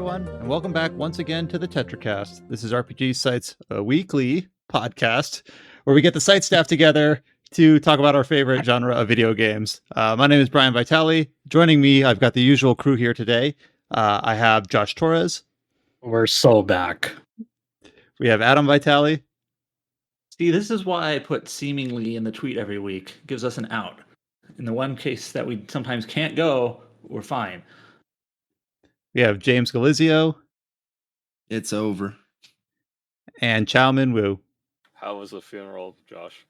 everyone, and welcome back once again to the Tetracast. This is RPG Site's weekly podcast where we get the site staff together to talk about our favorite genre of video games. My name is Brian Vitale. Joining me, I've got the usual crew here today. I have Josh Torres. We're so back. We have Adam Vitale. See, this is why I put seemingly in the tweet every week. It gives us an out. In the one case that we sometimes can't go, we're fine. We have James Galizio. It's over. And Chow Min Woo. How was the funeral, Josh?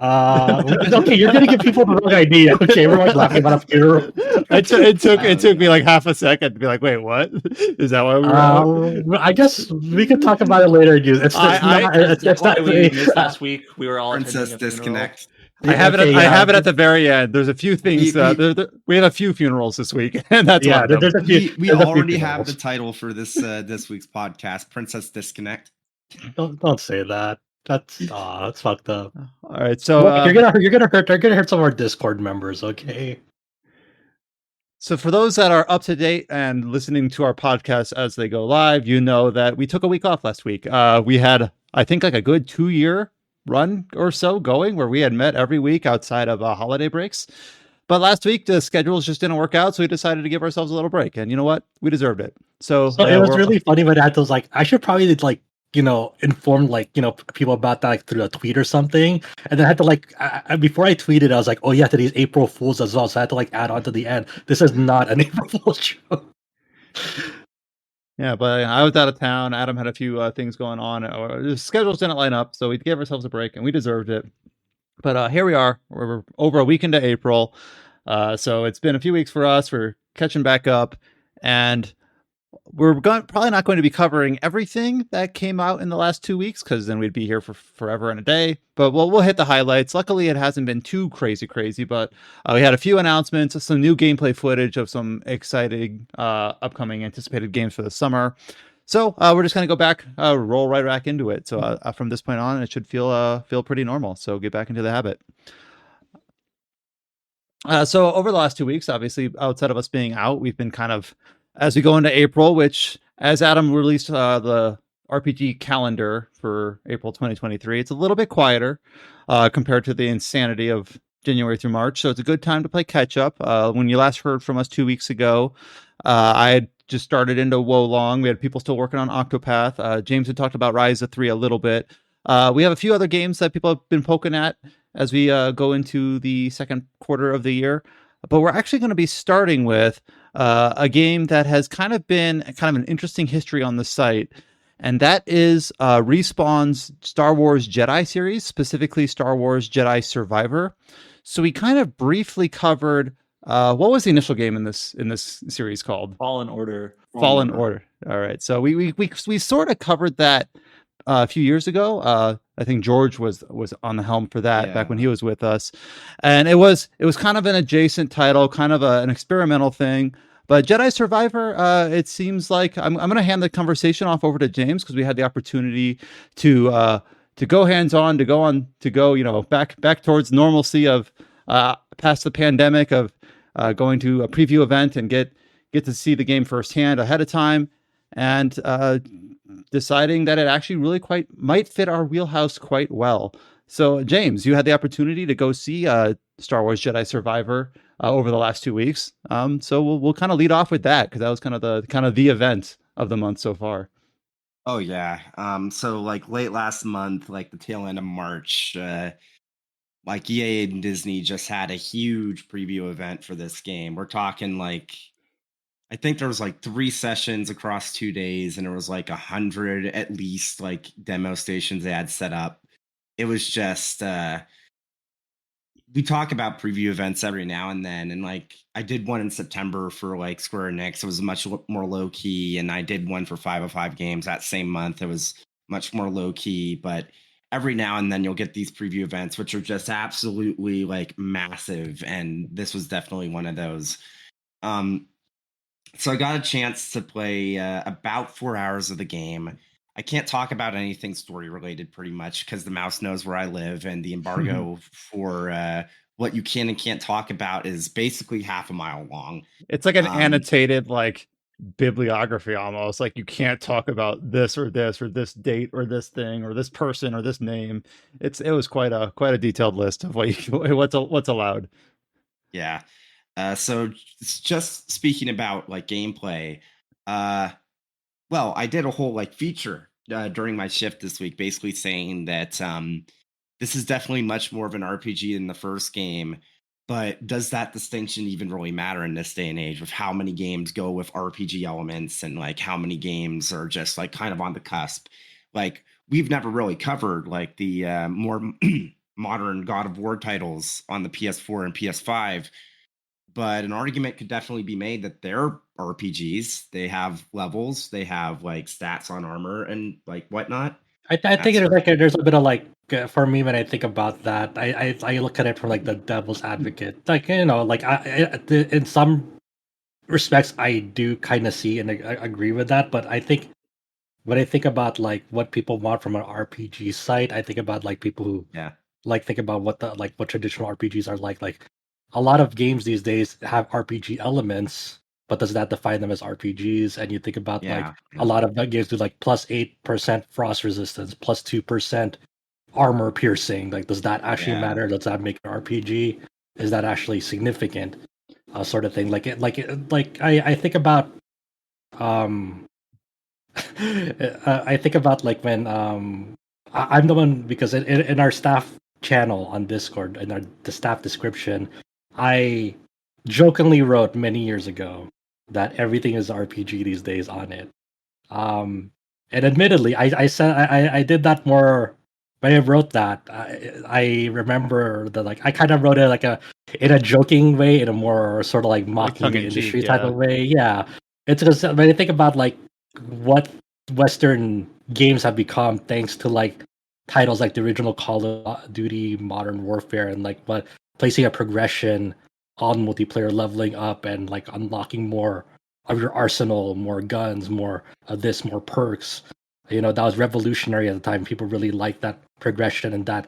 Okay, you're gonna give people the wrong idea. Okay, everyone's laughing about a funeral. It took me like half a second to be like, wait, what? Is that why we were I guess we could talk about it later, dude. It's not we missed last week. We were all Princess Disconnect. I have it at the very end. There's a few things. We have a few funerals this week, and that's we already have the title for this week's podcast, Princess Disconnect. Don't say that. That's fucked up. All right, so you're gonna hurt some of our Discord members. Okay. So for those that are up to date and listening to our podcast as they go live, you know that we took a week off last week. We had, I think, like a good 2-year run or so going where we had met every week outside of holiday breaks. But last week the schedules just didn't work out, so we decided to give ourselves a little break. And you know what? We deserved it. So it was really funny when I had those I should probably inform people about that through a tweet or something. And then I had to before I tweeted, I was like, oh yeah, today's April Fool's as well. So I had to add on to the end. This is not an April Fool's show. Yeah, but I was out of town. Adam had a few things going on. The schedules didn't line up, so we gave ourselves a break, and we deserved it. But here we are. We're over a week into April. So it's been a few weeks for us. We're catching back up. And we're probably not going to be covering everything that came out in the last 2 weeks, because then we'd be here for forever and a day. But we'll hit the highlights. Luckily, it hasn't been too crazy, but we had a few announcements, some new gameplay footage of some exciting upcoming anticipated games for the summer. So we're just going to go back, roll right back into it. So from this point on, it should feel pretty normal. So get back into the habit. So over the last 2 weeks, obviously, outside of us being out, we've been kind of, as we go into April, which as Adam released the RPG calendar for April 2023, it's a little bit quieter compared to the insanity of January through March. So it's a good time to play catch up. When you last heard from us 2 weeks ago, I had just started into Wolong. We had people still working on Octopath. James had talked about Ryza 3 a little bit. We have a few other games that people have been poking at as we go into the second quarter of the year. But we're actually going to be starting with a game that has kind of an interesting history on the site, and that is Respawn's Star Wars Jedi series, specifically Star Wars Jedi Survivor. So we kind of briefly covered what was the initial game in this series called? Fallen Order. Fallen Order. All right. So we sort of covered that a few years ago. I think George was on the helm for that back when he was with us, and it was kind of an adjacent title, kind of an experimental thing. But Jedi Survivor, it seems like I'm going to hand the conversation off over to James, because we had the opportunity to go hands-on, to go back towards normalcy of past the pandemic, of going to a preview event and get to see the game firsthand ahead of time, and deciding that it actually really might fit our wheelhouse quite well. So James, you had the opportunity to go see Star Wars Jedi Survivor over the last 2 weeks. So we'll kind of lead off with that, because that was kind of the event of the month so far. Oh yeah. So late last month, the tail end of March, EA and Disney just had a huge preview event for this game. We're talking I think there was 3 sessions across 2 days, and there was 100 at least demo stations they had set up. It was just we talk about preview events every now and then, and I did one in September for Square Enix. It was much more low key, and I did one for 505 Games that same month. It was much more low key, but every now and then you'll get these preview events which are just absolutely massive, and this was definitely one of those. So I got a chance to play about 4 hours of the game. I can't talk about anything story related pretty much, because the mouse knows where I live, and the embargo for what you can and can't talk about is basically half a mile long. It's like an annotated bibliography almost. Like you can't talk about this or this or this date or this thing or this person or this name. It was quite a detailed list of what's allowed. Yeah. So just speaking about like gameplay, well, I did a whole like feature during my shift this week, basically saying that this is definitely much more of an RPG than the first game. But does that distinction even really matter in this day and age with how many games go with RPG elements and like how many games are just like kind of on the cusp? Like we've never really covered like the more modern God of War titles on the PS4 and PS5, but an argument could definitely be made that they're RPGs. They have levels, they have like stats on armor and like whatnot. I think That's there's a bit of like for me when I think about that, I look at it from like the devil's advocate. Like like in some respects, I do kind of see and I agree with that. But I think when I think about like what people want from an RPG site, I think about like people who yeah, like think about what traditional RPGs are like. Like a lot of games these days have RPG elements, but does that define them as RPGs? And you think about like yeah, a lot of the games do like +8% frost resistance, +2% armor piercing. Like, does that actually yeah. matter? Does that make an RPG? Is that actually significant? Sort of thing. I think about um I think about like when I'm the one because in our staff channel on Discord in the staff description, I jokingly wrote many years ago that everything is RPG these days on it. And admittedly, I said I did that more when I wrote that. I remember that like I kind of wrote it like in a joking way, in a more sort of like mocking the tongue-in-cheek, industry type yeah. of way. Yeah, it's because when I think about like what Western games have become thanks to like titles like the original Call of Duty, Modern Warfare, and like but placing a progression on multiplayer, leveling up, and like unlocking more of your arsenal, more guns, more of this, more perks. That was revolutionary at the time. People really liked that progression, and that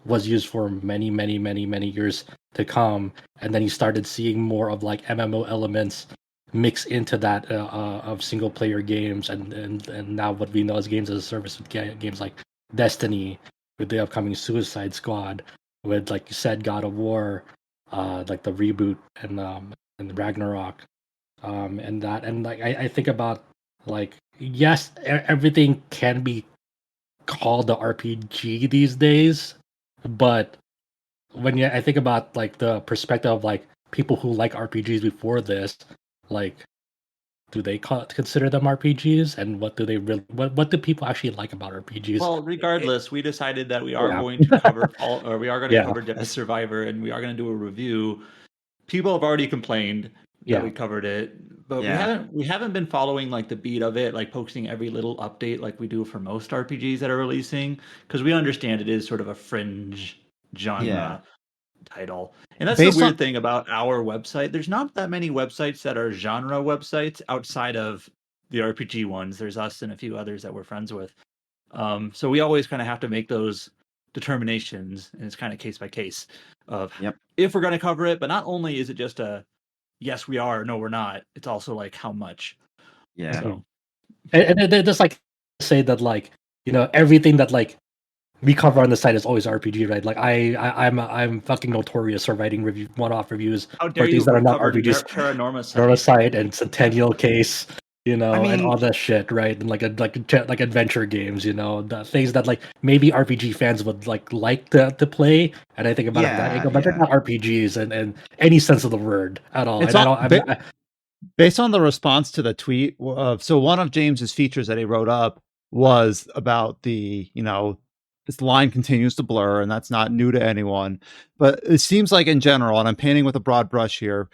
was used for many, many, many, many years to come. And then you started seeing more of like MMO elements mix into that of single player games, and now what we know as games as a service with games like Destiny, with the upcoming Suicide Squad, with like you said, God of War, like the reboot and Ragnarok, and like I think about like yes, everything can be called the RPG these days, but I think about like the perspective of like people who like RPGs before this, like do they consider them RPGs, and what do they really what do people actually like about RPGs? Well, regardless, we decided that we are Yeah. going to cover we are going to Yeah. cover Dead Survivor, and we are going to do a review. People have already complained that we covered it, but Yeah. we haven't been following like the beat of it, like posting every little update like we do for most RPGs that are releasing, because we understand it is sort of a fringe genre title. And that's Based the on- weird thing about our website. There's not that many websites that are genre websites outside of the RPG ones. There's us and a few others that we're friends with. So we always kind of have to make those determinations, and it's kind of case by case of if we're going to cover it. But not only is it just a yes, we are, no, we're not. It's also like how much. Yeah. So, and they just like say that like everything that like we cover on the site is always RPG, right? Like I'm fucking notorious for writing one-off reviews how for dare you things that are not cover RPGs. Paranorma Norma site? site and Centennial Case, and mean- all that shit, right? And like adventure games, the things that like maybe RPG fans would like to play. And I think about it from that angle, but they're not RPGs in any sense of the word at all. It's And all- based on the response to the tweet so one of James's features that he wrote up was about the this line continues to blur, and that's not new to anyone, but it seems like in general, and I'm painting with a broad brush here,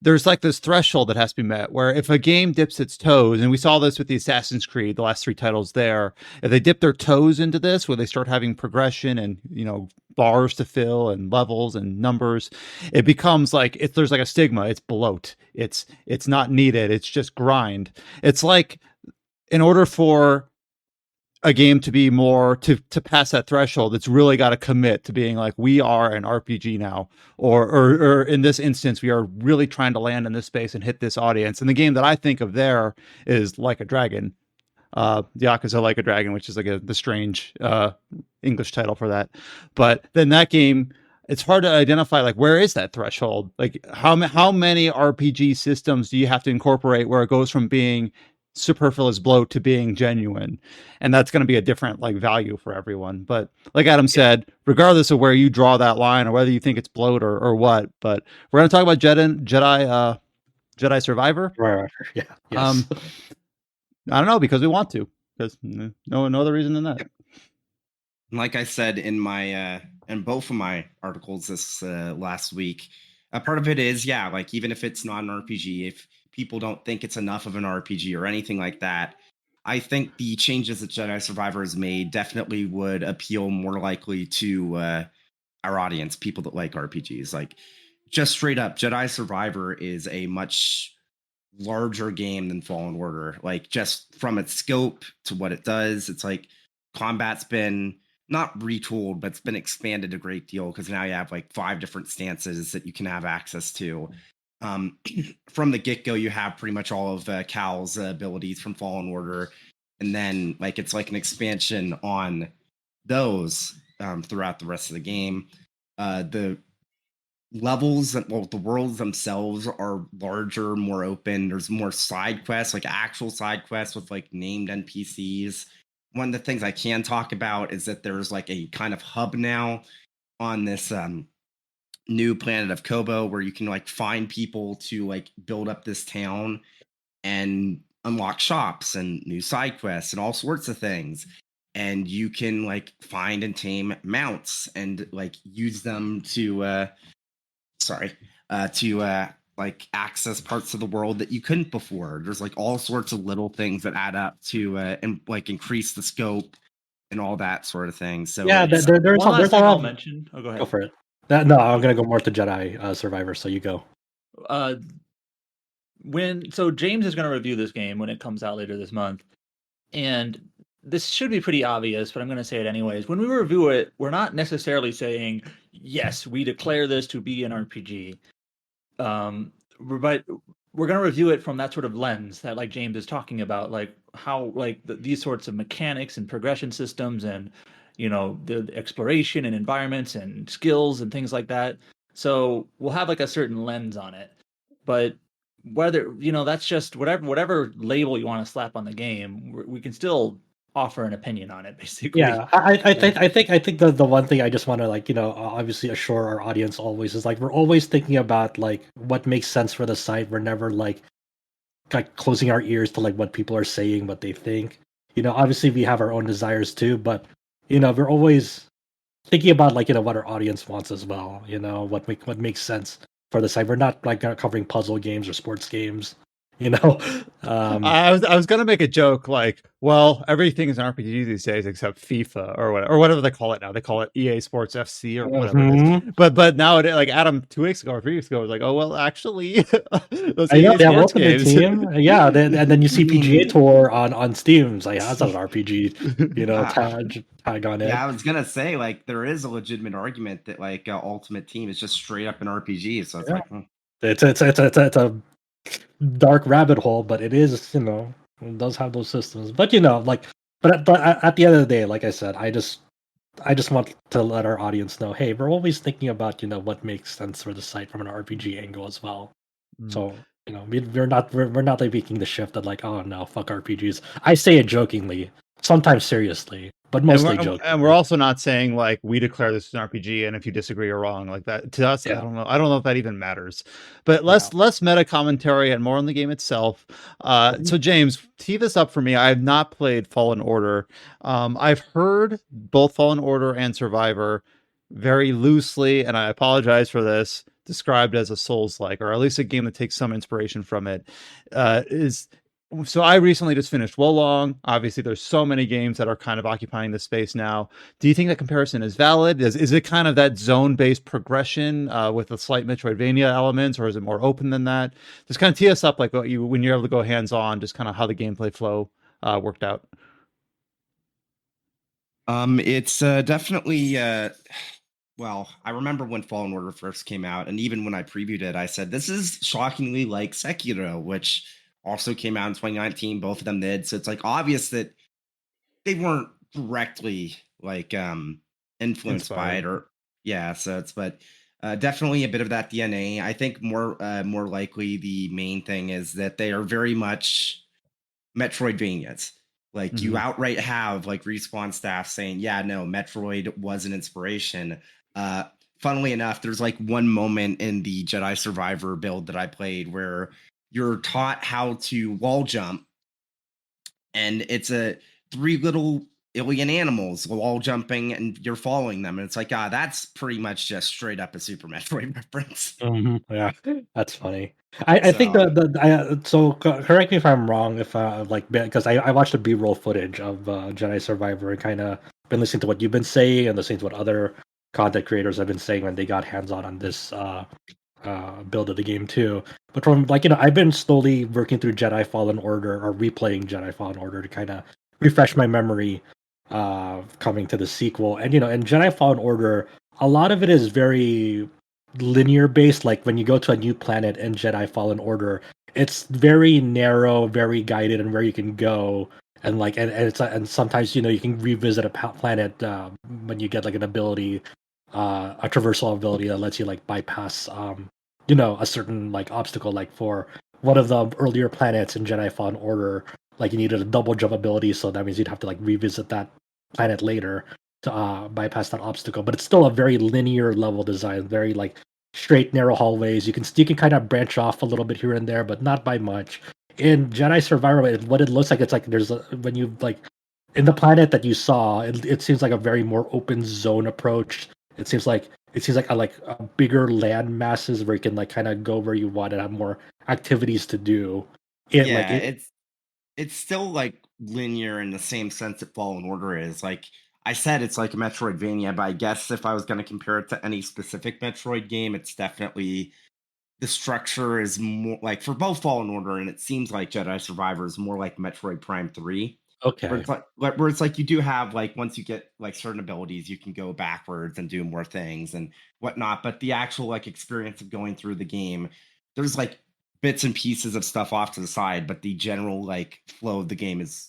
there's like this threshold that has to be met where if a game dips its toes, and we saw this with the Assassin's Creed, the last 3 titles there, if they dip their toes into this, where they start having progression and, bars to fill and levels and numbers, it becomes like there's like a stigma. It's bloat. It's not needed. It's just grind. It's like in order for a game to be more to pass that threshold, it's really got to commit to being like, we are an RPG now, or in this instance, we are really trying to land in this space and hit this audience. And the game that I think of there is Like a Dragon, Yakuza Like a Dragon, which is like the strange English title for that. But then that game, it's hard to identify like where is that threshold? Like how many RPG systems do you have to incorporate where it goes from being superfluous bloat to being genuine? And that's going to be a different like value for everyone. But like Adam said, regardless of where you draw that line or whether you think it's bloat or what, but we're going to talk about Jedi Survivor. Right. Yeah. Yes. I don't know, because we want to, because no other reason than that. Like I said in my in both of my articles this last week, a part of it is, yeah, like even if it's not an RPG, if people don't think it's enough of an RPG or anything like that, I think the changes that Jedi Survivor has made definitely would appeal more likely to our audience, people that like RPGs. Like, just straight up, Jedi Survivor is a much larger game than Fallen Order. Like, just from its scope to what it does, it's like combat's been not retooled, but it's been expanded a great deal, because now you have like 5 different stances that you can have access to. From the get-go, you have pretty much all of Cal's abilities from Fallen Order, and then like it's like an expansion on those throughout the rest of the game. The levels, well, the worlds themselves are larger, more open. There's more side quests, like actual side quests with like named NPCs. One of the things I can talk about is that there's like a kind of hub now on this new planet of Kobo, where you can like find people to like build up this town and unlock shops and new side quests and all sorts of things. And you can like find and tame mounts and like use them to like access parts of the world that you couldn't before. There's like all sorts of little things that add up to and like increase the scope and all that sort of thing. So yeah, One there's last a thing lot I'll of. mention. Oh, go ahead. Go for it. No, I'm gonna go more to Jedi Survivor. So you go. So James is going to review this game when it comes out later this month, and this should be pretty obvious, but I'm going to say it anyways. When we review it, we're not necessarily saying, yes, we declare this to be an RPG. But we're going to review it from that sort of lens that like James is talking about, like how like these sorts of mechanics and progression systems and, you know, the exploration and environments and skills and things like that. So we'll have like a certain lens on it. But whether, you know, that's just whatever label you want to slap on the game, we can still offer an opinion on it, basically. Yeah, I think the one thing I just want to like, you know, obviously assure our audience always is like, we're always thinking about like what makes sense for the site. We're never like closing our ears to like what people are saying, what they think. You know, obviously we have our own desires too, but you know, we're always thinking about like, you know, what our audience wants as well. You know, what makes sense for the site. We're not like covering puzzle games or sports games. You know, I was gonna make a joke like, well, everything is an RPG these days except FIFA or whatever they call it now. They call it EA Sports FC or whatever it is. But nowadays, like Adam 2 weeks ago or 3 weeks ago was like, oh well, actually, those I know EA they have Sports Ultimate games. Team. Yeah, and then you see PGA Tour on Steam. It's like, that's not an RPG. You know, tag on it. Yeah, I was gonna say like there is a legitimate argument that like Ultimate Team is just straight up an RPG. So it's like It's a dark rabbit hole, but it is, you know, it does have those systems. But you know, like, but at the end of the day, like I said, I just want to let our audience know, hey, we're always thinking about, you know, what makes sense for the site from an RPG angle as well. So you know, we're not like making the shift that like, oh no, fuck RPGs. I say it jokingly, sometimes seriously, but mostly joking. And we're also not saying like we declare this as an RPG, and if you disagree, you're wrong. Like that to us, Yeah. I don't know if that even matters. But less meta commentary and more on the game itself. So James, tee this up for me. I have not played Fallen Order. I've heard both Fallen Order and Survivor very loosely, and I apologize for this, described as a Souls-like, or at least a game that takes some inspiration from it. So I recently just finished Wolong. Obviously, there's so many games that are kind of occupying this space now. Do you think that comparison is valid? Is it kind of that zone-based progression with a slight Metroidvania elements, or is it more open than that? Just kind of tee us up, like when you're able to go hands-on, just kind of how the gameplay flow worked out. It's definitely well, I remember when Fallen Order first came out, and even when I previewed it, I said this is shockingly like Sekiro, which also came out in 2019. Both of them did, so it's like obvious that they weren't directly like influenced by it, Inspired. or yeah. So it's definitely a bit of that DNA. I think more likely the main thing is that they are very much Metroidvanias. Like you Mhm. outright have like respawn staff saying, "Yeah, no, Metroid was an inspiration." Uh, Funnily enough, there's like one moment in the Jedi Survivor build that I played where you're taught how to wall jump, and it's a three little alien animals wall jumping, and you're following them, and it's like, that's pretty much just straight up a Super Metroid reference. Yeah, that's funny. I think So correct me if I'm wrong, if like because I watched the B-roll footage of Jedi Survivor and kind of been listening to what you've been saying and listening to what other content creators have been saying when they got hands-on on this build of the game too. But from like I've been slowly working through Jedi Fallen Order or replaying Jedi Fallen Order to kind of refresh my memory coming to the sequel. And in Jedi Fallen Order, a lot of it is very linear based. Like when you go to a new planet in Jedi Fallen Order, it's very narrow, very guided, and where you can go. And like, and it's and sometimes you can revisit a planet when you get like an ability, a traversal ability that lets you like bypass, a certain like obstacle. Like for one of the earlier planets in Jedi Fallen Order, like you needed a double jump ability, so that means you'd have to like revisit that planet later to bypass that obstacle. But it's still a very linear level design, very like straight, narrow hallways. You can kind of branch off a little bit here and there, but not by much. In Jedi Survivor, what it looks like, it's like when you like in the planet that you saw, it seems like a very more open zone approach. It seems like a bigger land masses where you can like kind of go where you want and have more activities to do. It like yeah, it. it's still like linear in the same sense that Fallen Order is. Like I said, it's like a Metroidvania, but I guess if I was going to compare it to any specific Metroid game, it's definitely the structure is more like for both Fallen Order, and it seems like Jedi Survivor is more like Metroid Prime 3. Where Okay. it's like you do have like once you get like certain abilities, you can go backwards and do more things and whatnot. But the actual like experience of going through the game, there's like bits and pieces of stuff off to the side, but the general like flow of the game is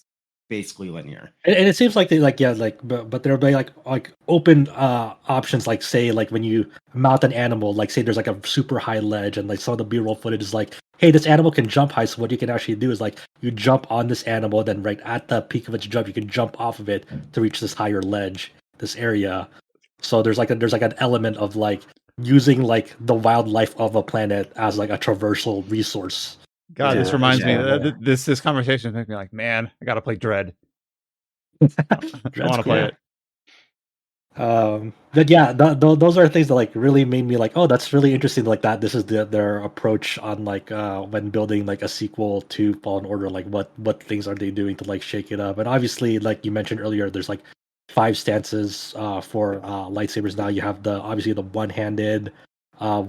basically linear. And it seems like they like but there'll be like open options, like say like when you mount an animal, like say there's like a super high ledge, and like some of the B-roll footage is like, hey, this animal can jump high, so what you can actually do is like you jump on this animal, then right at the peak of its jump you can jump off of it to reach this higher ledge, this area. So there's like an element of like using like the wildlife of a planet as like a traversal resource God, this to reminds me. explore Yeah. more. This conversation makes me like, man, I gotta play Dread. I That's want to play cool. it. But yeah, those are things that like really made me like, oh, that's really interesting. Like that, this is their approach on like when building like a sequel to Fallen Order. Like what things are they doing to like shake it up? And obviously, like you mentioned earlier, there's like 5 stances for lightsabers now. You have the obviously the one-handed, and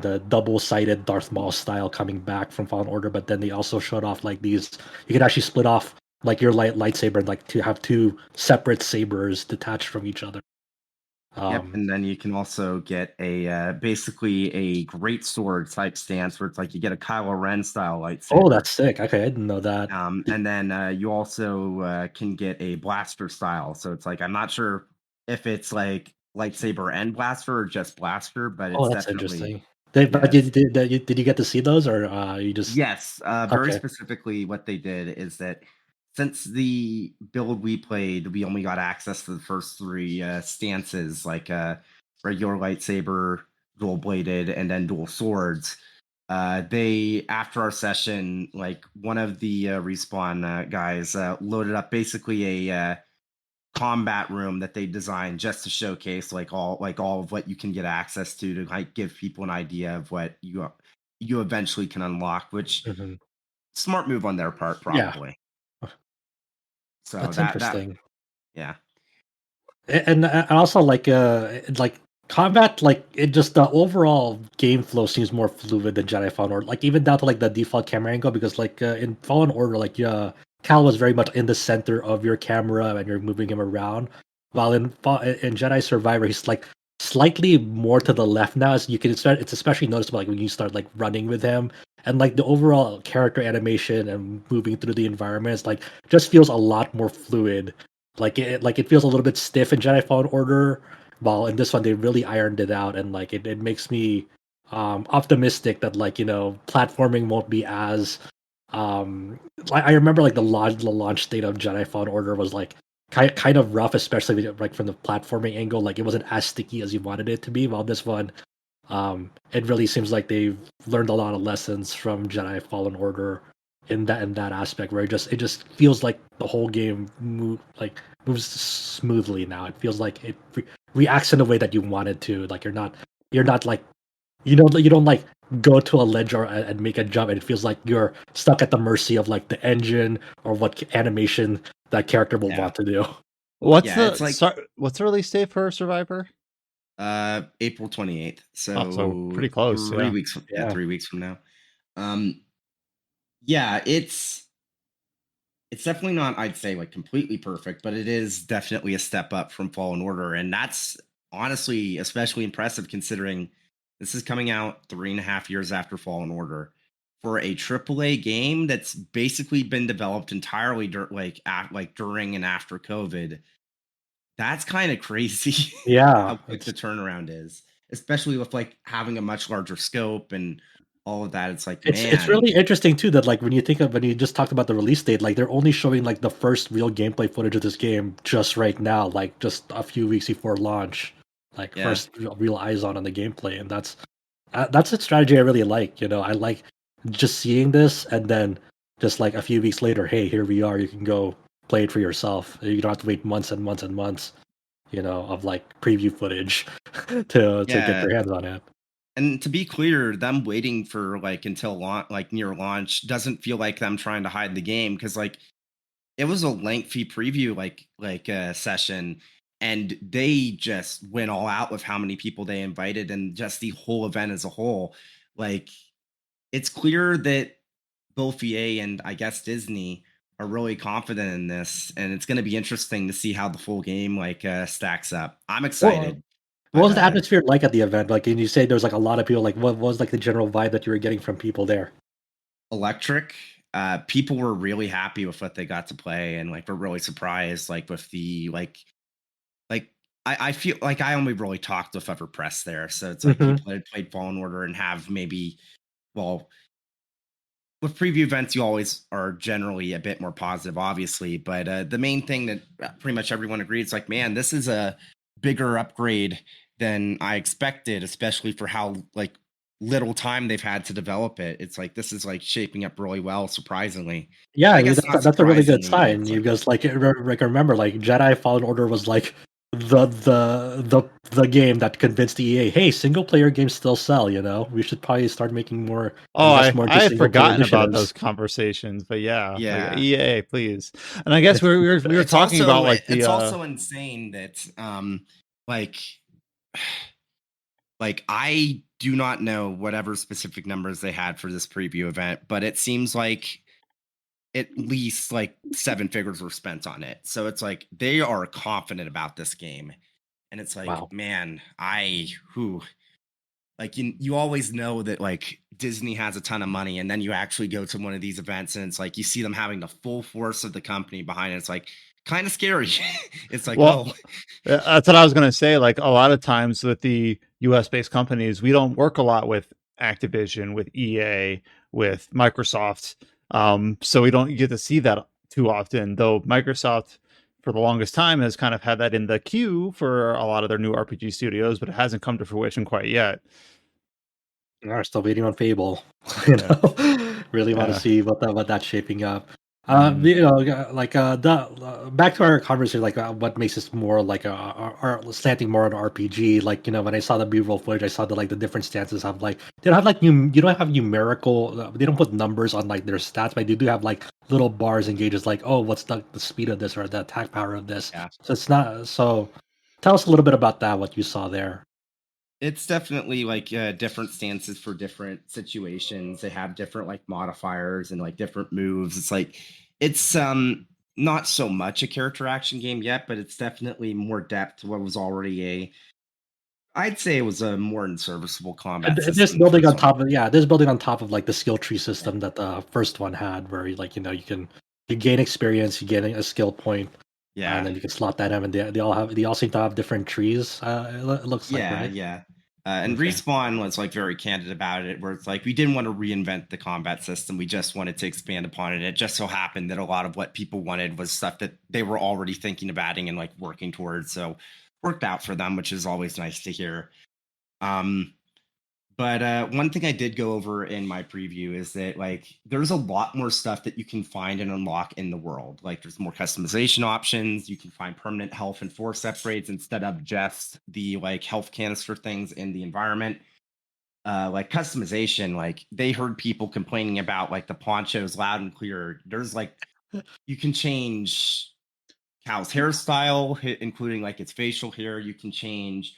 the double-sided Darth Maul style coming back from Fallen Order. But then they also showed off like these. You can actually split off like your lightsaber and like to have two separate sabers detached from each other. Yep, Um, and then you can also get a basically a great sword type stance where it's like you get a Kylo Ren style oh, lightsaber. that's sick. Okay, I didn't know that. And then you also can get a blaster style. So it's like I'm not sure if it's like lightsaber and blaster or just blaster, but Oh, it's that's definitely interesting. But yes, did you get to see those, or you just yes. Very okay? specifically, what they did is that since the build we played, we only got access to the first three stances, like regular lightsaber, dual bladed, and then dual swords. They after our session, like one of the respawn guys loaded up basically a combat room that they designed just to showcase like all of what you can get access to like give people an idea of what you eventually can unlock, which Mhm. smart move on their part Yeah, probably. So that's that interesting. yeah. And also like combat, like it just the overall game flow seems more fluid than Jedi Fallen Order. Like even down to like the default camera angle, because like in Fallen Order, like Cal was very much in the center of your camera and you're moving him around. while in Jedi Survivor, he's like slightly more to the left now. As you can start, it's especially noticeable like when you start like running with him, and like the overall character animation and moving through the environments, like just feels a lot more fluid. Like it feels a little bit stiff in Jedi Fallen Order, while in this one they really ironed it out, and like it makes me optimistic that like platforming won't be as I remember like the launch state of Jedi Fallen Order was like kind of rough, especially like from the platforming angle. Like it wasn't as sticky as you wanted it to be. While this one, it really seems like they've learned a lot of lessons from Jedi Fallen Order in that aspect, where it just feels like the whole game moves smoothly now. It feels like it reacts in a way that you want it to. Like you're not like you don't like go to a ledge and make a jump, and it feels like you're stuck at the mercy of like the engine or what animation that character will Yeah. want to do. What's Yeah, it's what's the release date for Survivor? April 28th. Oh, so pretty So close. 3 weeks from Yeah. 3 weeks from now. Yeah, it's definitely not, I'd say, like completely perfect, but it is definitely a step up from Fallen Order, and that's honestly especially impressive considering this is coming out 3.5 years after Fallen Order for a AAA game that's basically been developed entirely during and after COVID. That's kind of crazy Yeah, how quick the turnaround is, especially with like having a much larger scope and all of that. It's like, it's man, really interesting too that like when you just talked about the release date, like they're only showing like the first real gameplay footage of this game just right now, like just a few weeks before launch, like yeah. first real eyes on the gameplay, and that's a strategy I really like. I like just seeing this, and then just like a few weeks later, hey, here we are. You can go play it for yourself. You don't have to wait months and months and months, of like preview footage to get Yeah. your hands on it. And to be clear, them waiting for like until like near launch doesn't feel like them trying to hide the game, because like it was a lengthy preview session, and they just went all out with how many people they invited and just the whole event as a whole. Like it's clear that both EA and I guess Disney are really confident in this, and it's going to be interesting to see how the full game stacks up. I'm Well, excited, what but was the atmosphere like at the event? Like, and you say there's like a lot of people. Like, what was like the general vibe that you were getting from people there? electric. People were really happy with what they got to play, and like were really surprised, like with the like I feel like I only really talked with other press there, so it's like Hmm. people that had played Fallen Order and have maybe, well, with preview events you always are generally a bit more positive, obviously, but the main thing that pretty much everyone agreed, it's like, man, this is a bigger upgrade than I expected, especially for how like little time they've had to develop it. It's like this is like shaping up really well, surprisingly. Yeah, I I mean guess not that's a really good surprisingly, sign. it's You like, guys like remember like Jedi Fallen Order was like the game that convinced EA, hey, single player games still sell. We should probably start making more Oh, invest more into I had single player forgotten about initiatives. those conversations, but yeah, like yeah. EA, please. And I guess It's we were talking about like the It's also insane that like I do not know whatever specific numbers they had for this preview event, but it seems like at least like 7 figures were spent on it. So it's like they are confident about this game. And it's like, wow. man, who like you always know that like Disney has a ton of money, and then you actually go to one of these events and it's like you see them having the full force of the company behind it. It's like kind of scary. It's like, well, oh, that's what I was gonna say. Like a lot of times with the US based companies, we don't work a lot with Activision, with EA, with Microsoft. So we don't get to see that too often. Though Microsoft, for the longest time, has kind of had that in the queue for a lot of their new RPG studios, but it hasn't come to fruition quite yet. We're still waiting on Fable. Yeah. Really want to Yeah. see what that's shaping up. Mhm. Back to our conversation, like what makes us more like our slanting more on RPG. Like when I saw the B-roll footage, I saw the different stances have like they don't have like you don't have numerical. They don't put numbers on like their stats, but they do have like little bars and gauges, like, oh, what's the speed of this or the attack power of this. yeah. So it's not so. Tell us a little bit about that. What you saw there. It's definitely like different stances for different situations. They have different like modifiers and like different moves. It's like it's not so much a character action game yet, but it's definitely more depth to what was already I'd say it was a more serviceable combat And system. this than the building on first one. top of this building on top of like the skill tree system that the first one had, where like you gain experience, you gain a skill point, and Yeah, then you can slot that in, and they all seem to have different trees. It looks like, yeah, right? yeah. And Okay. Respawn was like very candid about it, where it's like we didn't want to reinvent the combat system. We just wanted to expand upon it. It just so happened that a lot of what people wanted was stuff that they were already thinking of adding and like working towards. So worked out for them, which is always nice to hear. But one thing I did go over in my preview is that like there's a lot more stuff that you can find and unlock in the world. Like there's more customization options. You can find permanent health and force upgrades instead of just the like health canister things in the environment. Like customization, like they heard people complaining about like the ponchos loud and clear. There's like you can change Cal's hairstyle, including like its facial hair. You can change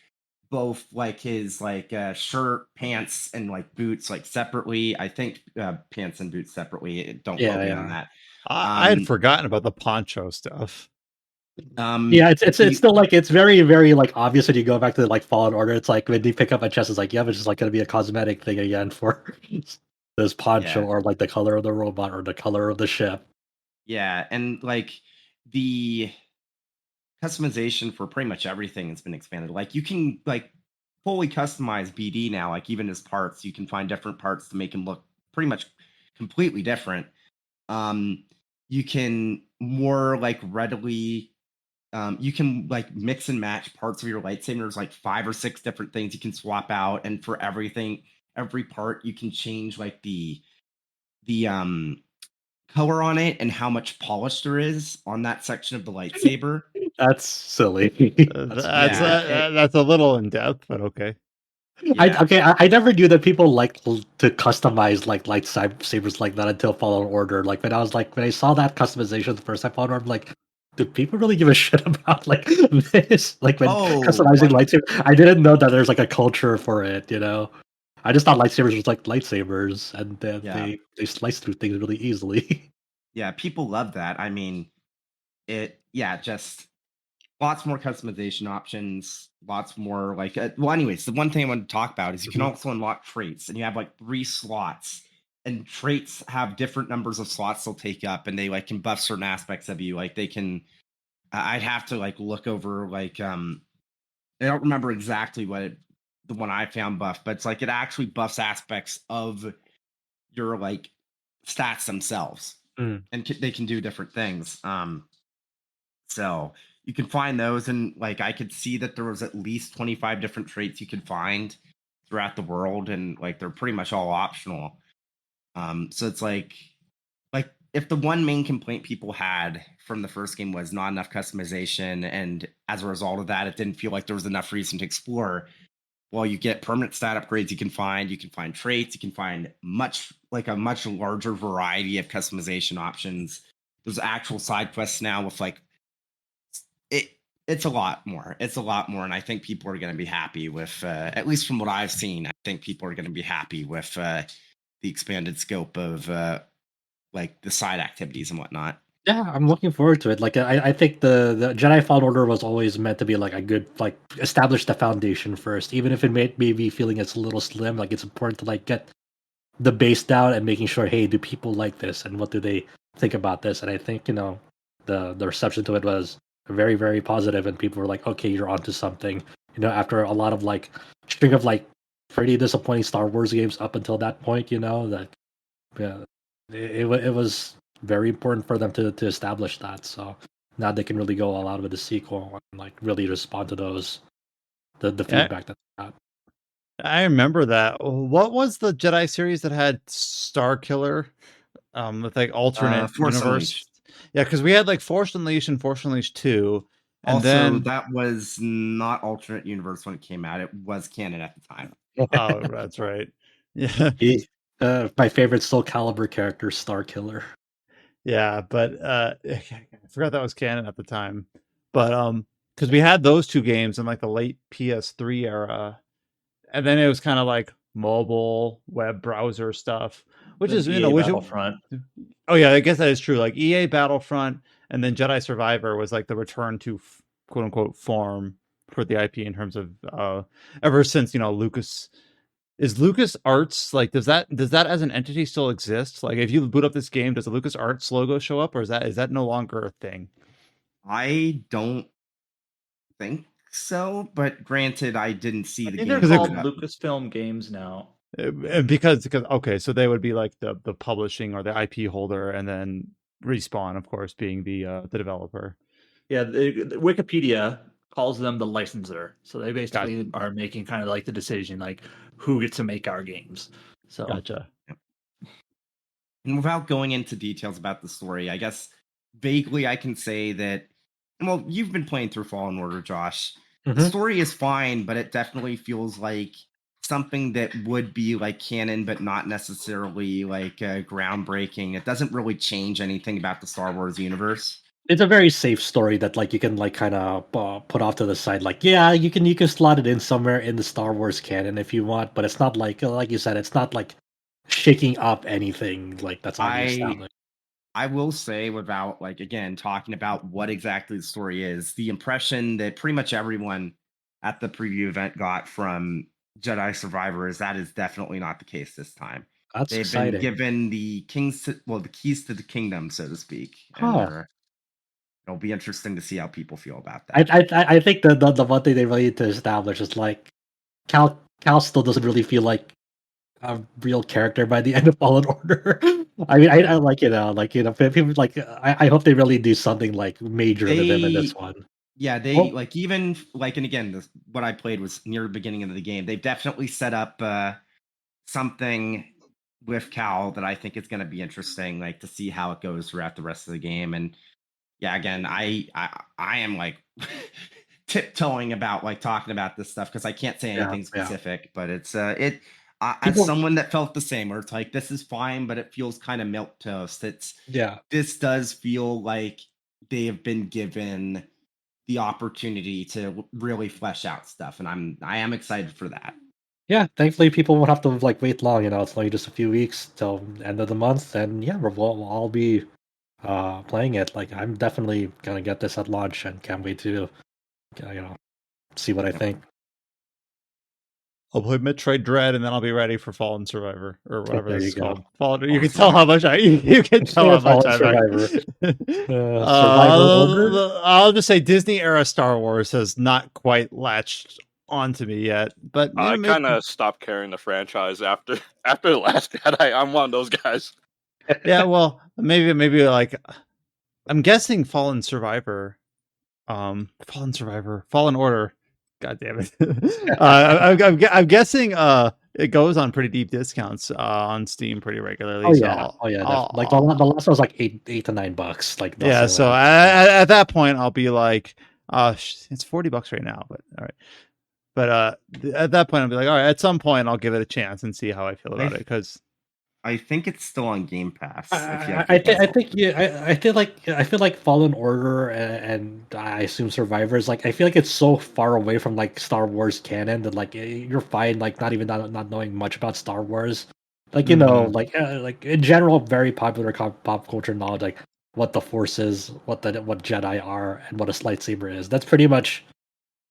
both like his like shirt, pants, and like boots like separately. I think pants and boots separately. Don't quote me on that. I had forgotten about the poncho stuff. Yeah, it's still like it's very very like obvious when you go back to like Fallen Order. It's like when you pick up a chest, it's like it's just like gonna be a cosmetic thing again for this poncho Yeah. or like the color of the robot or the color of the ship. Yeah, and like the customization for pretty much everything has been expanded. Like you can like fully customize BD now. Like even his parts, you can find different parts to make him look pretty much completely different. You can more like readily you can like mix and match parts of your lightsaber. There's like 5 or 6 different things you can swap out, and for every part you can change like the color on it and how much polish there is on that section of the lightsaber. That's silly. That's a little in depth, but okay. Yeah. I never knew that people like to customize like lightsabers like that until Fallen Order. Like when I saw that customization the first time Fallen Order, I'm like, do people really give a shit about like this? Like when customizing lightsabers, I didn't know that there's like a culture for it. I just thought lightsabers was like lightsabers, and then they slice through things really easily. Yeah, people love that. I mean, just lots more customization options, lots more like well anyways, the one thing I wanted to talk about is you can also unlock traits, and you have like 3 slots, and traits have different numbers of slots they'll take up, and they like can buff certain aspects of you. Like they can I'd have to like look over like I don't remember exactly the one I found buff, but it's like it actually buffs aspects of your like stats themselves. And they can do different things. So you can find those, and like I could see that there was at least 25 different traits you could find throughout the world, and like they're pretty much all optional. So it's like if the one main complaint people had from the first game was not enough customization, and as a result of that, it didn't feel like there was enough reason to explore. Well, you get permanent stat upgrades. You can find traits. You can find a much larger variety of customization options. There's actual side quests now with like it's a lot more. It's a lot more, and I think people are going to be happy with at least from what I've seen. I think people are going to be happy with the expanded scope of like the side activities and whatnot. Yeah, I'm looking forward to it. Like I think the Jedi Fallen Order was always meant to be like a good like establish the foundation first, even if it may be feeling it's a little slim. Like it's important to like get the base down and making sure, hey, do people like this and what do they think about this? And I think the reception to it was very very positive, and people were like, okay, you're onto something. After a lot of like string of like pretty disappointing Star Wars games up until that point, that yeah, it was very important for them to establish that. So now they can really go all out with the sequel and like really respond to the feedback that they got. I remember that. What was the Jedi series that had Star Killer? With like alternate Force universe. Unleashed. Yeah, because we had like Force Unleashed and Force Unleashed 2. And also, then that was not alternate universe when it came out. It was canon at the time. Oh, that's right. Yeah. My favorite Soul Calibur character, Star Killer. Yeah, but I forgot that was canon at the time. But because we had those 2 games in like the late PS3 era, and then it was kind of like mobile web browser stuff, which The is EA which Battlefront. Oh yeah, I guess that is true. Like EA Battlefront and then Jedi Survivor was like the return to quote unquote form for the IP in terms of ever since, Lucas Arts, like does that as an entity still exist? Like if you boot up this game, does the Lucas Arts logo show up, or is that no longer a thing? I don't think so, but granted, I didn't see I the think game. they're called boot up. Lucasfilm Games now. Because okay, so they would be like the publishing or the IP holder, and then Respawn, of course, being the developer. Yeah, the Wikipedia calls them the licensor. So they basically are making kind of like the decision, like who gets to make our games. So Gotcha. And without going into details about the story, I guess vaguely I can say that, well, you've been playing through Fallen Order, Josh. The Mhm. story is fine, but it definitely feels like something that would be like canon, but not necessarily like groundbreaking. It doesn't really change anything about the Star Wars universe. It's a very safe story that like you can like kind of put off to the side. Like, yeah, you can slot it in somewhere in the Star Wars canon if you want, but it's not like you said, it's not like shaking up anything like that's already established. I will say, without like again talking about what exactly the story is, the impression that pretty much everyone at the preview event got from Jedi Survivor is that is definitely not the case this time. That's They've been exciting. given the the keys to the kingdom, so to speak, and Huh. it'll be interesting to see how people feel about I that. I think the one thing they really need to establish is like Cal still doesn't really feel like a real character by the end of Fallen Order. I mean, I like people like I hope they really do something like major with him in this They one. Yeah, they Well, like even like, and again, what I played was near the beginning of the game. They've definitely set up something with Cal that I think is going to be interesting, like to see how it goes throughout the rest of the game. And yeah, again, I am like tiptoeing about like talking about this stuff because I can't say yeah, anything yeah. specific, but it's as People, someone that felt the same, where it's like this is fine, but it feels kind of milk toast. yeah. This does feel like they have been given the opportunity to really flesh out stuff, and I am excited for that. Yeah, thankfully people won't have to like wait long. It's only just a few weeks till end of the month, and yeah, we'll all be playing it. Like I'm definitely gonna get this at launch, and can't wait to see what I Yep. think. I'll play Metroid Dread, and then I'll be ready for Fallen Survivor or whatever There this you is go. called. Fallen. You Fallen can tell how much you can tell how much Fallen I Survivor. like. Survivor Order. I'll just say Disney era Star Wars has not quite latched onto me yet, but I maybe. kind of stopped carrying the franchise after the Last Jedi. I'm one of those guys. Yeah, well, maybe like I'm guessing Fallen Order. God damn it! I'm guessing it goes on pretty deep discounts on Steam pretty regularly. Oh So yeah, oh yeah. Like the I'll last one was like $8 to $9. Like they'll yeah. say So that. at that point, I'll be like, it's $40 right now, but all right. But at that point, I'll be like, all right. At some point, I'll give it a chance and see how I feel about it because. I think it's still on Game Pass if you have I Game Pass. think yeah. I feel like Fallen Order and I assume Survivors. Like I feel like it's so far away from like Star Wars canon that like you're fine. Like not even not knowing much about Star Wars. Like Mhm. like in general, very popular pop culture knowledge. Like what the Force is, what Jedi are, and what a lightsaber is. That's pretty much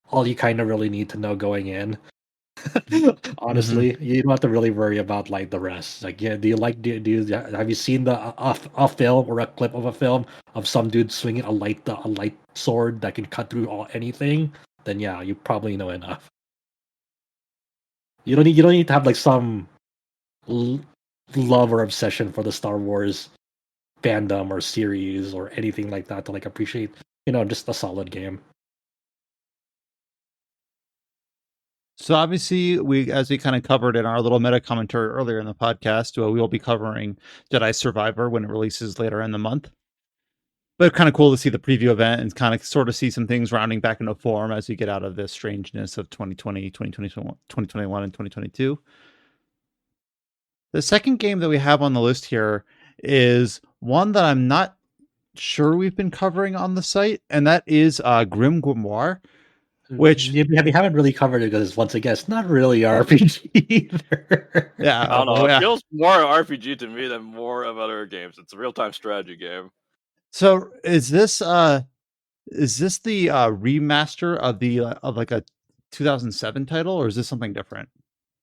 all you kind of really need to know going in. Mhm. Honestly, you don't have to really worry about like the rest. Like, yeah, do you have you seen a film or a clip of a film of some dude swinging a light sword that can cut through anything? Then yeah, you probably know enough. You don't need to have like some l- love or obsession for the Star Wars fandom or series or anything like that to like appreciate just a solid game. So obviously, as we kind of covered in our little meta commentary earlier in the podcast, we will be covering Jedi Survivor when it releases later in the month. But kind of cool to see the preview event and kind of sort of see some things rounding back into form as we get out of this strangeness of 2020, 2021, and 2022. The second game that we have on the list here is one that I'm not sure we've been covering on the site, and that is GrimGrimoire. Which we haven't really covered it because once again, it's not really RPG either. yeah, I don't know. well, It yeah. feels more RPG to me than more of other games. It's a real-time strategy game. So is this the remaster of the of like a 2007 title, or is this something different?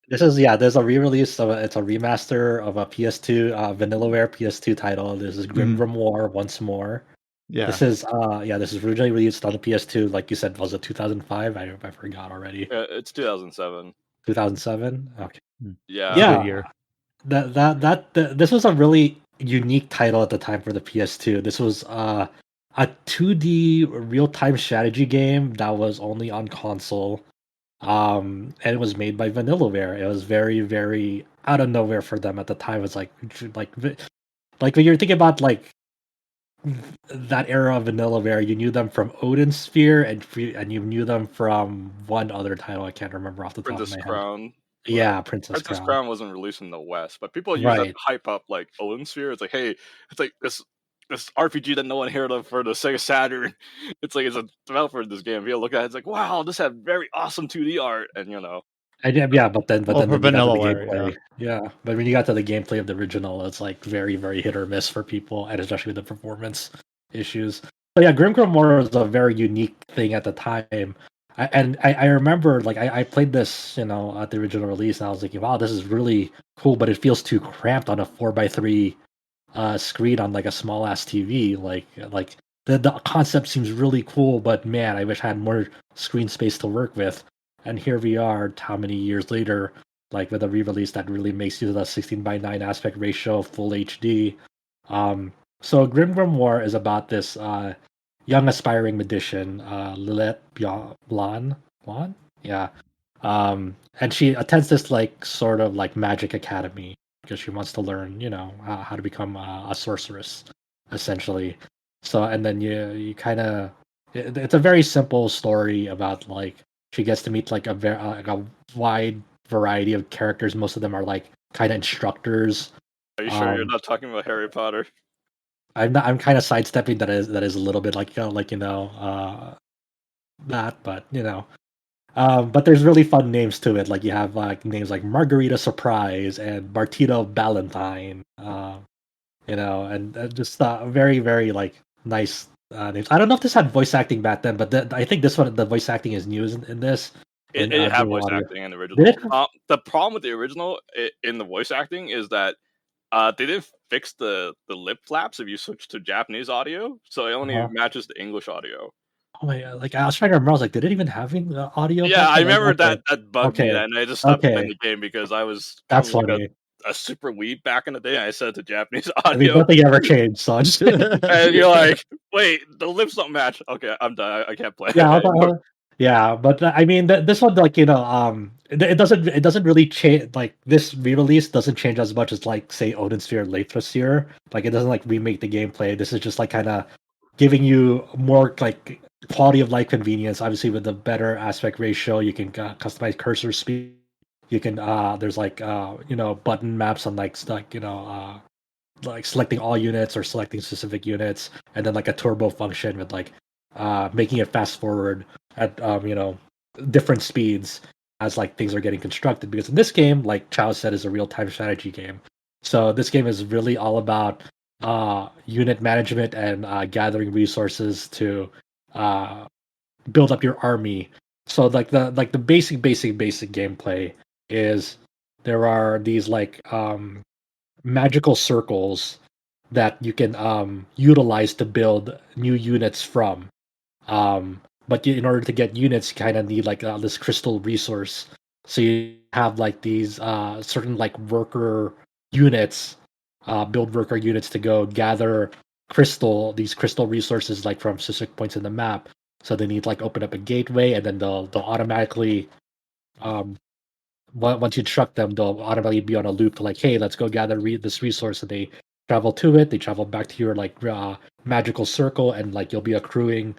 This is there's a re-release of it's a remaster of a PS2 Vanillaware PS2 title. This is GrimGrimoire OnceMore. Yeah. This is this is originally released on the PS2, like you said, was it 2005? I forgot already. It's 2007. 2007? Okay. Yeah. Good year. This was a really unique title at the time for the PS2. This was a 2D real-time strategy game that was only on console. And it was made by Vanillaware. It was very, very out of nowhere for them at the time. It's like when you're thinking about like that era of Vanillaware, you knew them from Odin Sphere and you knew them from one other title I can't remember off the top of Princess my head. Crown. Yeah, Princess Princess Crown. Crown wasn't released in the West, but people use that Right. to hype up like Odin Sphere. It's like, hey, it's like this RPG that no one heard of for the Sega Saturn. It's like it's a developer in this game. If you look at it, it's like, wow, this had very awesome 2D art, and you know. And yeah, but then for when you got to the Vanillaware, gameplay, but when you got to the gameplay of the original, it's like very, very hit or miss for people, and especially with the performance issues. But yeah, GrimGrimoire was a very unique thing at the time. I remember like I played this, at the original release, and I was thinking, wow, this is really cool, but it feels too cramped on a 4x3 screen on like a small ass TV. Like the concept seems really cool, but man, I wish I had more screen space to work with. And here we are, how many years later, like with a re-release that really makes use of the 16:9 aspect ratio, full HD. So GrimGrimoire is about this young aspiring magician, Lilith Blan, yeah. And she attends this like sort of like magic academy because she wants to learn, how to become a sorceress, essentially. So and then you kind of it's a very simple story about like she gets to meet like a wide variety of characters. Most of them are like kind of instructors. Are you sure you're not talking about Harry Potter? I'm kind of sidestepping that is a little bit like that, but but there's really fun names to it. Like you have like names like Margarita Surprise and Martino Valentine, and just very, very like nice names. I don't know if this had voice acting back then, but I think this one, the voice acting is new in this. It had voice acting in the original. Did it? The problem with the original in the voice acting is that they didn't fix the lip flaps if you switch to Japanese audio, so it only matches the English audio. Oh my god! Like I was trying to remember, I was like, did it even have audio? Yeah, I remember okay. that bugged me, and I just stopped playing the game because I was That's like funny. a super weeb back in the day. And I set it to Japanese I mean, audio, nothing ever changed, so and you're like, wait, the lips don't match. Okay, I'm done. I can't play. Yeah, but I mean, this one, like it doesn't really change. Like this re-release doesn't change as much as like say Odin Sphere, Lathrus Sphere. Like it doesn't like remake the gameplay. This is just like kind of giving you more like quality of life convenience. Obviously, with the better aspect ratio, you can customize cursor speed. You can there's like button maps on like like selecting all units or selecting specific units, and then like a turbo function with like making it fast forward at different speeds as like things are getting constructed. Because in this game, like Chow said, is a real-time strategy game. So this game is really all about unit management and gathering resources to build up your army. So like the basic gameplay is there are these like magical circles that you can utilize to build new units from. But in order to get units, you kind of need like this crystal resource. So you have like these certain like worker units, build worker units to go gather these crystal resources like from specific points in the map. So they need to like open up a gateway, and then they'll automatically once you instruct them, they'll automatically be on a loop to like, hey, let's go gather this resource. And they travel to it. They travel back to your like magical circle, and like you'll be accruing,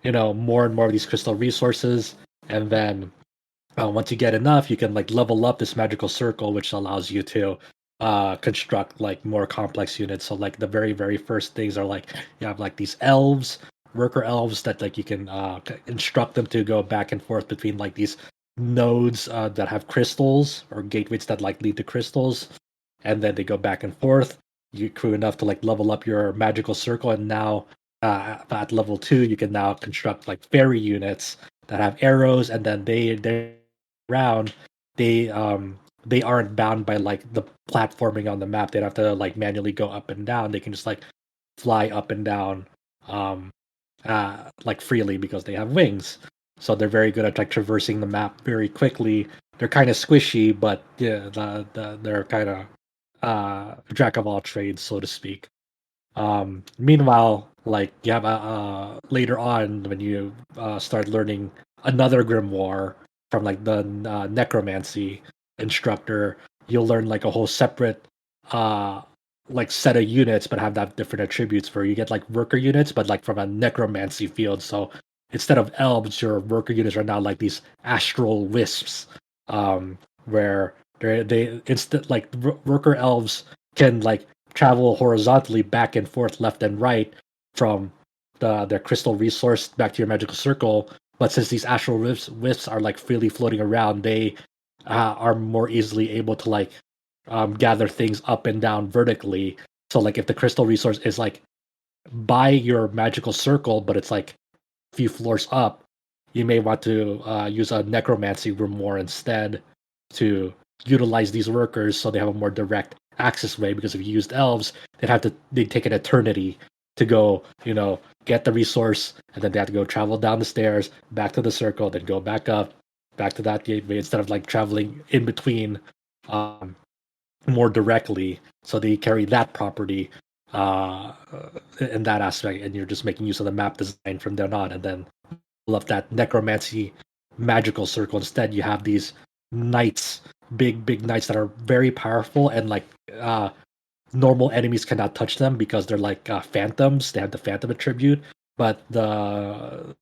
more and more of these crystal resources. And then once you get enough, you can like level up this magical circle, which allows you to construct like more complex units. So like the very, very first things are like you have like these elves, worker elves that like you can instruct them to go back and forth between like these nodes that have crystals or gateways that like lead to crystals, and then they go back and forth. You crew enough to like level up your magical circle, and now at level 2 you can now construct like fairy units that have arrows, and then they around they aren't bound by like the platforming on the map. They don't have to like manually go up and down. They can just like fly up and down um like freely because they have wings. So they're very good at like traversing the map very quickly. They're kind of squishy, but yeah, they're kind of jack of all trades, so to speak. Meanwhile, like you have later on when you start learning another grimoire from like the necromancy instructor, you'll learn like a whole separate uh like set of units, but have that different attributes where you get like worker units, but like from a necromancy field. So instead of elves, your worker units are now like these astral wisps, where they instant like worker elves can like travel horizontally back and forth, left and right from their crystal resource back to your magical circle. But since these astral wisps are like freely floating around, they are more easily able to like gather things up and down vertically. So like if the crystal resource is like by your magical circle, but it's like a few floors up, you may want to use a necromancy grimoire instead to utilize these workers so they have a more direct access way. Because if you used elves, they'd take an eternity to go, get the resource, and then they have to go travel down the stairs, back to the circle, then go back up, back to that gateway instead of like traveling in between more directly. So they carry that property uh, in that aspect, and you're just making use of the map design from then on. And then love that necromancy magical circle. Instead, you have these knights, big knights that are very powerful, and like normal enemies cannot touch them because they're like phantoms. They have the phantom attribute, but the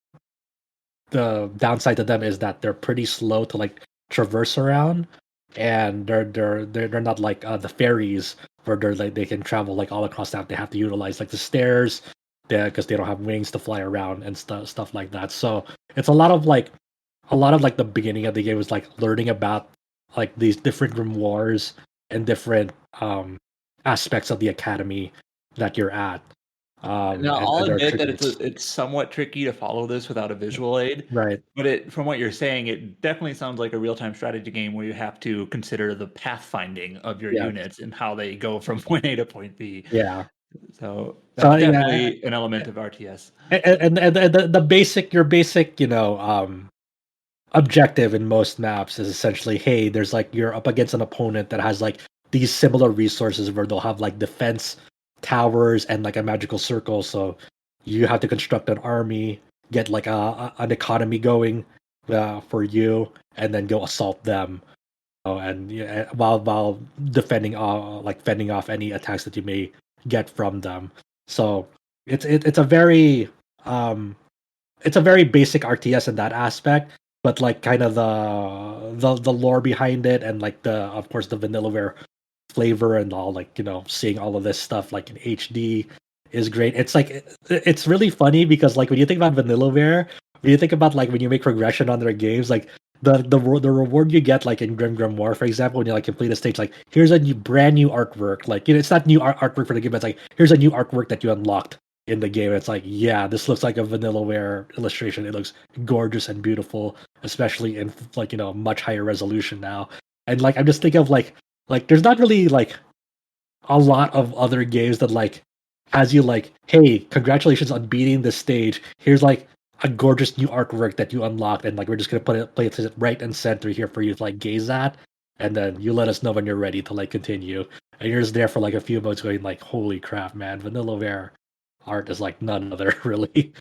downside to them is that they're pretty slow to like traverse around, and they're not like the fairies where they're like they can travel like all across that. They have to utilize like the stairs because they don't have wings to fly around and stuff like that. So it's a lot of the beginning of the game was like learning about like these different grimoires and different aspects of the academy that you're at. Now, And I'll their admit that attributes. it's somewhat tricky to follow this without a visual aid. Right. But from what you're saying, it definitely sounds like a real-time strategy game where you have to consider the pathfinding of your Yeah. units and how they go from point A to point B. Yeah. So So that's yeah, definitely an element of RTS. and the basic your basic objective in most maps is essentially, hey, there's like you're up against an opponent that has like these similar resources where they'll have like defense towers and like a magical circle. So you have to construct an army, get like an economy going for you, and then go assault them. And yeah, while defending like fending off any attacks that you may get from them. So it's a very basic RTS in that aspect, but like kind of the lore behind it, and like the of course the Vanillaware flavor and all, like seeing all of this stuff like in HD is great. It's like it's really funny because like when you think about Vanillaware, when you think about like when you make progression on their games, like the reward you get like in GrimGrimoire, for example, when you like complete a stage, like here's a brand new artwork. Like it's not new artwork for the game, but it's like here's a new artwork that you unlocked in the game. It's like, yeah, this looks like a Vanillaware illustration. It looks gorgeous and beautiful, especially in like much higher resolution now. And like I'm just thinking of like there's not really like a lot of other games that like has you like, hey, congratulations on beating this stage. Here's like a gorgeous new artwork that you unlocked, and like we're just gonna place it right and center here for you to like gaze at, and then you let us know when you're ready to like continue. And you're just there for like a few moments going like, holy crap, man, Vanillaware art is like none other really.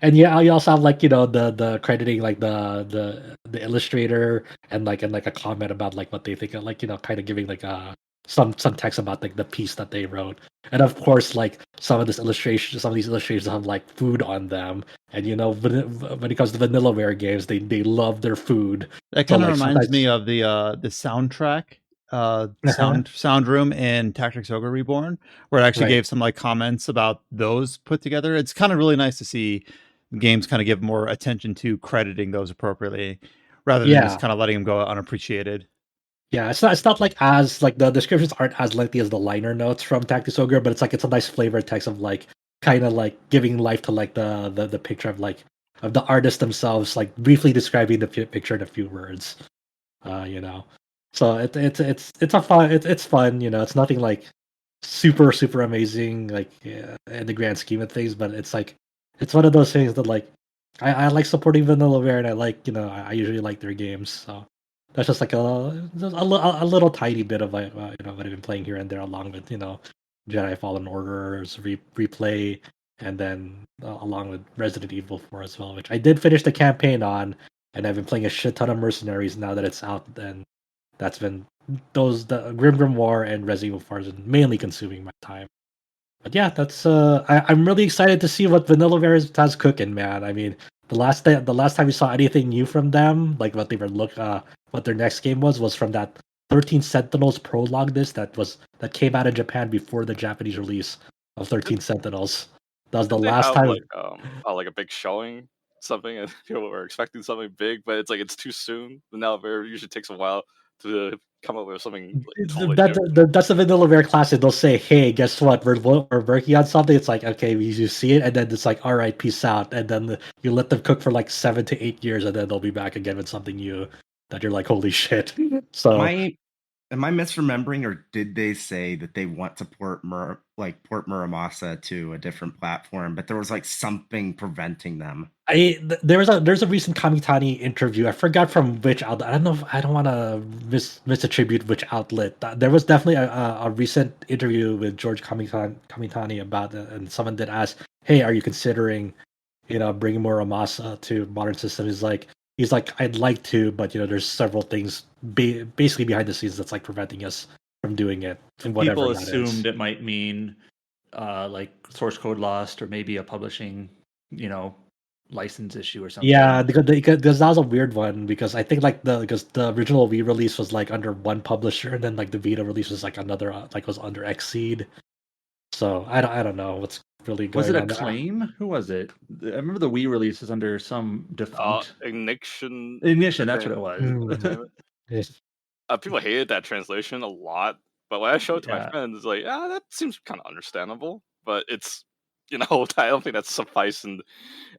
And yeah, you also have like the crediting like the illustrator and like a comment about like what they think of, like kind of giving like some text about like the piece that they wrote. And of course like some of these illustrations have like food on them, and when it comes to Vanillaware games, they love their food. That So kind of like reminds me sometimes of the soundtrack sound room in Tactics Ogre Reborn, where it actually Right. gave some like comments about those put together. It's kind of really nice to see games kind of give more attention to crediting those appropriately rather than just Yeah. kind of letting them go unappreciated. Yeah, it's not like as like the descriptions aren't as lengthy as the liner notes from Tactics Ogre, but it's a nice flavor text of like kind of like giving life to like the picture of like of the artists themselves, like briefly describing the picture in a few words. You know, so it's a fun it's fun. You know, it's nothing like super amazing like in the grand scheme of things, but it's like it's one of those things that like I like supporting Vanillaware, and I like I usually like their games, so that's just like a little tiny bit of what I've been playing here and there, along with Jedi Fallen Order's replay, and then along with Resident Evil 4 as well, which I did finish the campaign on, and I've been playing a shit ton of Mercenaries now that it's out. And that's been the GrimGrimoire and Resident Evil 4 has been mainly consuming my time. But yeah, that's I'm really excited to see what Vanillaware has cooking, man. I mean, the last time we saw anything new from them, like what they were what their next game was from that 13 Sentinels prologue disc that came out in Japan before the Japanese release of 13 Sentinels. That was the Didn't they last have time. like a big showing, something, and people were expecting something big, but it's like it's too soon. The now it usually takes a while to come up with something like, totally different. That's the Vanillaware classic. They'll say, "Hey, guess what? We're working on something." It's like, okay, you see it, and then it's like, "All right, peace out." And then you let them cook for like 7 to 8 years, and then they'll be back again with something new that you're like, "Holy shit!" So Am I misremembering, or did they say that they want to port Muramasa to a different platform, but there was like something preventing them? there's a recent Kamitani interview. I forgot from which outlet. I don't know. I don't want to misattribute which outlet. There was definitely a recent interview with George Kamitani about it, and someone did ask, "Hey, are you considering, bringing more Amasa to modern systems?" He's like, "I'd like to, but there's several things basically behind the scenes that's like preventing us from doing it." And whatever People that is. assumed it might mean like source code lost, or maybe a publishing, license issue or something. Yeah, because that was a weird one, because I think because the original Wii release was like under one publisher, and then like the Vita release was like another was under Xseed. So I don't know what's really going Was it on. Acclaim? Who was it? I remember the Wii release was under some defunct Ignition. Ignition. That's what it was. People hated that translation a lot, but when I showed it to my Yeah. friends, it's like, that seems kind of understandable. But it's, I don't think that's suffice, and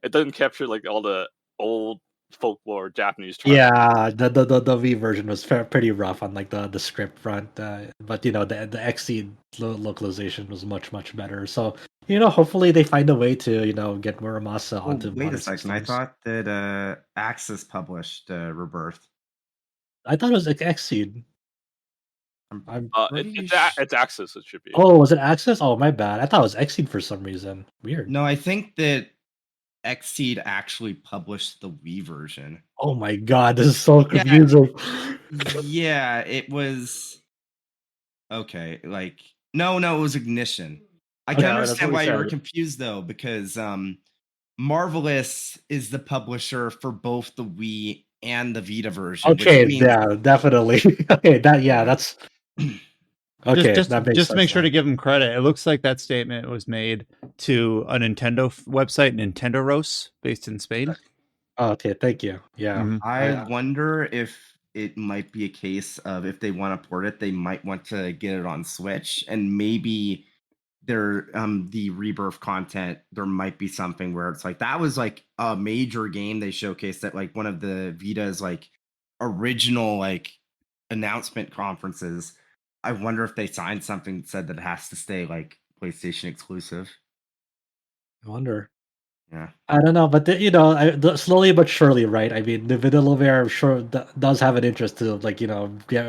it doesn't capture like all the old folklore Japanese terms. Yeah, the Wii version was pretty rough on like the script front, but the Xseed localization was much better. So hopefully they find a way to get Muramasa onto. Wait a modern second. I systems. thought that Axis published Rebirth. I thought it was like Xseed. I'm It's Axis. It should be. Oh, was it Access? Oh, my bad. I thought it was Xseed for some reason. Weird. No, I think that Xseed actually published the Wii version. Oh my god, this is so confusing. Yeah, it was okay. Like no, it was Ignition. I can understand why you were confused though, because Marvelous is the publisher for both the Wii and the Vita version. Okay, which means, yeah, definitely. Okay, that's okay. Just that makes just sense make sure now. to give them credit. It looks like that statement was made to a Nintendo website, Nintendo Ros, based in Spain. Oh, okay, thank you. Yeah, Mhm. I wonder if it might be a case of, if they want to port it, they might want to get it on Switch, and maybe the Rebirth content, there might be something where it's like that was like a major game they showcased at like one of the Vita's like original like announcement conferences. I wonder if they signed something that said that it has to stay like PlayStation exclusive. I wonder. Yeah, I don't know, but slowly but surely, right? I mean, the Vanillaware sure does have an interest to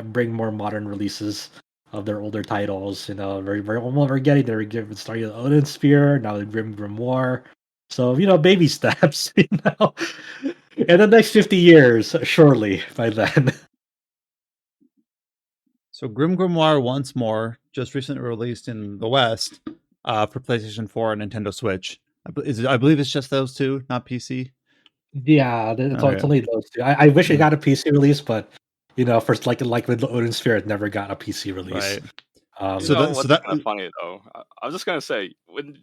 bring more modern releases of their older titles. We're getting there. We're starting with Odin Sphere, now the GrimGrimoire. So baby steps. In the next 50 years, surely by then. So GrimGrimoire OnceMore just recently released in the West for PlayStation 4 and Nintendo Switch. I believe it's just those two, not PC. Yeah, it's Okay. only those two. I wish it got a PC release, but first like with the Odin Sphere, it never got a PC release. Right. You So know that- what's kind of funny though? I was just gonna say when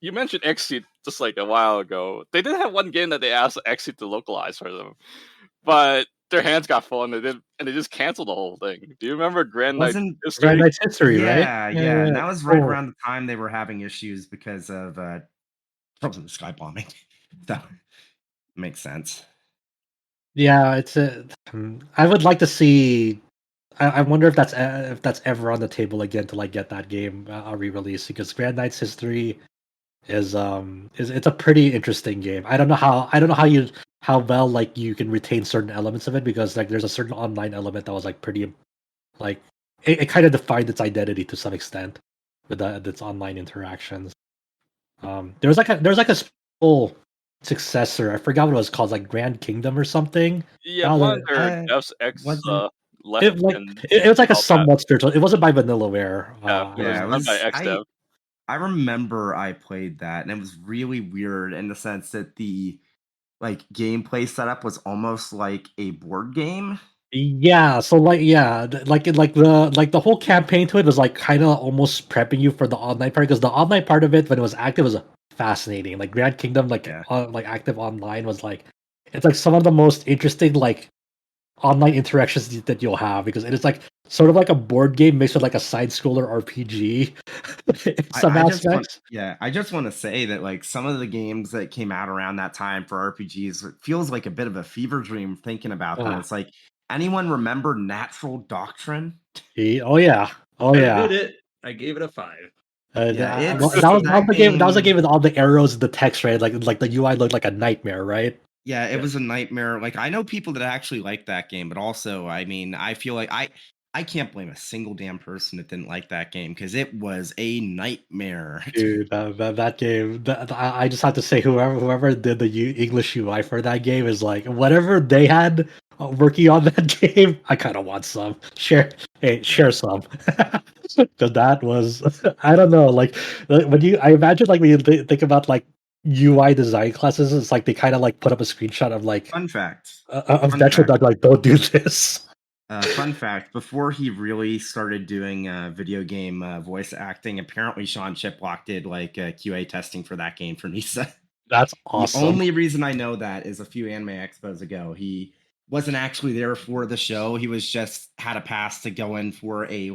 you mentioned Xseed just like a while ago, they did have one game that they asked Xseed to localize for them, but their hands got full and they just canceled the whole thing. Do you remember Grand Knight Wasn't History? Grand Knight's History, right? yeah, and that was right Cool. around the time they were having issues because of troubles with sky bombing. So makes sense. Yeah, I would like to see. I wonder if that's ever on the table again to like get that game a re-release, because Grand Knight's History is it's a pretty interesting game. I don't know how well like you can retain certain elements of it, because like there's a certain online element that was like pretty like it kind of defined its identity to some extent with its online interactions. There was like a full successor. I forgot what it was called, like Grand Kingdom or something. Yeah, Now one of that- their Deus Ex wasn't- left. it was like a develop that. somewhat spiritual. It wasn't by Vanillaware. Yeah, Yeah, it was done by XDev. I remember I played that, and it was really weird in the sense that the like gameplay setup was almost like a board game. Yeah, so like the whole campaign to it was like kind of almost prepping you for the online part, because the online part of it when it was active was fascinating. Like Grand Kingdom, like Yeah. like active online was like it's like some of the most interesting like online interactions that you'll have, because it is like sort of like a board game mixed with like a side scroller RPG. In some aspects. I just want to say that like some of the games that came out around that time for RPGs, it feels like a bit of a fever dream thinking about them. Ah. It's like, anyone remember Natural Doctrine? Oh yeah, oh I yeah. did it. I gave it a 5. Yeah, that it's- was that the game. That was the game- game with all the arrows, the text, right? Like the UI looked like a nightmare, right? Yeah, it Yeah. was a nightmare. Like, I know people that actually like that game, but also, I mean, I feel like I can't blame a single damn person that didn't like that game, because it was a nightmare. Dude, that game. I just have to say, whoever did the English UI for that game is like whatever they had working on that game. I kind of want some. Share some. Because that was, I don't know, like I imagine like when you think about like UI design classes, it's like they kind of like put up a screenshot of like Fun fact. of Fun Metro fact. Dog, like don't do this. Fun fact, before he really started doing video game voice acting, apparently Sean Chiplock did like QA testing for that game for Nisa. That's awesome. The only reason I know that is a few anime expos ago. He wasn't actually there for the show. He was just had a pass to go in for a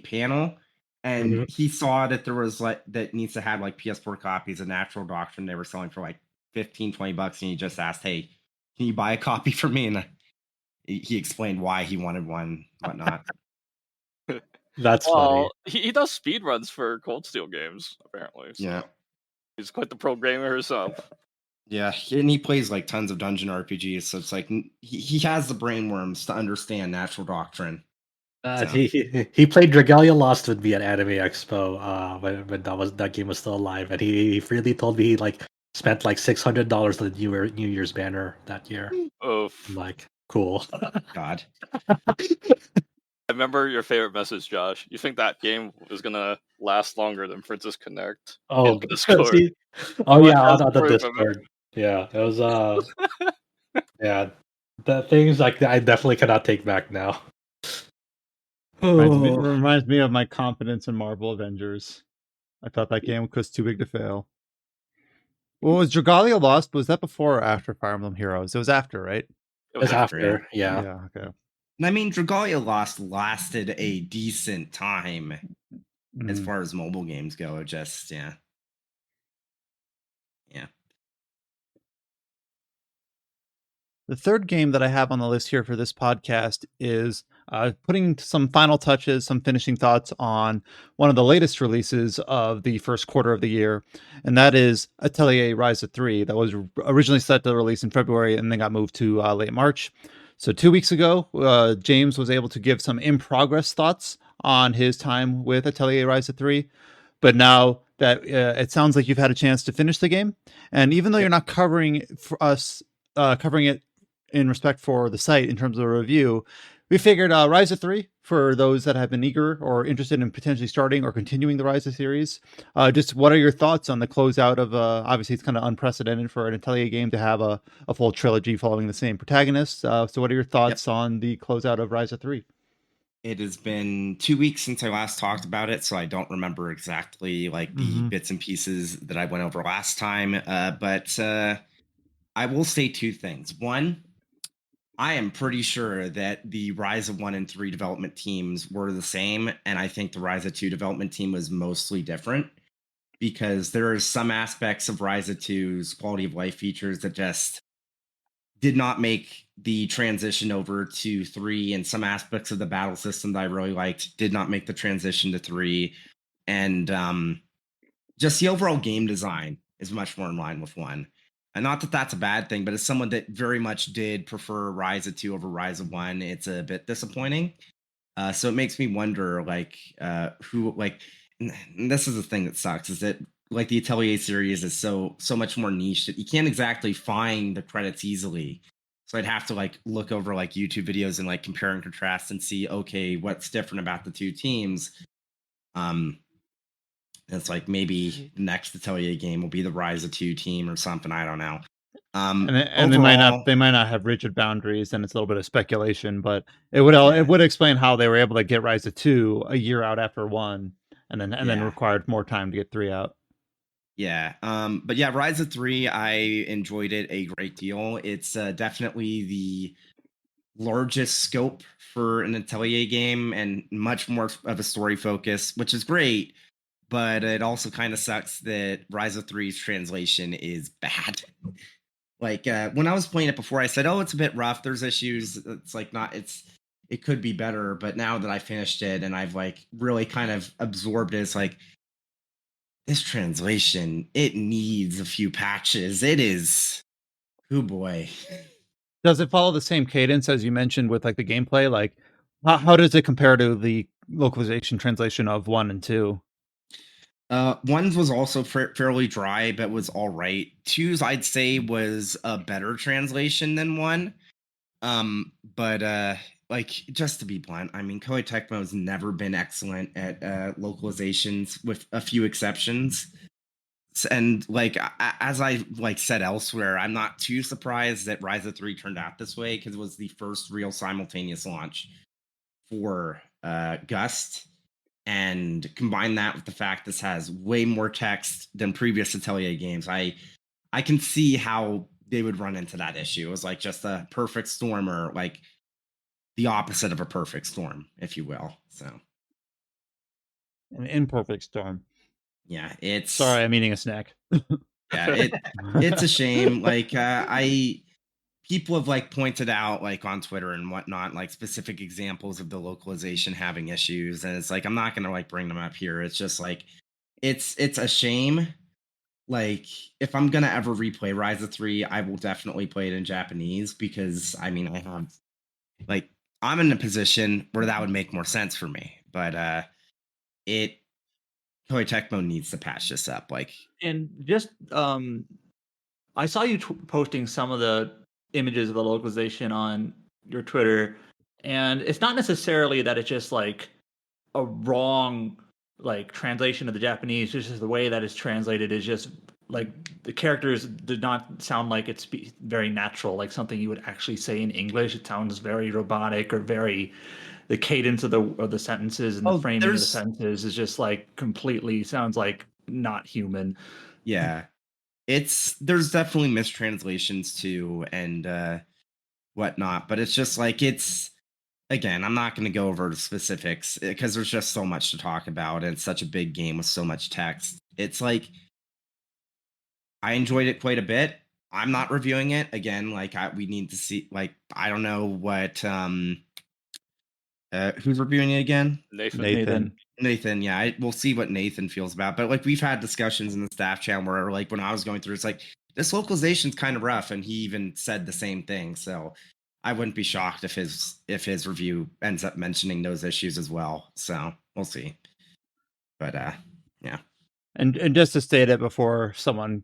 panel, and Mhm. he saw that there was like that Nisa had like PS4 copies of Natural Doctrine. They were selling for like $15-20, and he just asked, "Hey, can you buy a copy for me?" And he explained why he wanted one, whatnot. That's funny. Well, he does speed runs for Cold Steel games apparently. So Yeah. he's quite the pro gamer himself. Yeah, and he plays like tons of dungeon RPGs, so it's like he has the brainworms to understand Natural Doctrine. So. He played Dragalia Lost with me at Anime Expo when that game was still alive, and he freely told me he like spent like $600 on the New Year's banner that year. Oof. I'm like, cool. God. I remember your favorite message, Josh. You think that game was gonna last longer than Princess Connect? Oh, in Discord. see? What Yeah, has on the proof of it? Discord. Yeah, it was yeah, the things like I definitely cannot take back now. Reminds me of my confidence in Marvel Avengers. I thought that game was too big to fail. Well, was Dragalia Lost? Was that before or after Fire Emblem Heroes? It was after, right? It It's was after, yeah. Yeah. Okay. I mean, Dragalia Lost lasted a decent time as Mm. far as mobile games go. It just, yeah. The third game that I have on the list here for this podcast is putting some final touches, some finishing thoughts on one of the latest releases of the first quarter of the year, and that is Atelier Ryza 3, that was originally set to release in February and then got moved to late March. So 2 weeks ago, James was able to give some in-progress thoughts on his time with Atelier Ryza 3, but now that it sounds like you've had a chance to finish the game, and even though you're not covering it in respect for the site in terms of a review, we figured Ryza 3 for those that have been eager or interested in potentially starting or continuing the Ryza series. Just what are your thoughts on the closeout of obviously it's kind of unprecedented for an Atelier game to have a full trilogy following the same protagonist. So what are your thoughts on the closeout of Ryza 3? It has been 2 weeks since I last talked about it, so I don't remember exactly like the bits and pieces that I went over last time. But I will say two things. One, I am pretty sure that the Ryza 1 and 3 development teams were the same, and I think the Ryza 2 development team was mostly different because there are some aspects of Ryza 2's quality of life features that just did not make the transition over to 3, and some aspects of the battle system that I really liked did not make the transition to 3. And just the overall game design is much more in line with 1. And not that that's a bad thing, but as someone that very much did prefer Ryza 2 over Ryza 1, it's a bit disappointing. So it makes me wonder, like, who, like, and this is the thing that sucks, is that like the Atelier series is so much more niche that you can't exactly find the credits easily. So I'd have to like look over like YouTube videos and like compare and contrast and see, okay, what's different about the two teams. It's like maybe the next Atelier game will be the Ryza 2 team or something. I don't know. And Overall, they might not have rigid boundaries, and it's a little bit of speculation, but it would explain how they were able to get Ryza 2 a year out after 1, and then required more time to get 3 out. Yeah. But yeah, Ryza 3, I enjoyed it a great deal. It's definitely the largest scope for an Atelier game and much more of a story focus, which is great. But it also kind of sucks that Ryza 3's translation is bad. Like when I was playing it before, I said, "Oh, it's a bit rough. There's issues. It's like not. It could be better." But now that I finished it and I've like really kind of absorbed it, it's like this translation. It needs a few patches. It is. Oh boy. Does it follow the same cadence as you mentioned with like the gameplay? Like, how does it compare to the localization translation of 1 and 2? One's was also fairly dry, but was all right. Two's, I'd say, was a better translation than 1. But like just to be blunt, I mean, Koei Tecmo has never been excellent at localizations, with a few exceptions. And like as I like said elsewhere, I'm not too surprised that Ryza 3 turned out this way because it was the first real simultaneous launch for Gust. And combine that with the fact this has way more text than previous Atelier games, I can see how they would run into that issue. It was like just a perfect storm, or like the opposite of a perfect storm, if you will. So An imperfect storm. yeah, it's Sorry, I'm eating a snack. yeah, it's a shame. Like people have like pointed out like on Twitter and whatnot, like specific examples of the localization having issues, and it's like I'm not gonna like bring them up here. It's just like it's a shame. Like if I'm gonna ever replay Ryza 3, I will definitely play it in Japanese because I mean I have like I'm in a position where that would make more sense for me. But it Koei Tecmo needs to patch this up. Like And just I saw you posting some of the images of the localization on your Twitter, and it's not necessarily that it's just like a wrong like translation of the Japanese. It's just the way that it's translated is just like the characters did not sound like it's very natural, like something you would actually say in English. It sounds very robotic or very the cadence of the sentences and the framing of the sentences is just like completely sounds like not human. yeah, there's definitely mistranslations too and whatnot, but it's just like it's again, I'm not going to go over the specifics because there's just so much to talk about and it's such a big game with so much text. It's like I enjoyed it quite a bit. I'm not reviewing it again. Like we need to see. Like I don't know what who's reviewing it again. Nathan. Yeah, we'll see what Nathan feels about. But like we've had discussions in the staff channel where like when I was going through, it's like this localization's kind of rough, and he even said the same thing. So I wouldn't be shocked if his review ends up mentioning those issues as well. So we'll see. But yeah. And just to state it before someone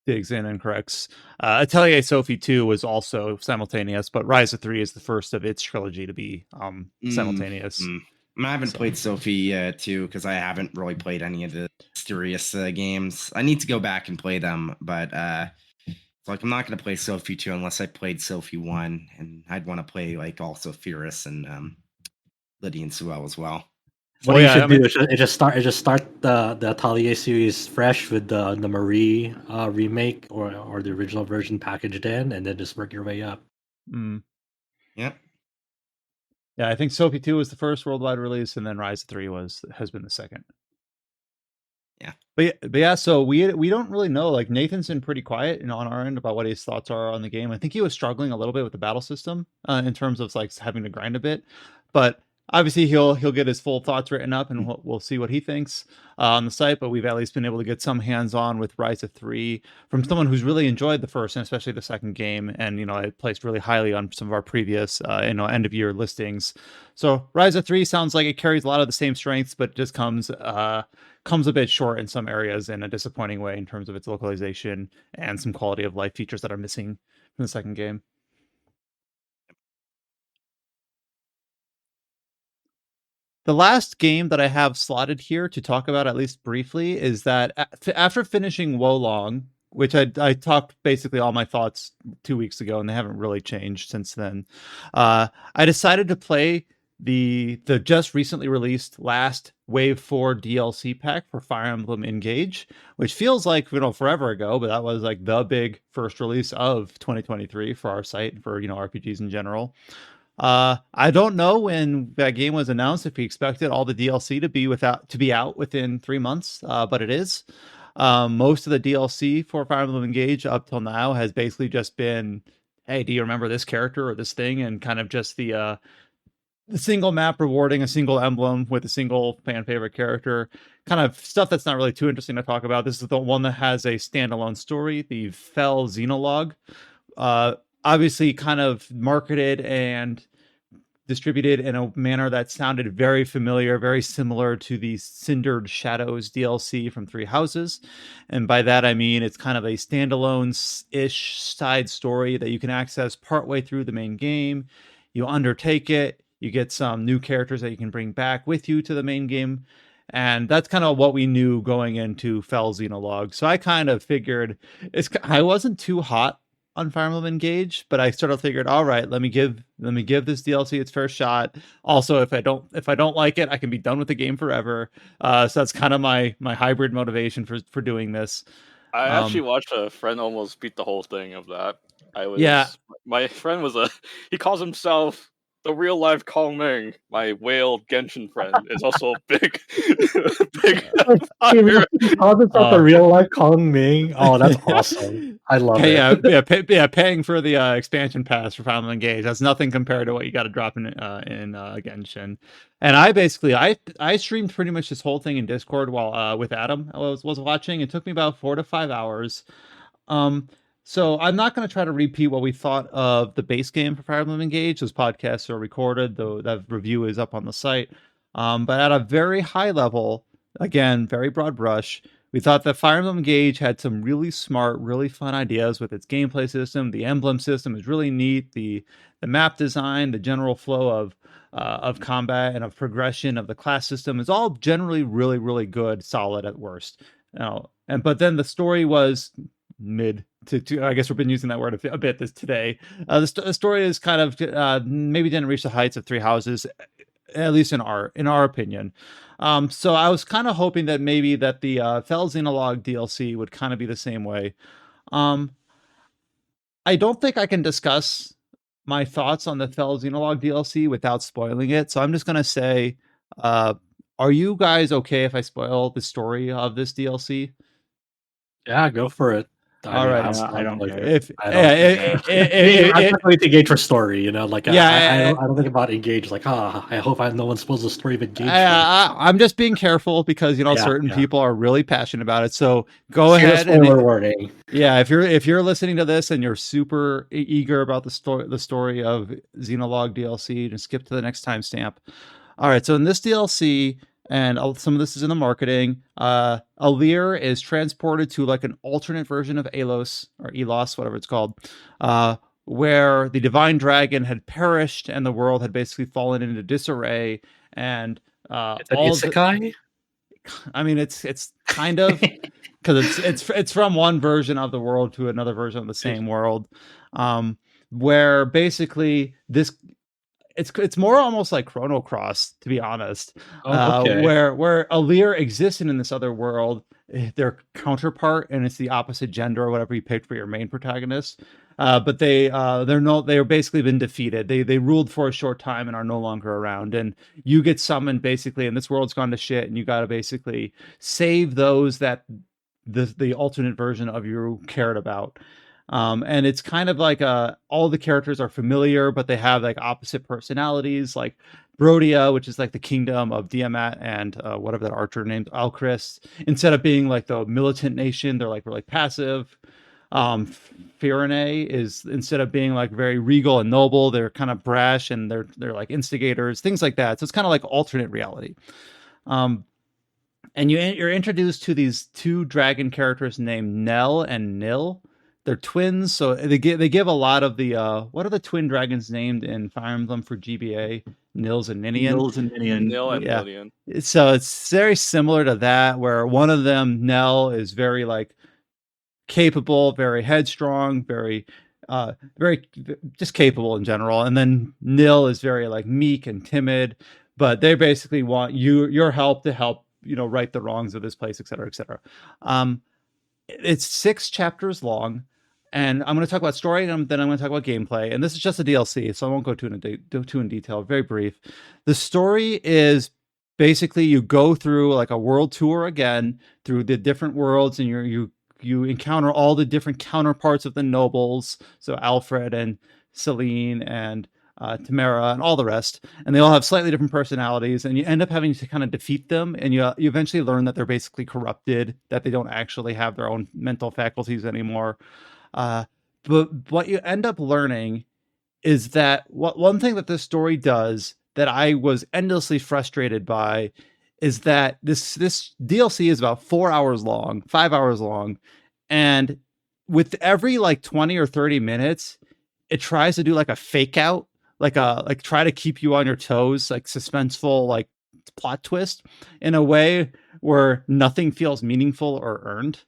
digs in and corrects. Atelier Sophie 2 was also simultaneous, but Ryza 3 is the first of its trilogy to be simultaneous. I haven't played Sophie 2 because I haven't really played any of the mysterious games. I need to go back and play them, but like I'm not going to play Sophie 2 unless I played Sophie 1, and I'd want to play like also Fierce and Lydia and Suel as well. What you should do is just start the Atelier series fresh with the Marie remake or the original version packaged in, and then just work your way up. Yep. Yeah, I think Sophie 2 was the first worldwide release, and then Ryza 3 has been the second. Yeah. But yeah, so we don't really know. Like Nathan's been pretty quiet on our end about what his thoughts are on the game. I think he was struggling a little bit with the battle system in terms of like having to grind a bit, but obviously he'll get his full thoughts written up, and we'll see what he thinks on the site. But we've at least been able to get some hands-on with Ryza 3 from someone who's really enjoyed the first and especially the second game, and it placed really highly on some of our previous end of year listings. So Ryza 3 sounds like it carries a lot of the same strengths, but just comes a bit short in some areas in a disappointing way in terms of its localization and some quality of life features that are missing from the second game. The last game that I have slotted here to talk about, at least briefly, is that after finishing Wolong, which I talked basically all my thoughts 2 weeks ago, and they haven't really changed since then, I decided to play the just recently released last Wave 4 DLC pack for Fire Emblem Engage, which feels like forever ago, but that was like the big first release of 2023 for our site, for RPGs in general. I don't know when that game was announced if we expected all the DLC to be out within 3 months, but it is. Most of the DLC for Fire Emblem Engage up till now has basically just been, hey, do you remember this character or this thing, and kind of just the single map rewarding a single emblem with a single fan favorite character, kind of stuff that's not really too interesting to talk about. This is the one that has a standalone story, the Fell Xenologue. Obviously kind of marketed and distributed in a manner that sounded very familiar, very similar to the Cindered Shadows DLC from Three Houses. And by that, I mean it's kind of a standalone-ish side story that you can access partway through the main game. You undertake it, you get some new characters that you can bring back with you to the main game. And that's kind of what we knew going into Fell Xenologue. So I kind of figured I wasn't too hot on Fire Emblem Engage, but I sort of figured, all right, let me give this DLC its first shot. Also, if I don't like it, I can be done with the game forever. So that's kind of my hybrid motivation for doing this. I actually watched a friend almost beat the whole thing of that. Yeah. My friend he calls himself the real life Kongming. My whale Genshin friend is also big. He calls himself the real life Kongming. Oh, that's awesome. I love it. Yeah, paying for the expansion pass for Final Emblem Engage. That's nothing compared to what you got to drop in Genshin. And I streamed pretty much this whole thing in Discord while with Adam I was watching. It took me about 4 to 5 hours. So I'm not going to try to repeat what we thought of the base game for Fire Emblem Engage. Those podcasts are recorded, though that review is up on the site. But at a very high level, again, very broad brush, we thought that Fire Emblem Engage had some really smart, really fun ideas with its gameplay system. The emblem system is really neat. The map design, the general flow of combat and of progression of the class system is all generally really, really good, solid at worst. But then the story was mid to I guess we've been using that word a bit today. The story is kind of maybe didn't reach the heights of Three Houses, at least in our opinion. So I was kind of hoping that maybe that the Fell Xenologue DLC would kind of be the same way. I don't think I can discuss my thoughts on the Fell Xenologue DLC without spoiling it. So I'm just gonna say, are you guys okay if I spoil the story of this DLC? Yeah, go for it. All right, I don't care. I'm not going to Engage for story, like yeah, I don't think about Engage like, I hope no one spoils the story of Engage. I'm just being careful because certain people are really passionate about it. So go ahead and warning. Yeah, if you're listening to this and you're super eager about the story of Xenologue DLC, just skip to the next timestamp. All right, so in this DLC, and some of this is in the marketing. Alir is transported to like an alternate version of Elos or Elos, whatever it's called, where the divine dragon had perished and the world had basically fallen into disarray. And It's an all of the, isekai. I mean, it's kind of because it's from one version of the world to another version of the same world, where basically this. It's more almost like Chrono Cross, to be honest. Okay. Where Alir existed in this other world, their counterpart, and it's the opposite gender or whatever you picked for your main protagonist. But they're basically been defeated. They ruled for a short time and are no longer around. And you get summoned basically, and this world's gone to shit, and you got to basically save those that the alternate version of you cared about. And it's kind of like all the characters are familiar, but they have like opposite personalities. Like Brodia, which is like the kingdom of Diamat, and whatever that archer named Alchemist. Instead of being like the militant nation, they're like really passive. Firene is, instead of being like very regal and noble, they're kind of brash and they're like instigators, things like that. So it's kind of like alternate reality. And you're introduced to these two dragon characters named Nell and Nil. They're twins, so they give a lot of the what are the twin dragons named in Fire Emblem for GBA? Nils and Ninian. Nils and Ninian. Nil and Yeah. Million. So it's very similar to that, where one of them, Nell, is very like capable, very headstrong, very just capable in general, and then Nil is very like meek and timid, but they basically want your help to help right the wrongs of this place, etc., etc. It's 6 chapters long. And I'm going to talk about story, and then I'm going to talk about gameplay. And this is just a DLC, so I won't go too in detail. Very brief. The story is basically you go through like a world tour again through the different worlds, and you encounter all the different counterparts of the nobles. So Alfred and Celine and Tamara and all the rest, and they all have slightly different personalities, and you end up having to kind of defeat them, and you eventually learn that they're basically corrupted, that they don't actually have their own mental faculties anymore. But what you end up learning is that one thing that this story does that I was endlessly frustrated by is that this DLC is about 4 hours long, 5 hours long, and with every like 20 or 30 minutes, it tries to do like a fake out, like try to keep you on your toes, like suspenseful, like plot twist in a way where nothing feels meaningful or earned.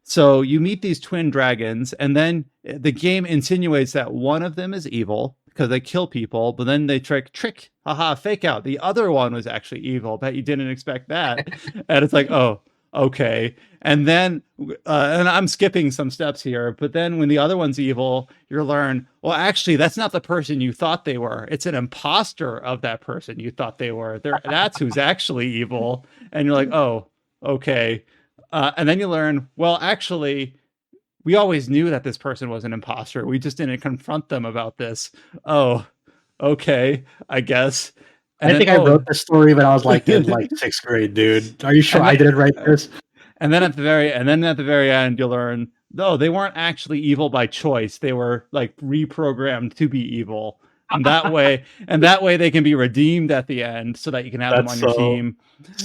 So you meet these twin dragons, and then the game insinuates that one of them is evil because they kill people, but then they trick, haha, fake out. The other one was actually evil, but you didn't expect that. And it's like, oh, okay. And then, and I'm skipping some steps here, but then when the other one's evil, you learn, well, actually, that's not the person you thought they were. It's an imposter of that person you thought they were. That's who's actually evil. And you're like, oh, okay. And then you learn, well, actually, we always knew that this person was an imposter. We just didn't confront them about this. Oh, okay, I guess. And I wrote this story when I was like in like 6th grade, dude. Are you sure I didn't write this? And then at the very end, you learn, no, they weren't actually evil by choice. They were like reprogrammed to be evil. And that way they can be redeemed at the end so that you can have them on your team.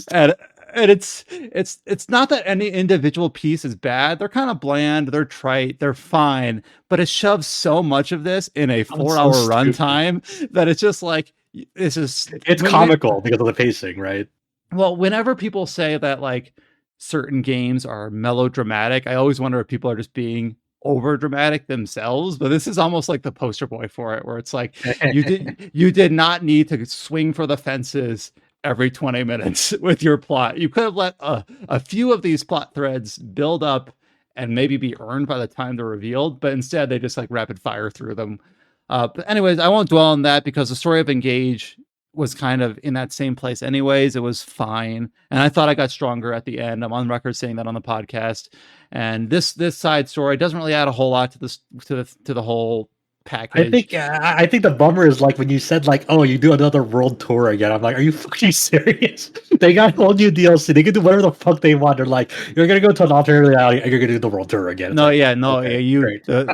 And it's not that any individual piece is bad. They're kind of bland, they're trite, they're fine, but it shoves so much of this in a 4-hour runtime that it's just like it's comical because of the pacing, right? Well, whenever people say that like certain games are melodramatic, I always wonder if people are just being over dramatic themselves, but this is almost like the poster boy for it, where it's like you did not need to swing for the fences every 20 minutes with your plot. You could have let a few of these plot threads build up and maybe be earned by the time they're revealed, but instead they just like rapid fire through them. But anyways, I won't dwell on that because the story of Engage was kind of in that same place anyways. It was fine, and I thought I got stronger at the end. I'm on record saying that on the podcast. And this side story doesn't really add a whole lot to the whole package. I think the bummer is like when you said like, oh, you do another world tour again. I'm like, are you fucking serious? They got a whole new DLC. They can do whatever the fuck they want. They're like, you're gonna go to an alternate reality and you're gonna do the world tour again.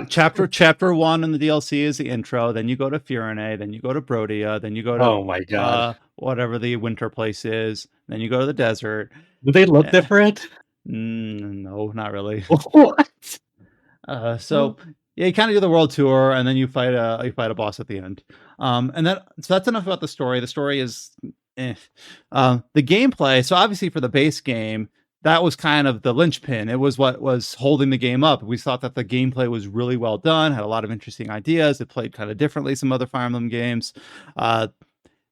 Chapter 1 in the DLC is the intro. Then you go to Firene. Then you go to Brodia. Then you go to oh my god, whatever the winter place is. then you go to the desert. Do they look Eh, different? No, not really. What? So yeah, you kind of do the world tour, and then you fight a boss at the end. And so that's enough about the story. The story is, the gameplay. So obviously for the base game, that was kind of the linchpin. It was what was holding the game up. We thought that the gameplay was really well done, had a lot of interesting ideas. It played kind of differently some other Fire Emblem games.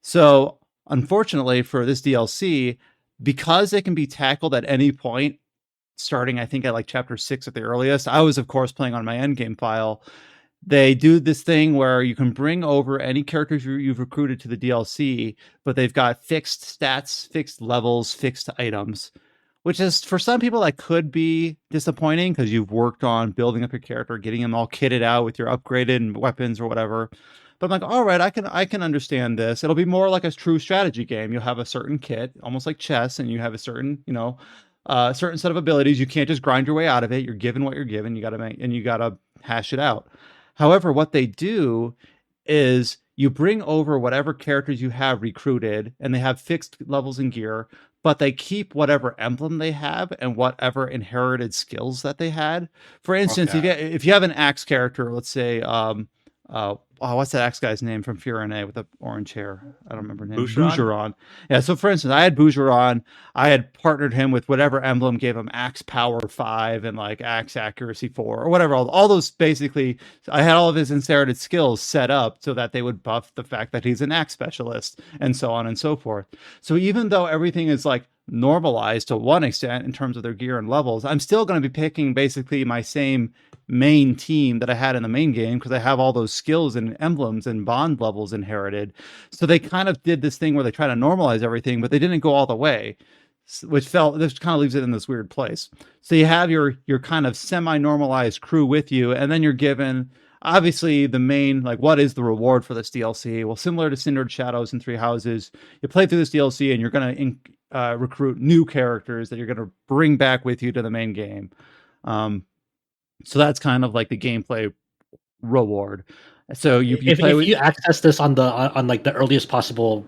So unfortunately for this DLC, because it can be tackled at any point, starting I think at like chapter 6 at the earliest, I was of course playing on my endgame file. They do this thing where you can bring over any characters you've recruited to the DLC, but they've got fixed stats, fixed levels, fixed items, which is for some people that could be disappointing because you've worked on building up your character, getting them all kitted out with your upgraded weapons or whatever. But I'm like, all right, I can understand this. It'll be more like a true strategy game. You'll have a certain kit, almost like chess, and you have a certain, certain set of abilities. You can't just grind your way out of it. You're given what you're given. You gotta hash it out. However, what they do is you bring over whatever characters you have recruited, and they have fixed levels and gear, but they keep whatever emblem they have and whatever inherited skills that they had. For instance, if you have an axe character, let's say, what's that axe guy's name from Fiorine with the orange hair? I don't remember his name. Bougeron. Yeah. So for instance, I had Bougeron. I had partnered him with whatever emblem gave him axe power 5 and like axe accuracy 4 or whatever. All those basically, I had all of his inherited skills set up so that they would buff the fact that he's an axe specialist and so on and so forth. So even though everything is like normalized to one extent in terms of their gear and levels, I'm still going to be picking basically my same main team that I had in the main game because I have all those skills and emblems and bond levels inherited. So they kind of did this thing where they try to normalize everything, but they didn't go all the way, this kind of leaves it in this weird place. So you have your kind of semi-normalized crew with you, and then you're given obviously the main, like, what is the reward for this DLC? Well, similar to Cindered Shadows and Three Houses, you play through this DLC and you're going to recruit new characters that you're going to bring back with you to the main game. So that's kind of like the gameplay reward. So if you access this on like the earliest possible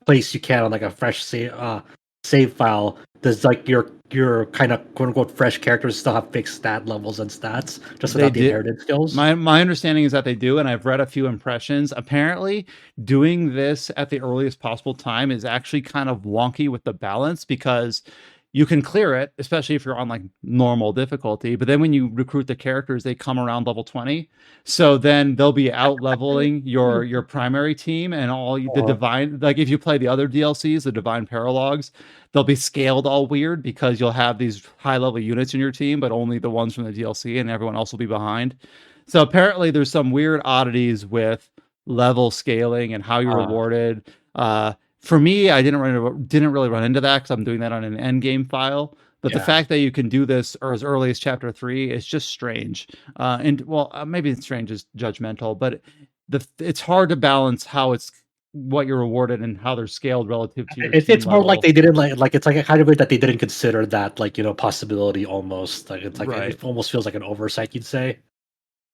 place you can on like a fresh save file, does like your kind of quote unquote fresh characters still have fixed stat levels and stats just without the inherited skills? My understanding is that they do, and I've read a few impressions. Apparently, doing this at the earliest possible time is actually kind of wonky with the balance because you can clear it, especially if you're on like normal difficulty. But then when you recruit the characters, they come around level 20. So then they'll be out leveling your primary team and all the divine. Like if you play the other DLCs, the divine paralogs, they'll be scaled all weird because you'll have these high level units in your team, but only the ones from the DLC, and everyone else will be behind. So apparently there's some weird oddities with level scaling and how you're rewarded. For me, I didn't really run into that because I'm doing that on an end game file. But the fact that you can do this or as early as chapter 3 is just strange. Maybe strange is judgmental, but it's hard to balance what you're rewarded and how they're scaled relative to your it's more like they didn't like it's like a kind of way that they didn't consider that possibility almost. Like it's like it almost feels like an oversight, you'd say.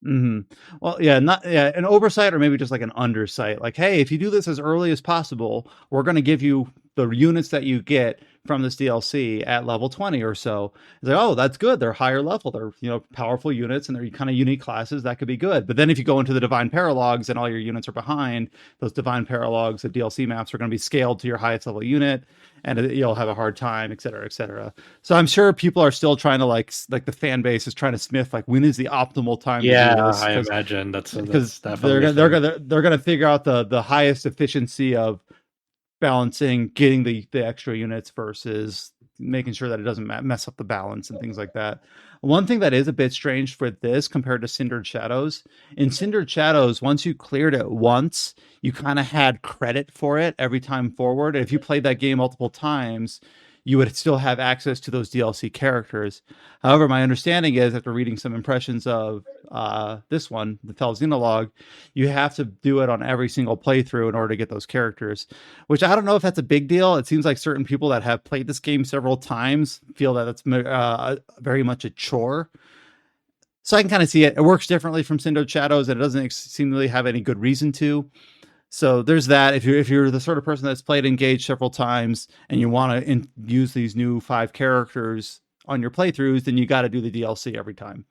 Mm-hmm. Well, an oversight or maybe just like an undersight. Like, hey, if you do this as early as possible, we're going to give you the units that you get from this DLC at level 20 or so. It's like, oh, that's good. They're higher level. They're powerful units and they're kind of unique classes. That could be good. But then if you go into the Divine Paralogs and all your units are behind, those Divine Paralogs, the DLC maps are going to be scaled to your highest level unit, and you'll have a hard time, et cetera, et cetera. So I'm sure people are still trying to like the fan base is trying to smith like when is the optimal time to do this. I imagine that's definitely they're gonna figure out the highest efficiency of balancing getting the extra units versus making sure that it doesn't mess up the balance and things like that. One thing that is a bit strange for this compared to Cindered Shadows, in Cindered Shadows, once you cleared it once, you kind of had credit for it every time forward. If you played that game multiple times, you would still have access to those DLC characters. However, my understanding is, after reading some impressions of this one, the Xenologue, you have to do it on every single playthrough in order to get those characters, which I don't know if that's a big deal. It seems like certain people that have played this game several times feel that it's very much a chore. So I can kind of see it. It works differently from Cindered Shadows, and it doesn't seem to really have any good reason to. So there's that. If you're the sort of person that's played Engage several times and you want to use these new 5 characters on your playthroughs, then you got to do the DLC every time.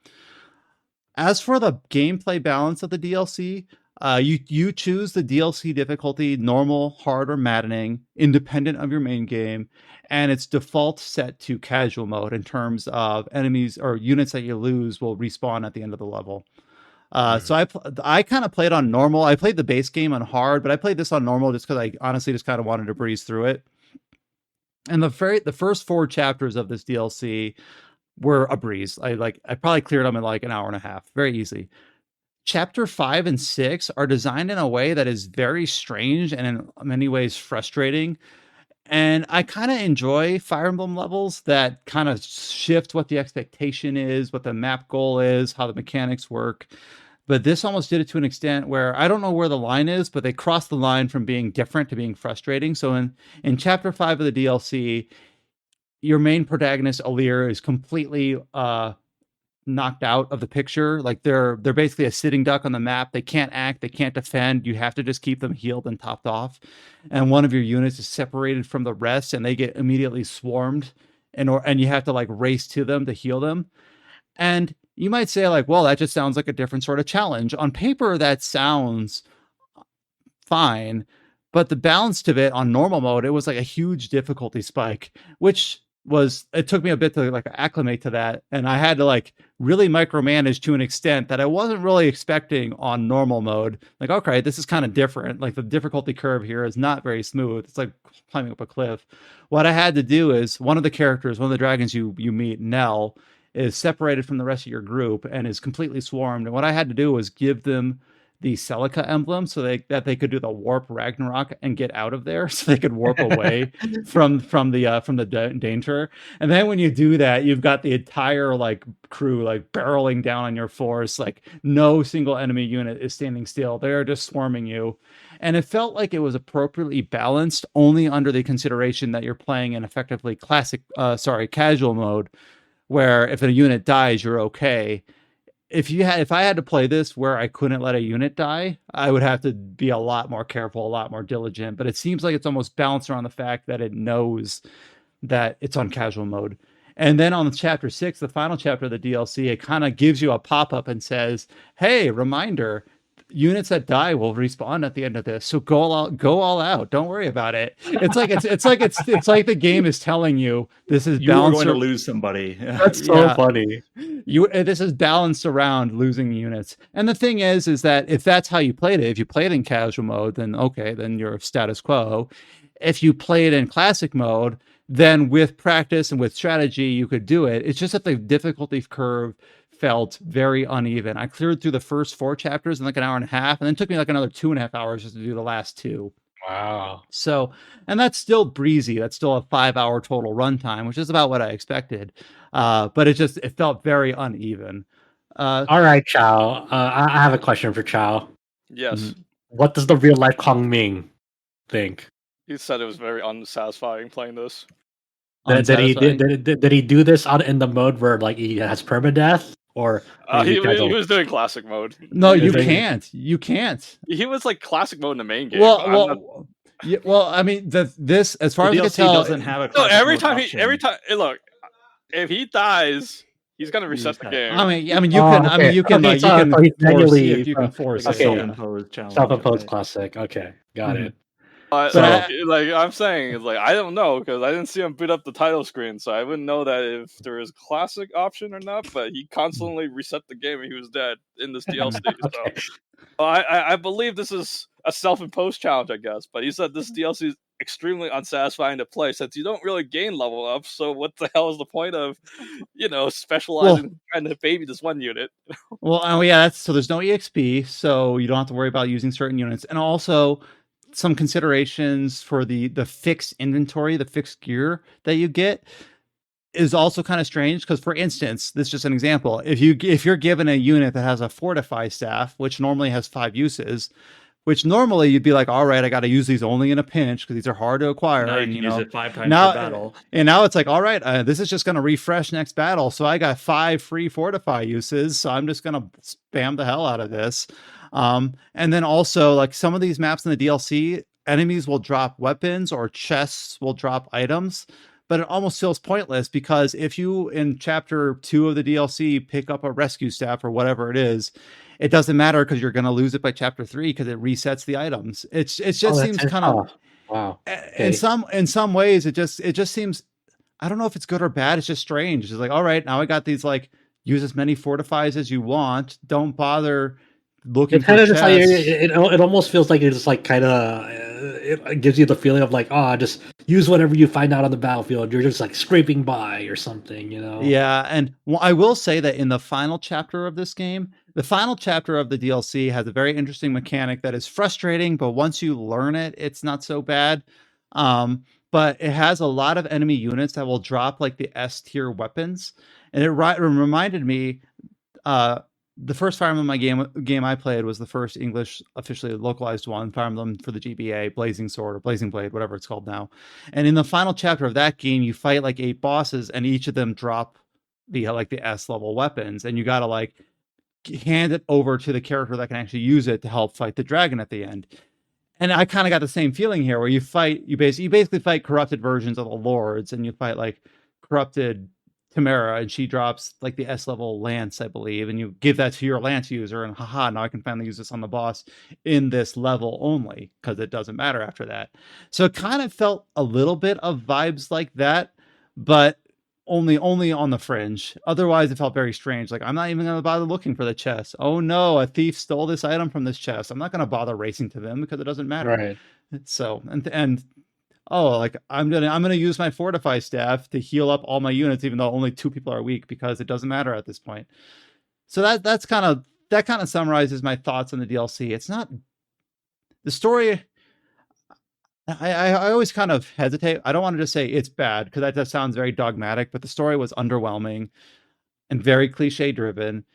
As for the gameplay balance of the DLC, you choose the DLC difficulty normal, hard, or maddening, independent of your main game, and it's default set to casual mode in terms of enemies or units that you lose will respawn at the end of the level. So I kind of played on normal. I played the base game on hard, but I played this on normal just because I honestly just kind of wanted to breeze through it. And the first 4 chapters of this DLC were a breeze. I probably cleared them in like an hour and a half, very easy. Chapter 5 and 6 are designed in a way that is very strange and in many ways frustrating. And I kind of enjoy Fire Emblem levels that kind of shift what the expectation is, what the map goal is, how the mechanics work. But this almost did it to an extent where I don't know where the line is, but they crossed the line from being different to being frustrating. So in Chapter 5 of the DLC, your main protagonist, Atelier, is completely knocked out of the picture. Like they're basically a sitting duck on the map. They can't act, they can't defend. You have to just keep them healed and topped off. And one of your units is separated from the rest and they get immediately swarmed and you have to like race to them to heal them. And you might say like, well, that just sounds like a different sort of challenge. On paper, that sounds fine, but the balance of it on normal mode, it was like a huge difficulty spike, which it took me a bit to like acclimate to that. And I had to like really micromanage to an extent that I wasn't really expecting on normal mode. Like, okay, this is kind of different. Like the difficulty curve here is not very smooth. It's like climbing up a cliff. What I had to do is one of the dragons you meet, Nell, is separated from the rest of your group and is completely swarmed. And what I had to do was give them the Celica emblem so that they could do the warp Ragnarok and get out of there, so they could warp away from the danger. And then when you do that, you've got the entire like crew like barreling down on your force. Like no single enemy unit is standing still; they're just swarming you. And it felt like it was appropriately balanced, only under the consideration that you're playing in effectively casual mode, where if a unit dies, you're okay. If I had to play this where I couldn't let a unit die, I would have to be a lot more careful, a lot more diligent. But it seems like it's almost balanced around the fact that it knows that it's on casual mode. And then on Chapter 6, the final chapter of the DLC, it kind of gives you a pop-up and says, hey, reminder, units that die will respawn at the end of this. So go all out. Don't worry about it. It's like the game is telling you this is you are balanced. going to lose somebody. That's so funny. This is balanced around losing units. And the thing is that if that's how you played it, if you played in casual mode, then okay, then you're status quo. If you play it in classic mode, then with practice and with strategy, you could do it. It's just that the difficulty curve felt very uneven. I cleared through the first 4 chapters in like an hour and a half, and then it took me like another 2.5 hours just to do the last 2. Wow. So, and that's still breezy. That's still a 5-hour total runtime, which is about what I expected. But it felt very uneven. All right, Chow. I have a question for Chow. Yes. What does the real life Kongming think? He said it was very unsatisfying playing this. Did he do this out in the mode where like he has permadeath, or he was doing classic mode. No, you can't. You can't. He was like classic mode in the main game. Well, I mean, this as far as I can tell doesn't have a. No, every time, look, if he dies, he's gonna reset the game. I mean, you can see if you can force a self-imposed challenge. Self-imposed classic. Okay, got it. I'm saying, like, I don't know because I didn't see him boot up the title screen, so I wouldn't know that if there is a classic option or not. But he constantly reset the game and he was dead in this DLC. Okay. So I believe this is a self-imposed challenge, I guess. But he said this DLC is extremely unsatisfying to play since you don't really gain level up. So what the hell is the point of, specializing trying to baby this one unit? So there's no EXP, so you don't have to worry about using certain units, and also some considerations for the fixed inventory, the fixed gear that you get is also kind of strange. Because for instance, this is just an example. If you're given a unit that has a fortify staff, which normally has 5 uses, which normally you'd be like, all right, I got to use these only in a pinch because these are hard to acquire. Now you use it 5 times per battle. And now it's like, all right, this is just going to refresh next battle. So I got 5 free fortify uses. So I'm just going to spam the hell out of this. And then also like some of these maps in the DLC, enemies will drop weapons or chests will drop items, but it almost feels pointless because if you in chapter 2 of the DLC pick up a rescue staff or whatever it is, it doesn't matter because you're going to lose it by chapter 3 because it resets the items. It just Oh, seems kind of wow. in Okay. some ways it just seems, I don't know if it's good or bad. It's just strange. It's like, all right, now I got these, like, use as many fortifies as you want. Don't bother looking It's for kind of just like chests. it almost feels like it's just like kind of it gives you the feeling of like, oh, just use whatever you find out on the battlefield. You're just like scraping by or something, you know? Yeah, and I will say that in the final chapter of this game, the final chapter of the DLC has a very interesting mechanic that is frustrating, but once you learn it, it's not so bad. But it has a lot of enemy units that will drop like the S tier weapons, and it reminded me. The first Fire Emblem game I played was the first English officially localized one, Fire Emblem for the GBA, Blazing Sword or Blazing Blade, whatever it's called now. And in the final chapter of that game, you fight like 8 bosses, and each of them drop the like the S level weapons, and you gotta like hand it over to the character that can actually use it to help fight the dragon at the end. And I kind of got the same feeling here, where you basically fight corrupted versions of the lords, and you fight like corrupted Tamara, and she drops like the S level lance, I believe, and you give that to your lance user, and haha, now I can finally use this on the boss in this level only because it doesn't matter after that. So it kind of felt a little bit of vibes like that, but only on the fringe. Otherwise, it felt very strange. Like, I'm not even going to bother looking for the chest. Oh no, a thief stole this item from this chest. I'm not going to bother racing to them because it doesn't matter. Right. So and oh, like I'm gonna use my fortify staff to heal up all my units, even though only 2 people are weak, because it doesn't matter at this point. So that kind of summarizes my thoughts on the DLC. It's not the story. I always kind of hesitate. I don't want to just say it's bad because that sounds very dogmatic, but the story was underwhelming and very cliche driven,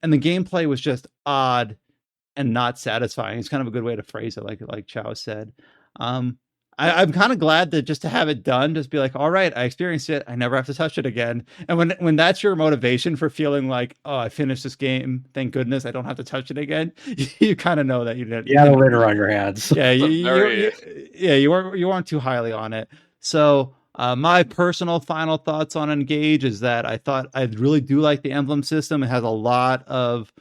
and the gameplay was just odd and not satisfying. It's kind of a good way to phrase it, like Chow said. Um, I'm kind of glad that just to have it done, just be like, all right, I experienced it. I never have to touch it again. And when that's your motivation for feeling like, oh, I finished this game, thank goodness I don't have to touch it again, you kind of know that you didn't. You have a win around your hands. Yeah, Very- you weren't too highly on it. So my personal final thoughts on Engage is that I thought I really do like the emblem system. It has a lot of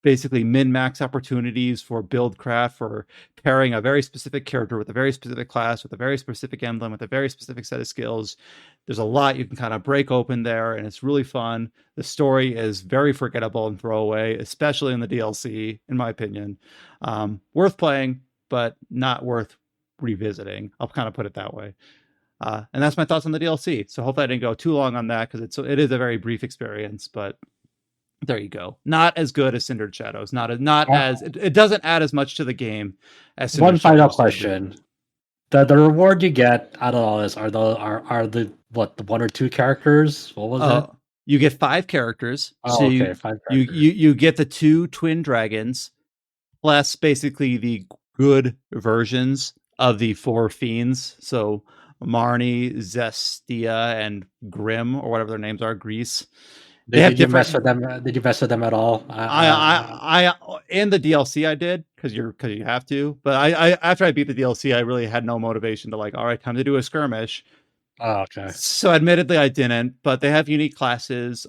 basically min-max opportunities for build craft, for pairing a very specific character with a very specific class, with a very specific emblem, with a very specific set of skills. There's a lot you can kind of break open there, and it's really fun. The story is very forgettable and throwaway, especially in the DLC, in my opinion. Worth playing, but not worth revisiting. I'll kind of put it that way. And that's my thoughts on the DLC. So hopefully I didn't go too long on that, because it is a very brief experience, but there you go. Not as good as Cindered Shadows. It doesn't add as much to the game as Cindered One final Shadows did. question: the reward you get out of all this are the 1 or 2 characters? What was it? You get 5 characters. Oh, so okay, 5 characters. you get the 2 twin dragons, plus basically the good versions of the 4 fiends. So Marnie, Zestia, and Grim, or whatever their names are, Grease. Did you mess with them? Did you mess with them at all? I in the DLC I did, because you have to. But I after I beat the DLC, I really had no motivation to, like, all right, time to do a skirmish. Oh, okay. So admittedly, I didn't. But they have unique classes.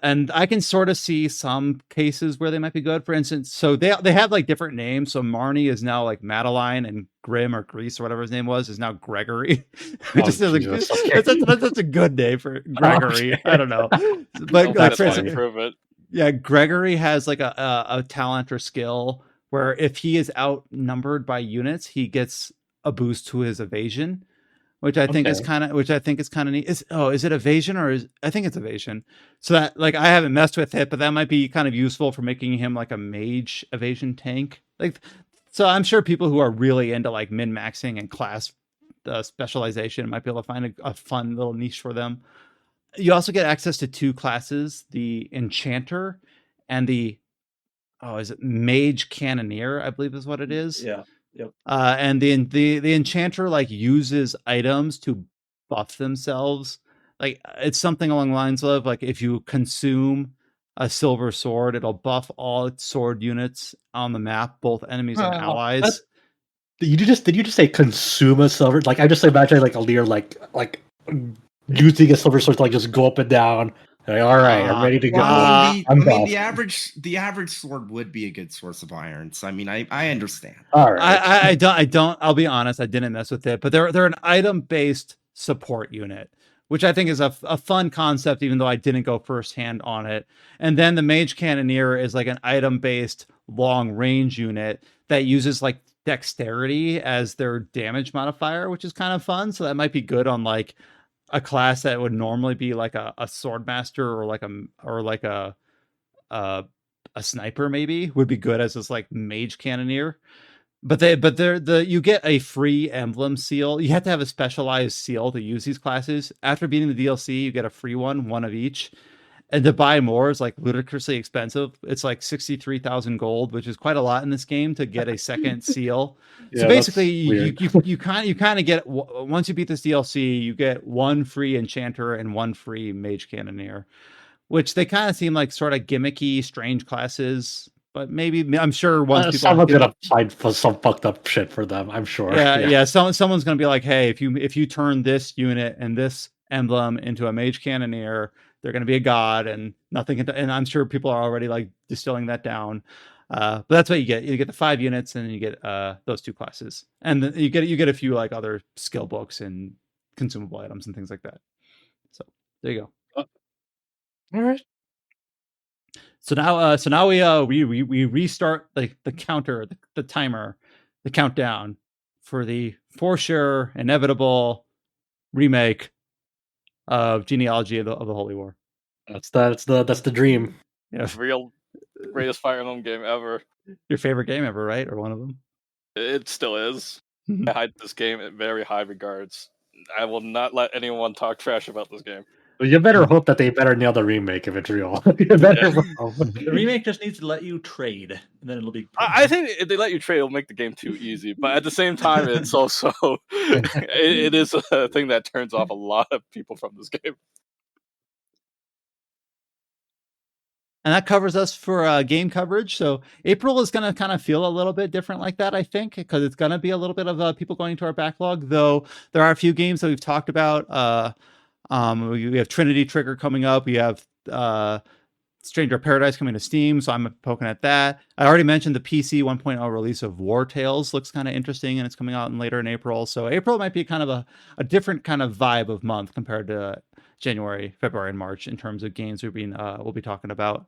And I can sort of see some cases where they might be good. For instance, so they have like different names. So Marnie is now like Madeline, and Grim or Grease or whatever his name was is now Gregory. That's a good name for Gregory. I don't know, but like, for instance, improve it. yeah, Gregory has like a talent or skill where if he is outnumbered by units, he gets a boost to his evasion, which I think is kind of neat. Is it evasion, or I think it's evasion. So that, like, I haven't messed with it, but that might be kind of useful for making him like a mage evasion tank. Like, so I'm sure people who are really into like min-maxing and class specialization might be able to find a fun little niche for them. You also get access to 2 classes, the Enchanter and the is it Mage Cannoneer, I believe is what it is. Yeah. Yep. And the Enchanter like uses items to buff themselves. Like, it's something along the lines of, like, if you consume a silver sword. It'll buff all its sword units on the map, both enemies and allies. Did you just say consume a silver? Like I just imagine like a Lear like using a silver sword to like just go up and down. Like, all right, I'm ready to go. Well, I'm the average sword would be a good source of iron. So I mean, I understand. All right. I don't. I'll be honest. I didn't mess with it, but they're an item based support unit, which I think is a fun concept, even though I didn't go firsthand on it. And then the Mage Cannoneer is like an item based long range unit that uses like dexterity as their damage modifier, which is kind of fun. So that might be good on like a class that would normally be like a sword master or like a sniper, maybe would be good as this like Mage Cannoneer. But you get a free emblem seal. You have to have a specialized seal to use these classes. After beating the DLC, you get a free one of each. And to buy more is like ludicrously expensive. It's like 63,000 gold, which is quite a lot in this game to get a second seal. Yeah, so basically, that's you kind of get, once you beat this DLC, you get one free enchanter and one free mage cannoneer, which they kind of seem like sort of gimmicky, strange classes. But maybe I'm sure once people someone's gonna find some fucked up shit for them. I'm sure. Yeah. Someone's gonna be like, hey, if you turn this unit and this emblem into a mage cannoneer, they're gonna be a god, and nothing. And I'm sure people are already like distilling that down. But that's what you get. You get the 5 units, and then you get those 2 classes, and then you get a few like other skill books and consumable items and things like that. So there you go. All right. So now we restart the counter, the timer, the countdown for the for sure inevitable remake of Genealogy of the Holy War. That's the dream. Yeah, Real greatest Fire Emblem game ever. your favorite game ever, right? Or one of them? It still is. I hide this game in very high regards. I will not let anyone talk trash about this game. You better hope that they better nail the remake if it's real. You better hope. The remake just needs to let you trade, and then it'll be. I think if they let you trade, it'll make the game too easy. But at the same time, it's also it is a thing that turns off a lot of people from this game. And that covers us for game coverage. So April is going to kind of feel a little bit different like that, I think, because it's going to be a little bit of people going to our backlog. Though there are a few games that we've talked about. We have Trinity Trigger coming up. We have Stranger of Paradise coming to Steam, so I'm poking at that. I already mentioned the PC 1.0 release of War Tales looks kind of interesting, and it's coming out later in April. So April might be kind of a different kind of vibe of month compared to January, February, and March in terms of games we'll be talking about.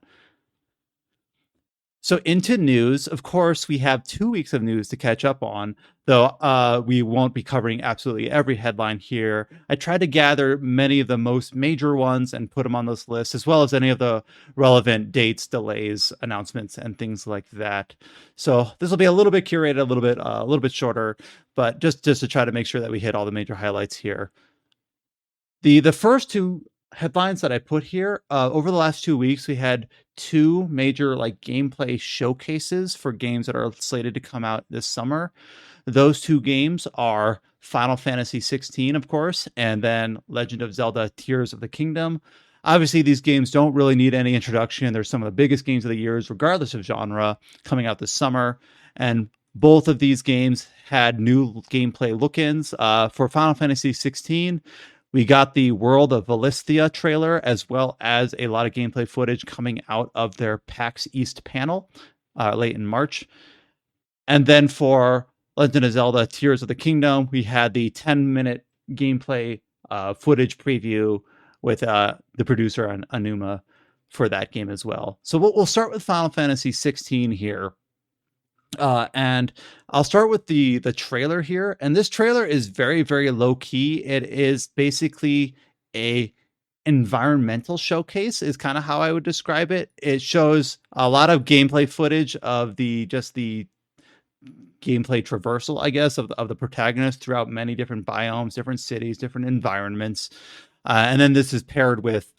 So into news, of course, we have 2 weeks of news to catch up on, though we won't be covering absolutely every headline here. I tried to gather many of the most major ones and put them on this list, as well as any of the relevant dates, delays, announcements, and things like that. So this will be a little bit curated, a little bit shorter, but just to try to make sure that we hit all the major highlights here. The first 2 headlines that I put here, over the last 2 weeks, we had 2 major like gameplay showcases for games that are slated to come out this summer. Those 2 games are Final Fantasy XVI, of course, and then Legend of Zelda Tears of the Kingdom. Obviously, these games don't really need any introduction. They're some of the biggest games of the years, regardless of genre, coming out this summer. And both of these games had new gameplay look-ins. For Final Fantasy XVI, we got the World of Valisthea trailer, as well as a lot of gameplay footage coming out of their PAX East panel late in March. And then for Legend of Zelda Tears of the Kingdom, we had the 10-minute gameplay footage preview with the producer Anuma for that game as well. So we'll start with Final Fantasy XVI here. And I'll start with the trailer here. And this trailer is very, very low key. It is basically a environmental showcase is kind of how I would describe it. It shows a lot of gameplay footage of the gameplay traversal, I guess, of the protagonist throughout many different biomes, different cities, different environments. And then this is paired with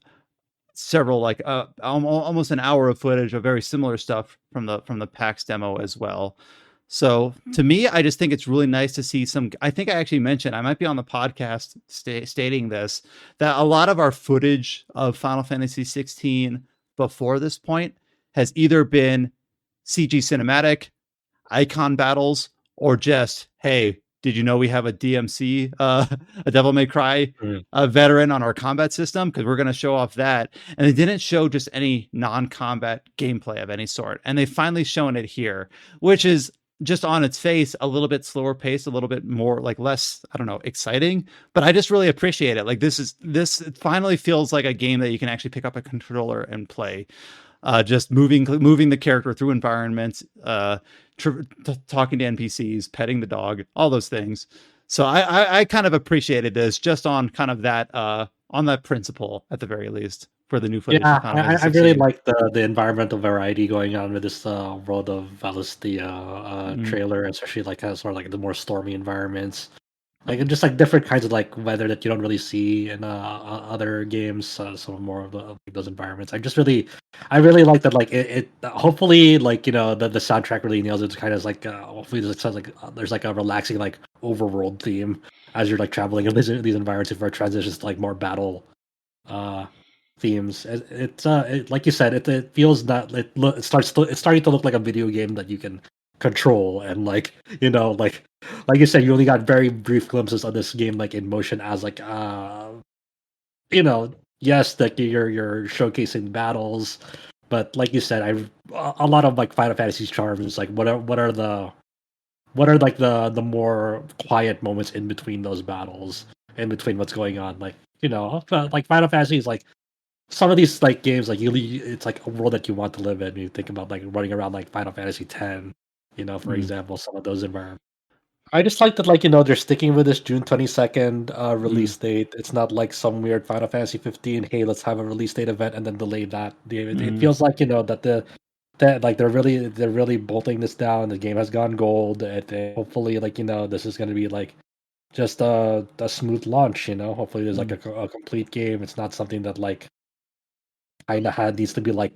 several like almost an hour of footage of very similar stuff from the PAX demo as well. So to me, I just think it's really nice to see some. I think I actually mentioned, I might be on the podcast stating this, that a lot of our footage of Final Fantasy XVI, before this point has either been CG cinematic, icon battles, or just, hey, did you know we have a DMC, a Devil May Cry veteran on our combat system? Because we're going to show off that. And they didn't show just any non-combat gameplay of any sort. And they finally shown it here, which is just on its face a little bit slower paced, a little bit more like less, I don't know, exciting. But I just really appreciate it. Like this finally feels like a game that you can actually pick up a controller and play. Just moving the character through environments, talking to NPCs, petting the dog, all those things. So I kind of appreciated this just on kind of that on that principle at the very least for the new footage. Yeah, I really like the environmental variety going on with this World of Valistia trailer, especially like sort of like the more stormy environments. Like just like different kinds of like weather that you don't really see in other games. Some more of those environments. I really like that. Like it hopefully like the soundtrack really nails it. It's kind of like hopefully it sounds like there's like a relaxing like overworld theme as you're like traveling in these environments before it transitions to like more battle themes. It's like you said, it feels that it's starting to look like a video game that you can control and like you said, you only got very brief glimpses of this game like in motion as like yes, like you're showcasing battles, but like you said, a lot of like Final Fantasy's charm is like what are like the more quiet moments in between those battles, in between what's going on, like like Final Fantasy is like some of these like games like it's like a world that you want to live in. You think about like running around like Final Fantasy X, for example, some of those environments. I just like that, like they're sticking with this June 22nd release date. It's not like some weird Final Fantasy 15. Hey, let's have a release date event and then delay that. It feels like that like they're really bolting this down. The game has gone gold. Hopefully, like this is going to be like just a smooth launch. Hopefully there's like a complete game. It's not something that like kind of needs to be like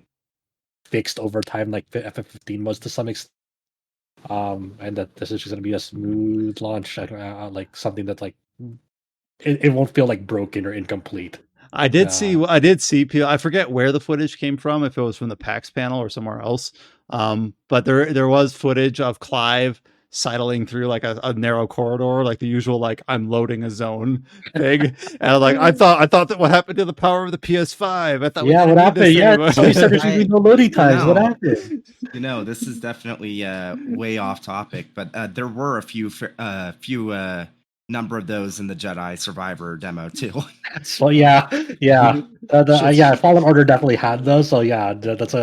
fixed over time, like FF15 was to some extent. And that this is just going to be a smooth launch, like something that like it won't feel like broken or incomplete. I did see people. I forget where the footage came from, if it was from the PAX panel or somewhere else. But there was footage of Clive sidling through like a narrow corridor, like the usual, like I'm loading a zone thing. And like I thought that what happened to the power of the PS5? I thought what happened? Yeah, so you said there's gonna be no loading times. What happened? This is definitely way off topic, but there were a few number of those in the Jedi Survivor demo too. Well, yeah. Fallen Order definitely had those. So yeah, that's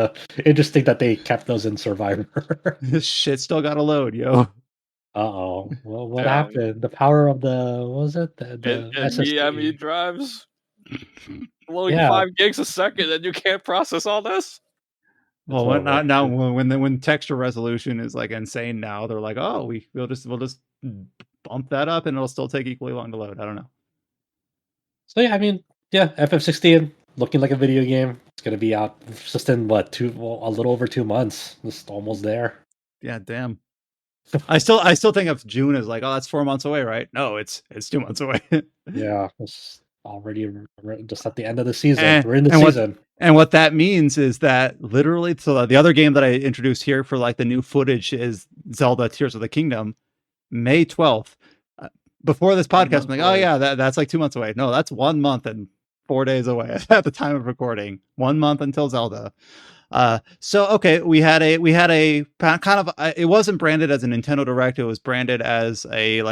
interesting that they kept those in Survivor. This shit still got to load, yo. Uh-oh. Well, what happened? The power of what was it? The NVMe drives loading 5 gigs a second, and you can't process all this. Well, when texture resolution is like insane now, they're like, oh, we'll just bump that up, and it'll still take equally long to load. I don't know. So yeah, I mean, FF16 looking like a video game. It's gonna be out just in a little over 2 months. Just almost there. Yeah, damn. I still think of June as like, oh, that's 4 months away, right? No, it's 2 months away. Yeah, it's already just at the end of the season. We're in the season. And what that means is that literally, so the other game that I introduced here for like the new footage is Zelda Tears of the Kingdom, May 12th. Before this podcast, I'm like, oh yeah, that's like 2 months away. No, that's 1 month and 4 days away at the time of recording. 1 month until Zelda. So okay, we had a kind of it wasn't branded as a Nintendo Direct. It was branded as a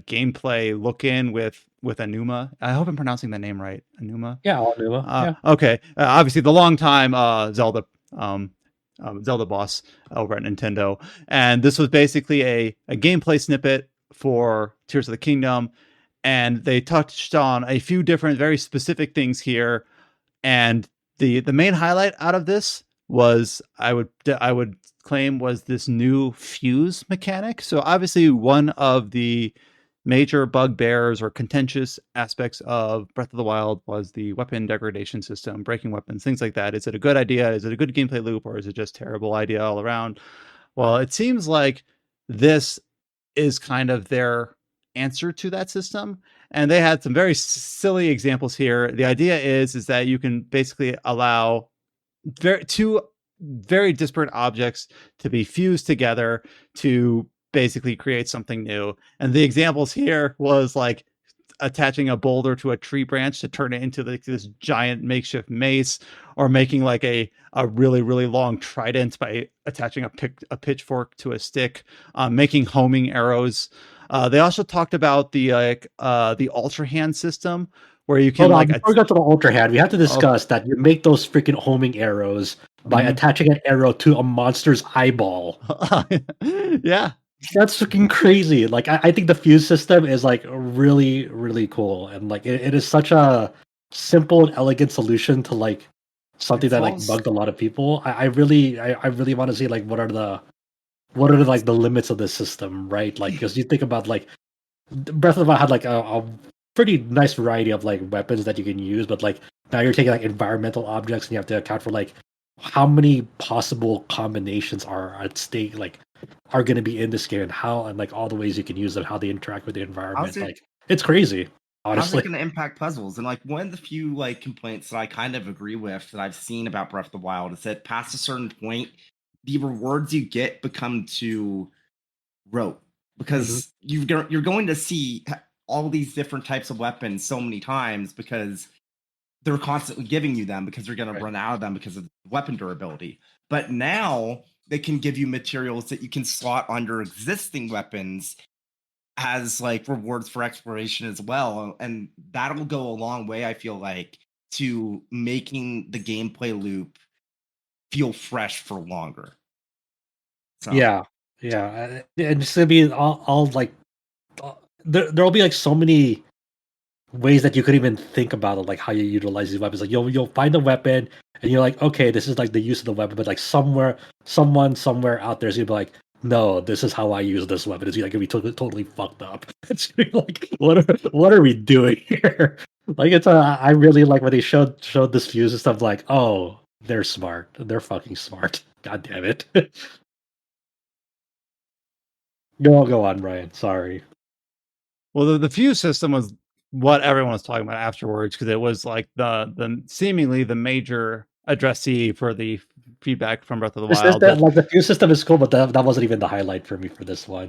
gameplay look-in with Anuma. I hope I'm pronouncing the name right. Anuma. Yeah, Anuma. Okay. Obviously, the longtime Zelda boss over at Nintendo, and this was basically a gameplay snippet for Tears of the Kingdom, and they touched on a few different very specific things here, and the main highlight out of this was I would claim was this new fuse mechanic. So obviously one of the major bugbears or contentious aspects of Breath of the Wild was the weapon degradation system, breaking weapons, things like that. Is it a good idea? Is it a good gameplay loop, or is it just terrible idea all around? Well, it seems like this is kind of their answer to that system. And they had some very silly examples here. The idea is that you can basically allow two very disparate objects to be fused together to basically create something new. And the examples here was like attaching a boulder to a tree branch to turn it into like this giant makeshift mace, or making like a really really long trident by attaching a pitchfork to a stick, making homing arrows. They also talked about the ultra hand system, where you can Hold on, like before we go to the Ultra Hand, we have to discuss that you make those freaking homing arrows by Mhm. attaching an arrow to a monster's eyeball. yeah. That's freaking crazy. Like, I think the fuse system is like really, really cool, and like it is such a simple and elegant solution to like something It that like falls- bugged a lot of people. I really want to see like what are the like the limits of this system, right? Like, because you think about like Breath of the Wild had like a pretty nice variety of like weapons that you can use, but like now you're taking like environmental objects and you have to account for like how many possible combinations are at stake, like are going to be in this game, and how, and like all the ways you can use them, how they interact with the environment. it- Like it's crazy, How's honestly. it going to impact puzzles? And like one of the few like complaints that I kind of agree with that I've seen about Breath of the Wild is that past a certain point, the rewards you get become too rote because you're going to see all these different types of weapons so many times because they're constantly giving you them because you're going to run out of them because of weapon durability. But now they can give you materials that you can slot under existing weapons as like rewards for exploration as well, and that'll go a long way, I feel like, to making the gameplay loop feel fresh for longer. So Yeah, and it's gonna be all like there'll be like so many ways that you could even think about it, like how you utilize these weapons. Like you'll find a weapon and you're like, okay, this is like the use of the weapon, but like someone somewhere out there is gonna be like, no, this is how I use this weapon. It's like gonna be totally fucked up. It's gonna be like, what are we doing here? Like I really like when they showed this fuse and stuff. Like, oh, they're smart. They're fucking smart. God damn it. Go on, Ryan. Sorry. Well, the fuse system was what everyone was talking about afterwards, because it was like the seemingly the major addressee for the feedback from Breath of the It's just Wild. that like the fuse system is cool, but that wasn't even the highlight for me for this one.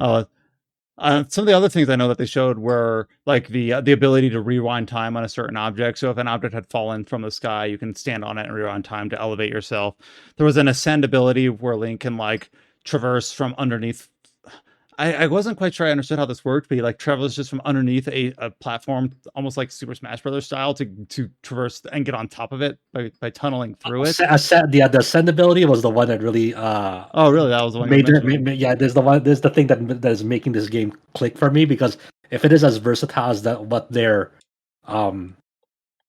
Some of the other things I know that they showed were like the ability to rewind time on a certain object. So if an object had fallen from the sky, you can stand on it and rewind time to elevate yourself. There was an ascend ability where Link can like traverse from underneath. I wasn't quite sure I understood how this worked, but he like travels just from underneath a platform, almost like Super Smash Brothers style, to traverse and get on top of it by tunneling through it. The ascend ability was the one that really Oh, really? That was the one you major mentioned? yeah, there's the thing that is making this game click for me, because if it is as versatile as that what they're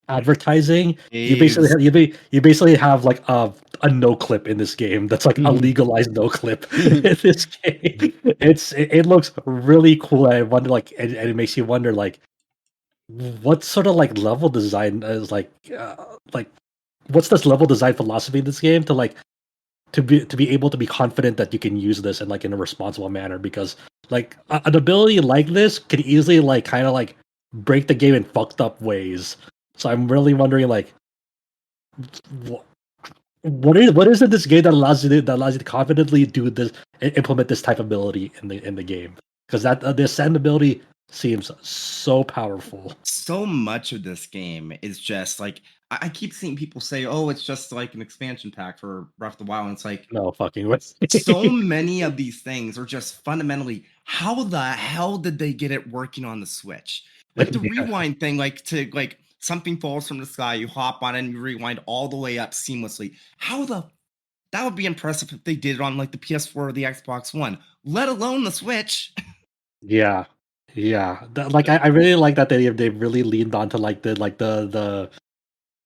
advertising, you basically have like a no clip in this game. That's like a legalized no clip in this game. It looks really cool. I wonder like, and it makes you wonder like what sort of like level design is like what's this level design philosophy in this game to like to be able to be confident that you can use this in like in a responsible manner, because like an ability like this could easily like kind of like break the game in fucked up ways. So I'm really wondering like what is in this game that allows you to confidently do this, implement this type of ability in the game, because that the ascend ability seems so powerful. So much of this game is just like I keep seeing people say, "Oh, it's just like an expansion pack for Breath of the Wild." And it's like, No fucking way. so many of these things are just fundamentally, how the hell did they get it working on the Switch? Like the rewind thing, like to like something falls from the sky, you hop on it and you rewind all the way up seamlessly. That would be impressive if they did it on like the PS4 or the Xbox One, let alone the Switch. Yeah, like I really like that they really leaned onto like the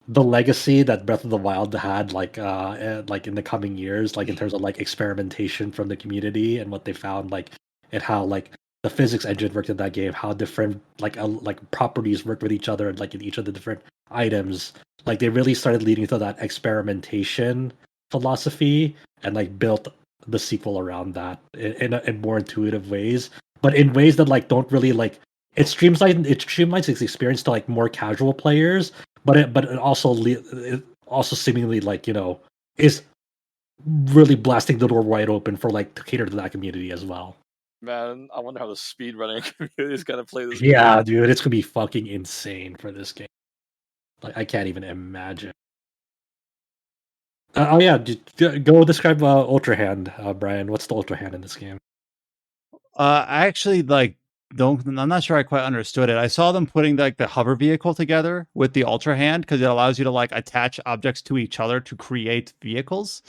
legacy that Breath of the Wild had like in the coming years, like in terms of like experimentation from the community and what they found, like and how like the physics engine worked in that game, how different like properties work with each other, like in each of the different items. Like they really started leading to that experimentation philosophy and like built the sequel around that in more intuitive ways, but in ways that like don't really like it streamlines its experience to like more casual players, but it also seemingly like is really blasting the door wide open for like to cater to that community as well. Man, I wonder how the speedrunning community is gonna play this Yeah, game. dude, it's gonna be fucking insane for this game. Like, I can't even imagine. Oh yeah, go describe Ultra Hand, Brian. What's the Ultra Hand in this game? I actually I'm not sure I quite understood it. I saw them putting like the hover vehicle together with the Ultra Hand because it allows you to like attach objects to each other to create vehicles.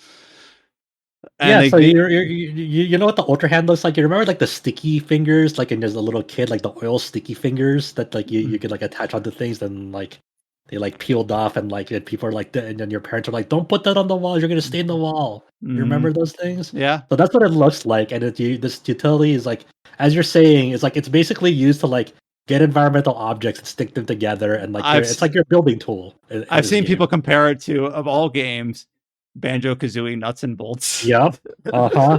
And Yeah, they, so they- you know what the Ultra Hand looks like? You remember like the sticky fingers, like in as a little kid, like the oil sticky fingers that like you could like attach onto things, and like they like peeled off, and like and people are like, and then your parents are like, "Don't put that on the wall. You're gonna stain the wall." You remember those things? yeah, So that's what it looks like, and this utility is like, as you're saying, it's like it's basically used to like get environmental objects and stick them together, and like it's like your building tool. In I've this seen game. people compare it to, of all games, Banjo Kazooie nuts and bolts. Yep.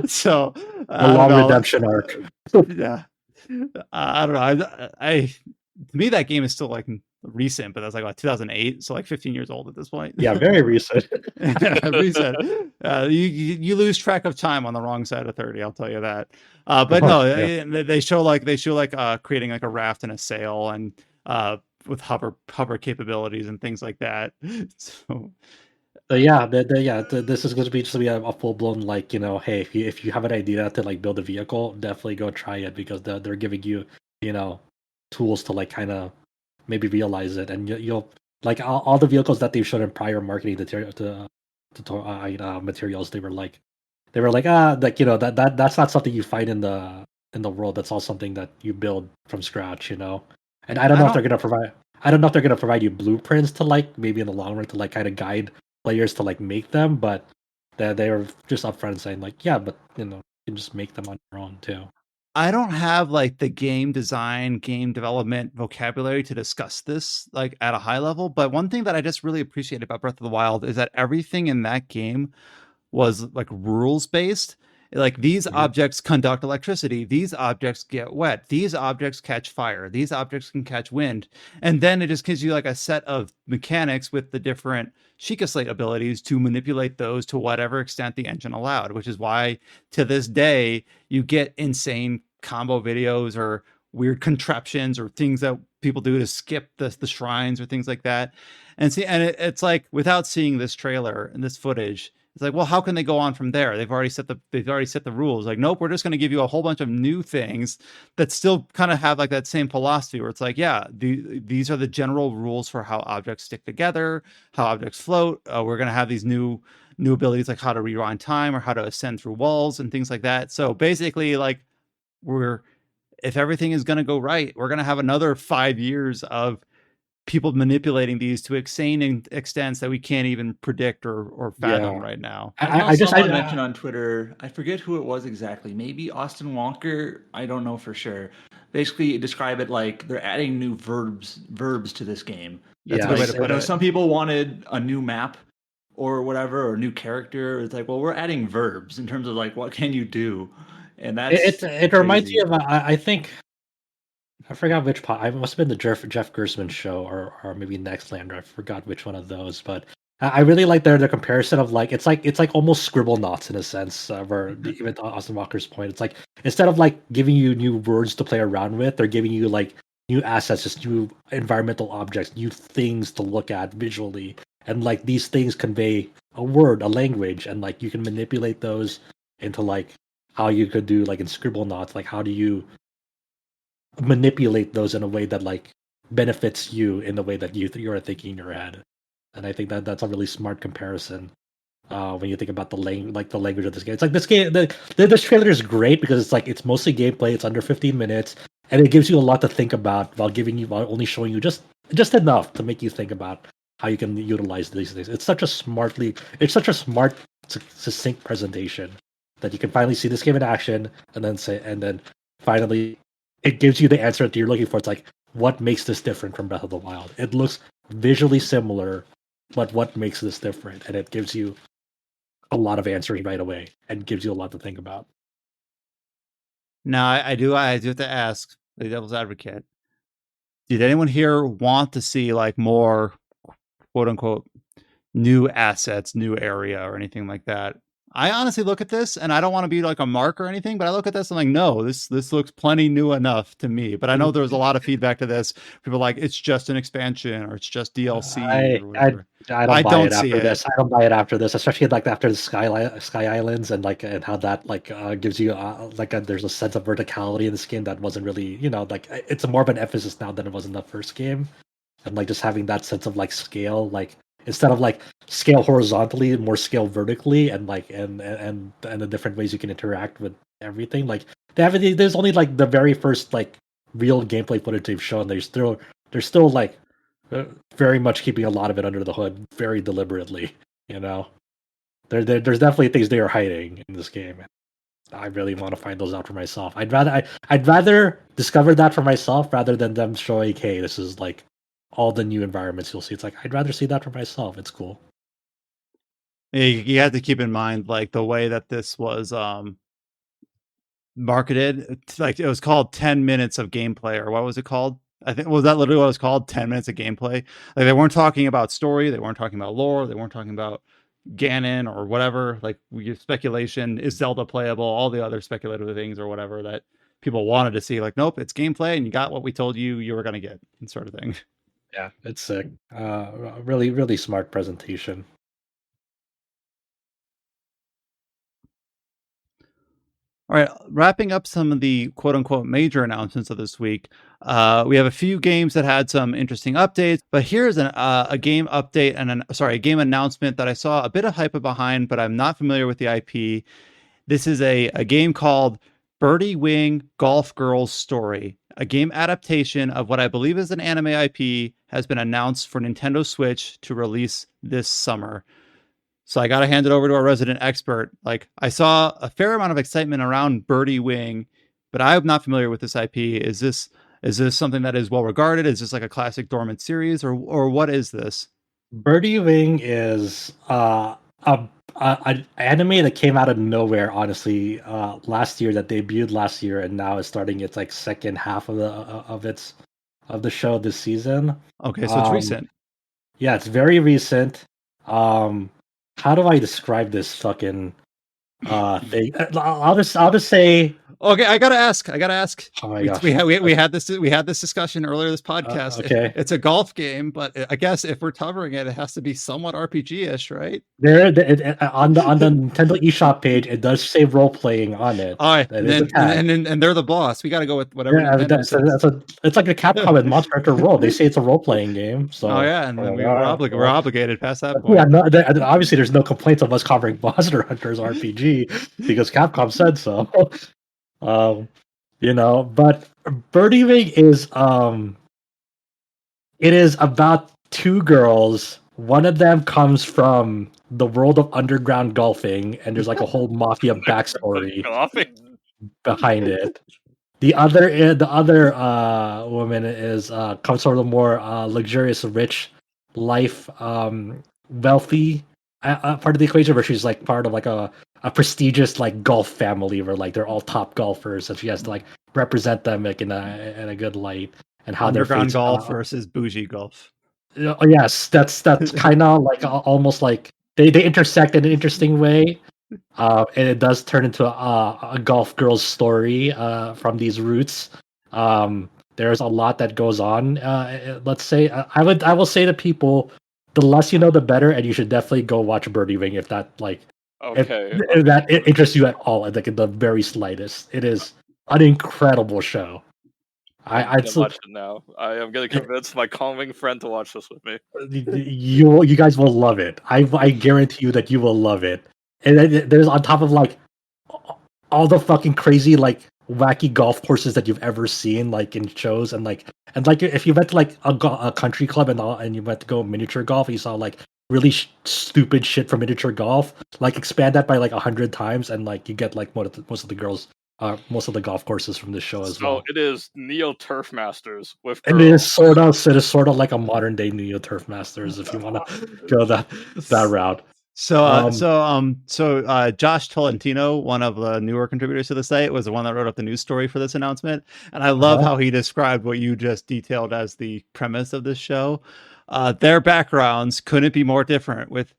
So The long redemption arc. Yeah. I don't know. I to me that game is still like recent, but that's like what, 2008, so like 15 years old at this point. Yeah, very recent. Recent. You lose track of time on the wrong side of 30. I'll tell you that. But no, Yeah. they show like creating like a raft and a sail and with hover capabilities and things like that. So This is going to be a full blown like, hey, if you have an idea to like build a vehicle, definitely go try it, because they're giving you tools to like kind of maybe realize it, and you'll like all the vehicles that they've shown in prior marketing materials. They were like that's not something you find in the world. That's all something that you build from scratch, And I don't know if they're gonna provide. I don't know if they're gonna provide you blueprints to like maybe in the long run to like kind of guide players to like make them, but they're just upfront saying like, yeah, but you can just make them on your own too. I don't have like the game design, game development vocabulary to discuss this like at a high level. But one thing that I just really appreciate about Breath of the Wild is that everything in that game was like rules based. Like these objects conduct electricity, these objects get wet, these objects catch fire, these objects can catch wind. And then it just gives you like a set of mechanics with the different Sheikah Slate abilities to manipulate those to whatever extent the engine allowed, which is why to this day you get insane combo videos or weird contraptions or things that people do to skip the shrines or things like that. And it's like without seeing this trailer and this footage, it's like, well, how can they go on from there? They've already set the rules. Like, nope, we're just going to give you a whole bunch of new things that still kind of have like that same philosophy where it's like, yeah, these are the general rules for how objects stick together, how objects float. We're going to have these new abilities like how to rewind time or how to ascend through walls and things like that. So basically, like, if everything is going to go right, we're going to have another 5 years of people manipulating these to insane extents that we can't even predict or fathom right now. I just mentioned on Twitter, I forget who it was exactly, maybe Austin Walker, I don't know for sure. Basically describe it like they're adding new verbs to this game. That's a good way to put it. Some people wanted a new map or whatever, or a new character. It's like, well, we're adding verbs in terms of like what can you do, and that's it reminds me of I think I forgot which pod. I must have been the Jeff Gersman show, or maybe Nextlander. I forgot which one of those, but I really like the comparison of like it's like almost scribble knots in a sense. Where even to Austin Walker's point, it's like instead of like giving you new words to play around with, they're giving you like new assets, just new environmental objects, new things to look at visually, and like these things convey a word, a language, and like you can manipulate those into like how you could do like in scribble knots, like how do you manipulate those in a way that like benefits you in the way that you're thinking in your head. And I think that's a really smart comparison when you think about the language of this game. It's like this game, this trailer is great because it's like it's mostly gameplay. It's under 15 minutes, and it gives you a lot to think about while only showing you just enough to make you think about how you can utilize these things. It's such a smart, succinct presentation that you can finally see this game in action, and then finally it gives you the answer that you're looking for. It's like, what makes this different from Breath of the Wild? It looks visually similar, but what makes this different? And it gives you a lot of answers right away and gives you a lot to think about. Now, I do have to ask the devil's advocate. Did anyone here want to see like more quote unquote new assets, new area, or anything like that. I honestly look at this, and I don't want to be like a mark or anything, but I look at this and I'm like, no, this looks plenty new enough to me. But I know there was a lot of feedback to this. People like it's just an expansion or it's just DLC or whatever. I don't buy it see after it. this. I don't buy it after this, especially like after the Sky Islands and like and how that like gives you there's a sense of verticality in this game that wasn't really like it's more of an emphasis now than it was in the first game, and like just having that sense of like scale, like instead of like scale horizontally, more scale vertically, and like and the different ways you can interact with everything. Like there's only like the very first like real gameplay footage they've shown. They're still like very much keeping a lot of it under the hood, very deliberately. There's definitely things they are hiding in this game. I really want to find those out for myself. I'd rather discover that for myself rather than them showing, hey, this is like all the new environments you'll see. It's like I'd rather see that for myself. It's cool. You have to keep in mind like the way that this was marketed. Like it was called 10 minutes of gameplay, or what was it called? I think was that literally what it was called, 10 minutes of gameplay. Like they weren't talking about story, they weren't talking about lore, they weren't talking about Ganon or whatever. Like speculation, is Zelda playable, all the other speculative things or whatever that people wanted to see. Like, nope, it's gameplay and you got what we told you were going to get, sort of thing. Yeah, it's sick. Really, really smart presentation. All right, wrapping up some of the quote-unquote major announcements of this week, we have a few games that had some interesting updates, but here's a game update and a game announcement that I saw a bit of hype behind, but I'm not familiar with the IP. This is a game called Birdie Wing Golf Girls Story. A game adaptation of what I believe is an anime IP has been announced for Nintendo Switch to release this summer. So I got to hand it over to our resident expert. Like I saw a fair amount of excitement around Birdie Wing, but I'm not familiar with this IP. Is this something that is well regarded? Is this like a classic dormant series, or what is this? Birdie Wing is an anime that came out of nowhere, honestly, last year, that debuted last year, and now is starting its like second half of the show this season. Okay, so it's recent. Yeah, it's very recent. How do I describe this fucking thing? I'll just say. Okay, I gotta ask. Oh my gosh. We had this discussion earlier this podcast. Okay. It's a golf game, but I guess if we're covering it, it has to be somewhat RPG-ish, right? On the Nintendo eShop page, it does say role playing on it. All right, and they're the boss. We got to go with whatever. Yeah, it's like a Capcom and Monster Hunter World. They say it's a role playing game. So and then we're obligated past that point. Yeah, obviously there's no complaints of us covering Monster Hunter's RPG because Capcom said so. But Birdie Wing is it is about two girls. One of them comes from the world of underground golfing, and there's like a whole mafia backstory behind it. The other woman is comes from a more luxurious, rich life, wealthy part of the equation, where she's like part of like a prestigious like golf family where like they're all top golfers, and she has to like represent them like in a good light, and how underground golf versus bougie golf. Yes, that's kind of like almost like they intersect in an interesting way. And it does turn into a golf girl's story from these roots. There's a lot that goes on. Let's say I will say to people, the less you know, the better, and you should definitely go watch Birdie Wing if that like if that interests you at all, like in the very slightest. It is an incredible show. I'm gonna watch it now. I am gonna convince my Kongming friend to watch this with me. You guys will love it. I guarantee you that you will love it. And then there's on top of like all the fucking crazy like wacky golf courses that you've ever seen like in shows, and like if you went to like a country club and you went to go miniature golf and you saw like really stupid shit from miniature golf, like expand that by like 100 times and like you get like most of the girls. Most of the golf courses from this show as well. So it is Neo Turf Masters with. And it is sort of like a modern day Neo Turf Masters if you want to go that route. So Josh Tolentino, one of the newer contributors to the site, was the one that wrote up the news story for this announcement, and I love how he described what you just detailed as the premise of this show. Their backgrounds couldn't be more different, with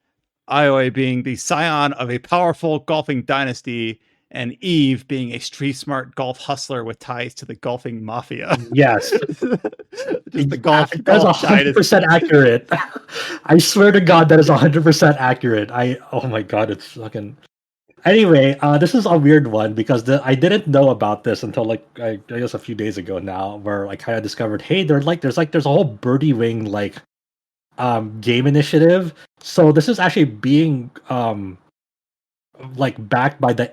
Ioe being the scion of a powerful golfing dynasty, and Eve being a street-smart golf hustler with ties to the golfing mafia. Yes. Just the golf. That's golf 100% dynasty. accurate. I swear to God, that is 100% accurate. Oh my God, it's fucking. Anyway, this is a weird one because I didn't know about this until like I guess a few days ago now, where I kind of discovered, hey, there's a whole Birdie Wing like game initiative. So this is actually being like backed by an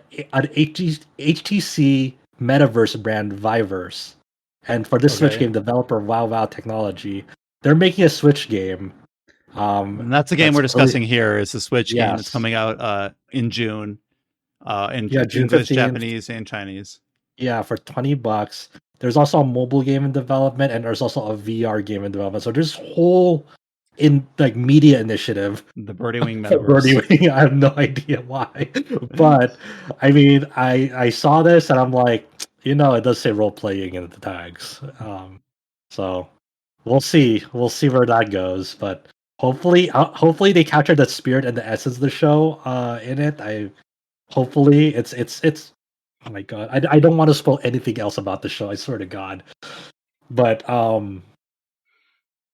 HTC metaverse brand Viverse. And for this Switch Okay. game, developer WoW Technology, they're making a Switch game. And that's the game we're discussing here. Is the Switch game that's Yes. coming out in June, in Yeah, June English, 15th. Japanese, and Chinese. Yeah, for $20. There's also a mobile game in development, and there's also a VR game in development. So there's whole media initiative. The Birdie Wing For metaverse. Birdie Wing. I have no idea why, but I mean, I saw this and I'm like, it does say role playing in the tags. So we'll see where that goes. But hopefully they capture the spirit and the essence of the show in it. Hopefully it's. Oh my God, I don't want to spoil anything else about the show. I swear to God, but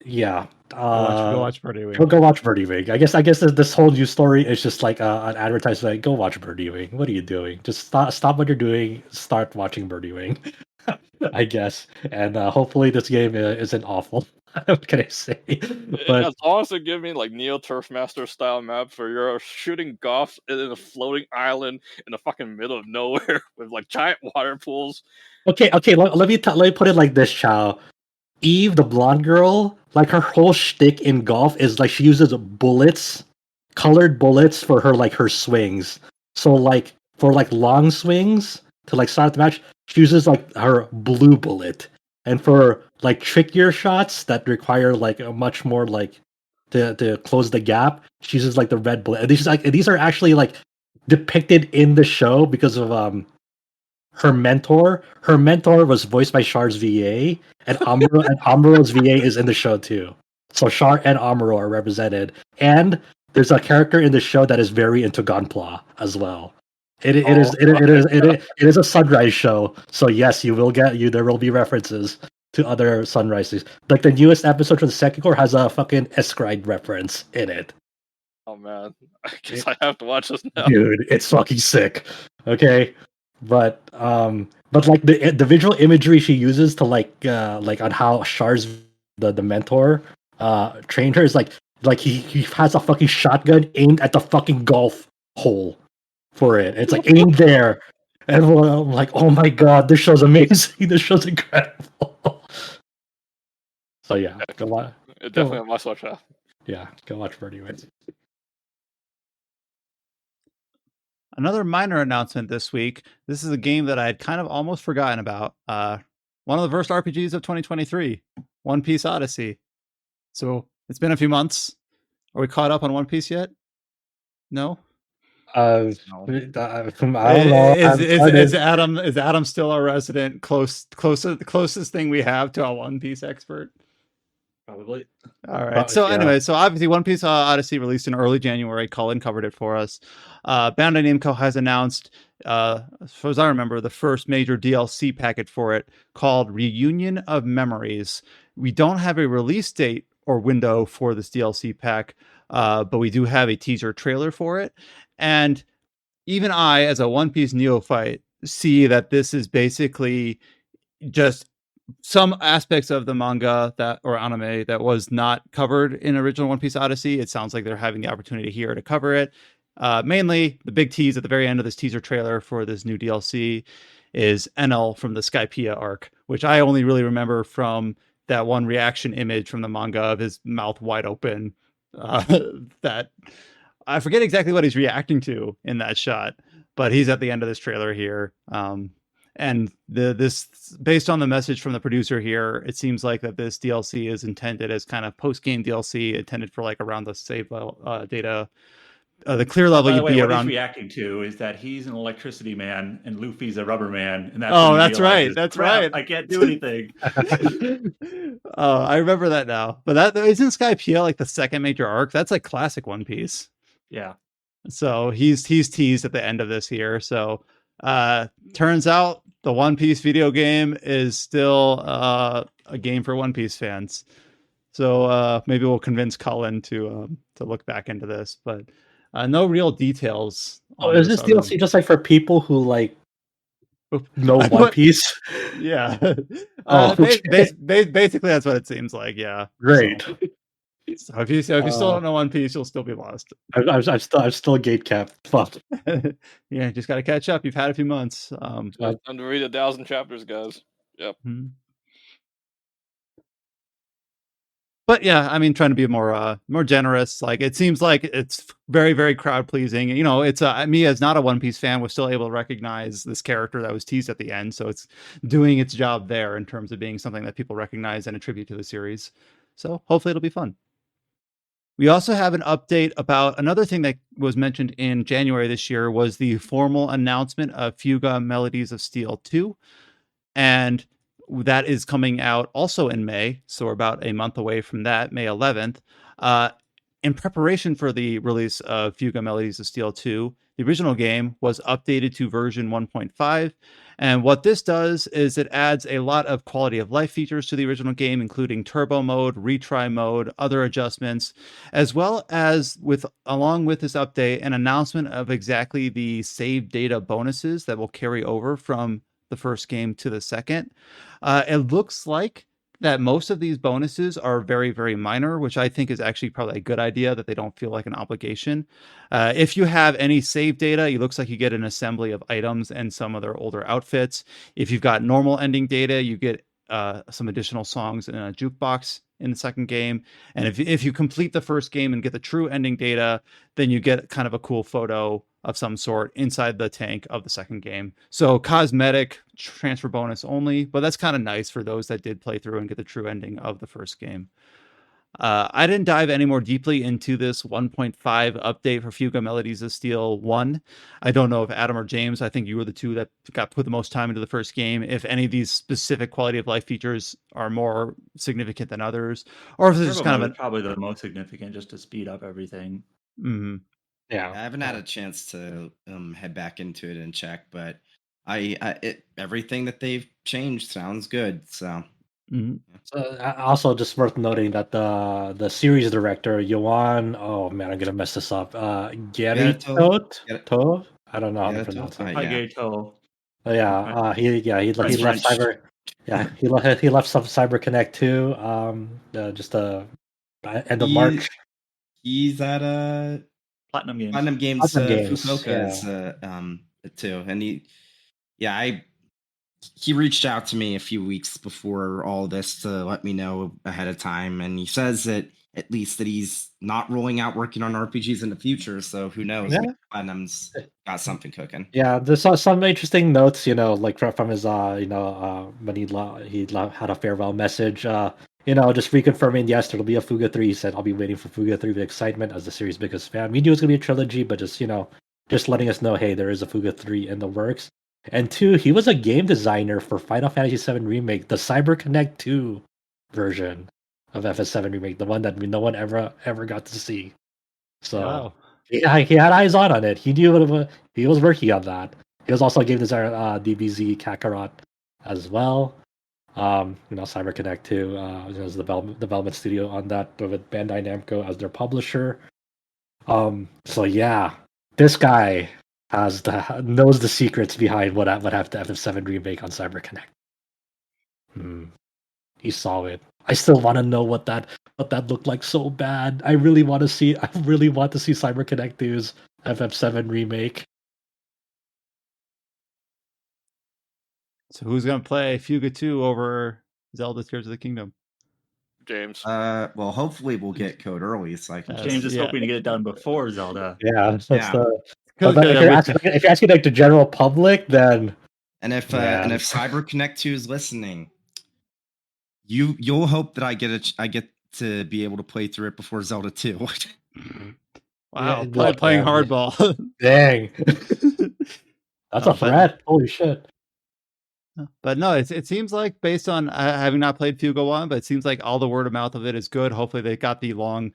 yeah. Go watch Birdie Wing. Go watch Birdie Wing. I guess this whole news story is just like an advertisement. Like, go watch Birdie Wing. What are you doing? Just stop what you're doing. Start watching Birdie Wing. I guess, and hopefully this game isn't awful. What can I say? But as long as they give me like Neo Turf Master style map for you're shooting golf in a floating island in the fucking middle of nowhere with like giant water pools. okay. Let me put it like this, Chow. Eve, the blonde girl, like her whole shtick in golf is like she uses colored bullets for her swings. So like for like long swings to like start the match, she uses like her blue bullet, and for like trickier shots that require like a much more like to close the gap, she uses like the red bullet. And these are actually like depicted in the show because of her mentor. Her mentor was voiced by Char's VA, and Amuro's VA is in the show too. So Char and Amuro are represented, and there's a character in the show that is very into Gunpla as well. It is a Sunrise show, so yes, there will be references to other Sunrises. Like the newest episode from the second core has a fucking Escride reference in it. Oh man, I guess I have to watch this now. Dude, it's fucking sick. Okay, but like the visual imagery she uses to like on how Char's the mentor trained her is like he has a fucking shotgun aimed at the fucking golf hole for it. It's like aimed there, and I'm like, oh my God, this show's amazing. This show's incredible. So yeah, go watch. It definitely a must watch now. Yeah, go watch Birdie Wing. Another minor announcement this week. This is a game that I had kind of almost forgotten about. One of the first RPGs of 2023, One Piece Odyssey. So it's been a few months. Are we caught up on One Piece yet? No. I don't know. Is Adam still our resident closest thing we have to a One Piece expert? Probably. All right. So anyway, so obviously One Piece Odyssey released in early January. Cullen covered it for us. Bandai Namco has announced, as far as I remember, the first major DLC packet for it called Reunion of Memories. We don't have a release date or window for this DLC pack, but we do have a teaser trailer for it. And even I, as a One Piece neophyte, see that this is basically just some aspects of the manga or anime that was not covered in original One Piece Odyssey. It sounds like they're having the opportunity here to cover it. Mainly, the big tease at the very end of this teaser trailer for this new DLC is Enel from the Skypiea arc, which I only really remember from that one reaction image from the manga of his mouth wide open. That I forget exactly what he's reacting to in that shot, but he's at the end of this trailer here. And this, based on the message from the producer here, it seems like that this DLC is intended as kind of post-game DLC, intended for like around the save data the clear level By the you'd way, be what around. he's reacting to is that he's an electricity man and Luffy's a rubber man, and that's Oh, when he that's right. realizes, That's "Crap, right. I can't do anything." Oh, I remember that now. But that isn't Skypiea like the second major arc. That's like classic One Piece. Yeah. So he's teased at the end of this year. So turns out the One Piece video game is still a game for One Piece fans. So maybe we'll convince Cullen to look back into this, but no real details. Oh, On is this this other DLC just like for people who like than- know One Piece? Yeah. Oh, okay. Basically, that's what it seems like. Yeah. Great. So if you still don't know One Piece, you'll still be lost. I'm still gate capped. Fuck. Yeah, just got to catch up. You've had a few months. Time to read 1,000 chapters, guys. Yep. But yeah, I mean, trying to be more generous. Like it seems like it's very, very crowd pleasing. You know, it's me as not a One Piece fan was still able to recognize this character that was teased at the end. So it's doing its job there in terms of being something that people recognize and attribute to the series. So hopefully it'll be fun. We also have an update about another thing that was mentioned in January this year was the formal announcement of Fuga Melodies of Steel 2. And that is coming out also in May. So we're about a month away from that, May 11th. In preparation for the release of Fuga Melodies of Steel 2, the original game was updated to version 1.5. And what this does is it adds a lot of quality of life features to the original game, including turbo mode, retry mode, other adjustments, as well as along with this update, an announcement of exactly the save data bonuses that will carry over from the first game to the second. It looks like that most of these bonuses are very, very minor, which I think is actually probably a good idea, that they don't feel like an obligation. If you have any save data, it looks like you get an assembly of items and some of their older outfits. If you've got normal ending data, you get some additional songs in a jukebox in the second game. And if you complete the first game and get the true ending data, then you get kind of a cool photo of some sort inside the tank of the second game. So cosmetic transfer bonus only, but that's kind of nice for those that did play through and get the true ending of the first game. I didn't dive any more deeply into this 1.5 update for Fuga Melodies of Steel 1. I don't know if Adam or James, I think you were the two that got put the most time into the first game, if any of these specific quality of life features are more significant than others, or if it's just kind of probably the most significant, just to speed up everything. Mm-hmm. Yeah, I haven't had a chance to head back into it and check, but everything that they've changed sounds good. So, also just worth noting that the series director Yoan, oh man, I'm gonna mess this up. Gerito, I don't know how to pronounce it. Geto. He left Cyber. Yeah, he left some CyberConnect too. Just end of March. He's at Platinum Games. Fukuoka's too, and he reached out to me a few weeks before all this to let me know ahead of time, and he says that at least that he's not rolling out working on RPGs in the future. So who knows? Yeah. Platinum's got something cooking. Yeah, there's some interesting notes, like from his, when he had a farewell message. Just reconfirming, yes, there'll be a Fuga 3. He said, I'll be waiting for Fuga 3 with excitement as the series' biggest fan. We knew it was going to be a trilogy, but just letting us know, hey, there is a Fuga 3 in the works. And 2, he was a game designer for Final Fantasy VII Remake, the CyberConnect 2 version of FS7 Remake, the one that no one ever got to see. So he had eyes on it. He knew he was working on that. He was also a game designer DBZ Kakarot as well. CyberConnect 2 was the development studio on that with Bandai Namco as their publisher. So yeah, this guy knows the secrets behind what happened to FF7 Remake on CyberConnect. He saw it. I still want to know what that looked like so bad. I really want to see CyberConnect 2's FF7 Remake. So who's gonna play Fuga 2 over Zelda Tears of the Kingdom? James. Well, hopefully we'll get code early, so I can. James is hoping to get it done before Zelda. Yeah, that's If you're asking like the general public, then. And if CyberConnect 2 is listening, you'll hope that I get to be able to play through it before Zelda 2. Wow, Yeah, playing yeah. hardball. Dang. That's Oh, a threat. Holy shit. But no, it seems like based on having not played Fuga 1, but it seems like all the word of mouth of it is good. Hopefully they got the long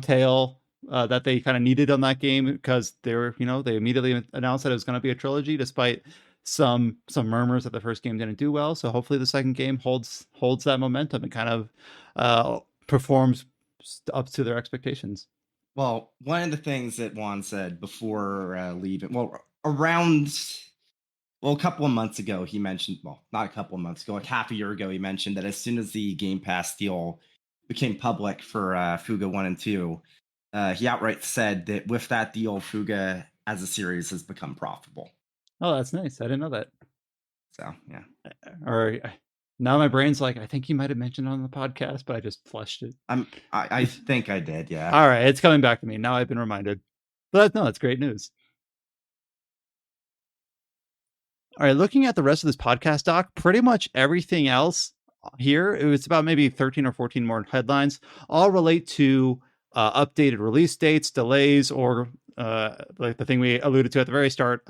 tail that they kind of needed on that game, because they were, they immediately announced that it was going to be a trilogy, despite some murmurs that the first game didn't do well. So hopefully the second game holds that momentum and kind of performs up to their expectations. Well, one of the things that Juan said before leaving, a couple of months ago, he mentioned, well, not a couple of months ago, like half a year ago, he mentioned that as soon as the Game Pass deal became public for Fuga 1 and 2, he outright said that with that deal, Fuga as a series has become profitable. Oh, that's nice. I didn't know that. So, yeah. Or now my brain's like, I think you might have mentioned it on the podcast, but I just flushed it. I think I did, yeah. All right, it's coming back to me. Now I've been reminded. But no, that's great news. All right, looking at the rest of this podcast doc, pretty much everything else here, it was about maybe 13 or 14 more headlines, all relate to updated release dates, delays, or like the thing we alluded to at the very start,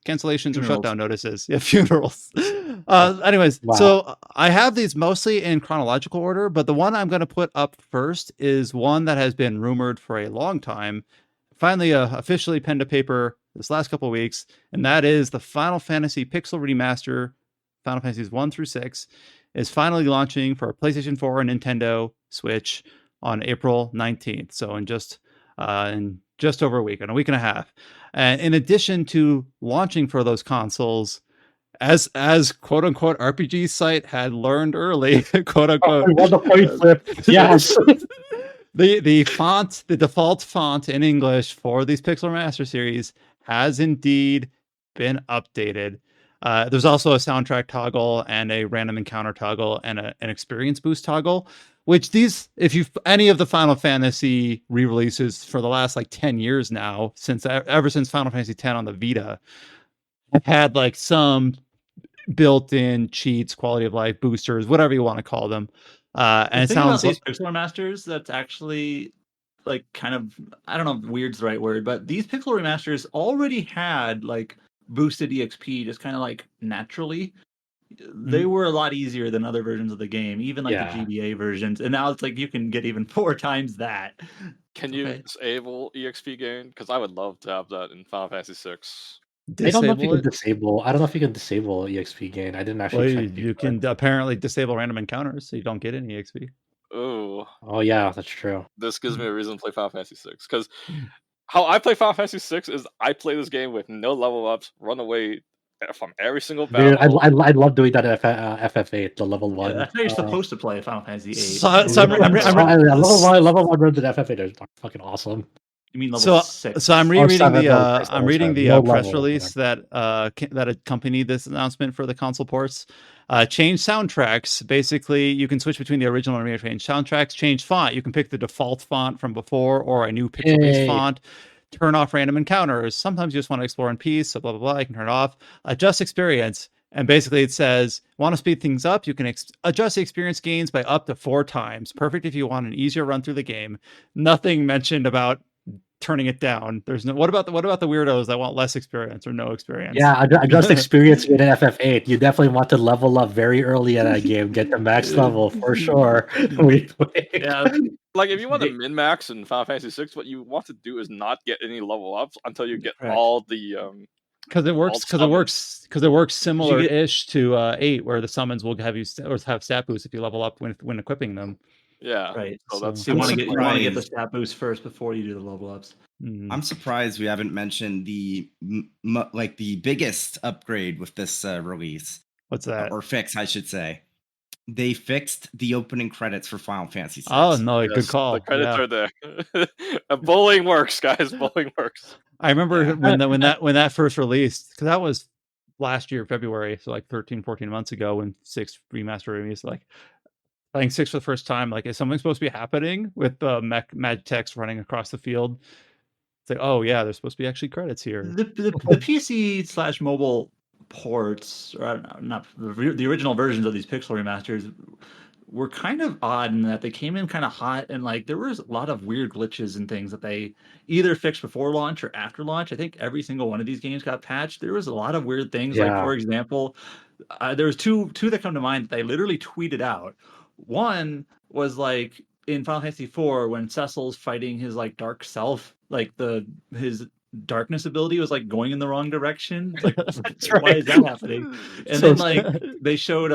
cancellations or shutdown notices. Yeah, funerals. Anyways, Wow. So I have these mostly in chronological order, but the one I'm going to put up first is one that has been rumored for a long time. Finally, officially pen to paper this last couple of weeks, and that is the Final Fantasy Pixel Remaster, Final Fantasies 1 through 6, is finally launching for PlayStation 4 and Nintendo Switch on April 19th. So in just over a week, in a week and a half. And in addition to launching for those consoles, as quote unquote RPG site had learned early, quote unquote. Oh, the point flip. Yes. The font, the default font in English for these Pixel Remaster series has indeed been updated. There's also a soundtrack toggle and a random encounter toggle and an experience boost toggle, which if you've any of the Final Fantasy re-releases for the last like 10 years now, ever since Final Fantasy X on the Vita, have had like some built-in cheats, quality of life boosters, whatever you want to call them. And it sounds these Pixel Remasters that's actually like kind of, I don't know if weird's the right word, but these Pixel Remasters already had like boosted EXP just kind of like naturally. They were a lot easier than other versions of the game, even like the GBA versions. And now it's like you can get even 4 times that. Can you disable EXP gain? Because I would love to have that in Final Fantasy VI. I don't know if you can disable. I don't know if you can disable EXP gain. I didn't actually check. You can apparently disable random encounters, so you don't get any EXP. Oh yeah, that's true. This gives me a reason to play Final Fantasy VI, because how I play Final Fantasy VI is I play this game with no level ups, run away from every single battle. Dude, I love doing that at FF8, the level 1. That's how you're supposed to play Final Fantasy VIII. Level 1 runs at FF8 are fucking awesome. You mean level 6? So I'm rereading the press release that accompanied this announcement for the console ports. Change soundtracks. Basically, you can switch between the original and re-changed soundtracks. Change font. You can pick the default font from before or a new pixel-based font. Turn off random encounters. Sometimes you just want to explore in peace, so blah, blah, blah. You can turn it off. Adjust experience. And basically it says, want to speed things up? You can adjust the experience gains by up to 4 times. Perfect if you want an easier run through the game. Nothing mentioned about turning it down. There's no. What about the weirdos that want less experience or no experience? Yeah, adjust experience in FF8. You definitely want to level up very early in that game. Get the max level for sure. Yeah, like if you want to min max in Final Fantasy VI, what you want to do is not get any level ups until you get all the. Because it works similar-ish to 8, where the summons will have stat boosts if you level up when equipping them. Yeah, right. So you want to get the stat boost first before you do the level ups. I'm surprised we haven't mentioned the biggest upgrade with this release. What's that? Or fix, I should say. They fixed the opening credits for Final Fantasy VI. Oh no, good call. The credits are there. Bowling works, guys. Bowling works. I remember when that first released, because that was last year, February, so like 13, 14 months ago when 6 remaster released. Like playing 6 for the first time, like is something supposed to be happening with mad text running across the field? It's like, oh yeah, there's supposed to be actually credits here. The PC/mobile ports, or not the original versions of these Pixel Remasters, were kind of odd in that they came in kind of hot, and like there was a lot of weird glitches and things that they either fixed before launch or after launch. I think every single one of these games got patched. There was a lot of weird things. Like, Yeah. for example, there was two that come to mind that they literally tweeted out. One was like in Final Fantasy IV when Cecil's fighting his like dark self, like his darkness ability was like going in the wrong direction. It's like, That's why right. is that happening? And So then like they showed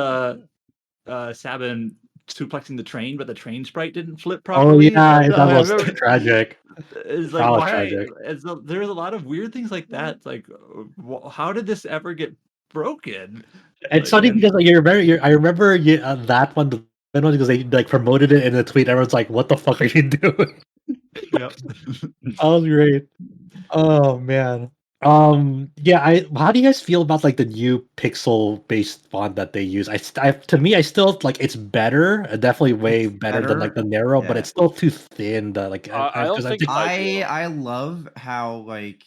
Sabin suplexing the train, but the train sprite didn't flip Oh properly. yeah, No, that I was remember- tragic. It's like, Oh, why? tragic. There's a lot of weird things like that. It's like, how did this ever get broken? And Like, funny and- because like, I remember that one, the one because they like promoted it in the tweet. Everyone's like, "What the fuck are you doing?" Yep. That was great. Oh man. Yeah. How do you guys feel about like the new pixel-based font that they use? To me, I still like it's better, definitely way It's better than like the better, narrow, but yeah. it's still too thin. Like I don't 'cause think it's ideal. I love how like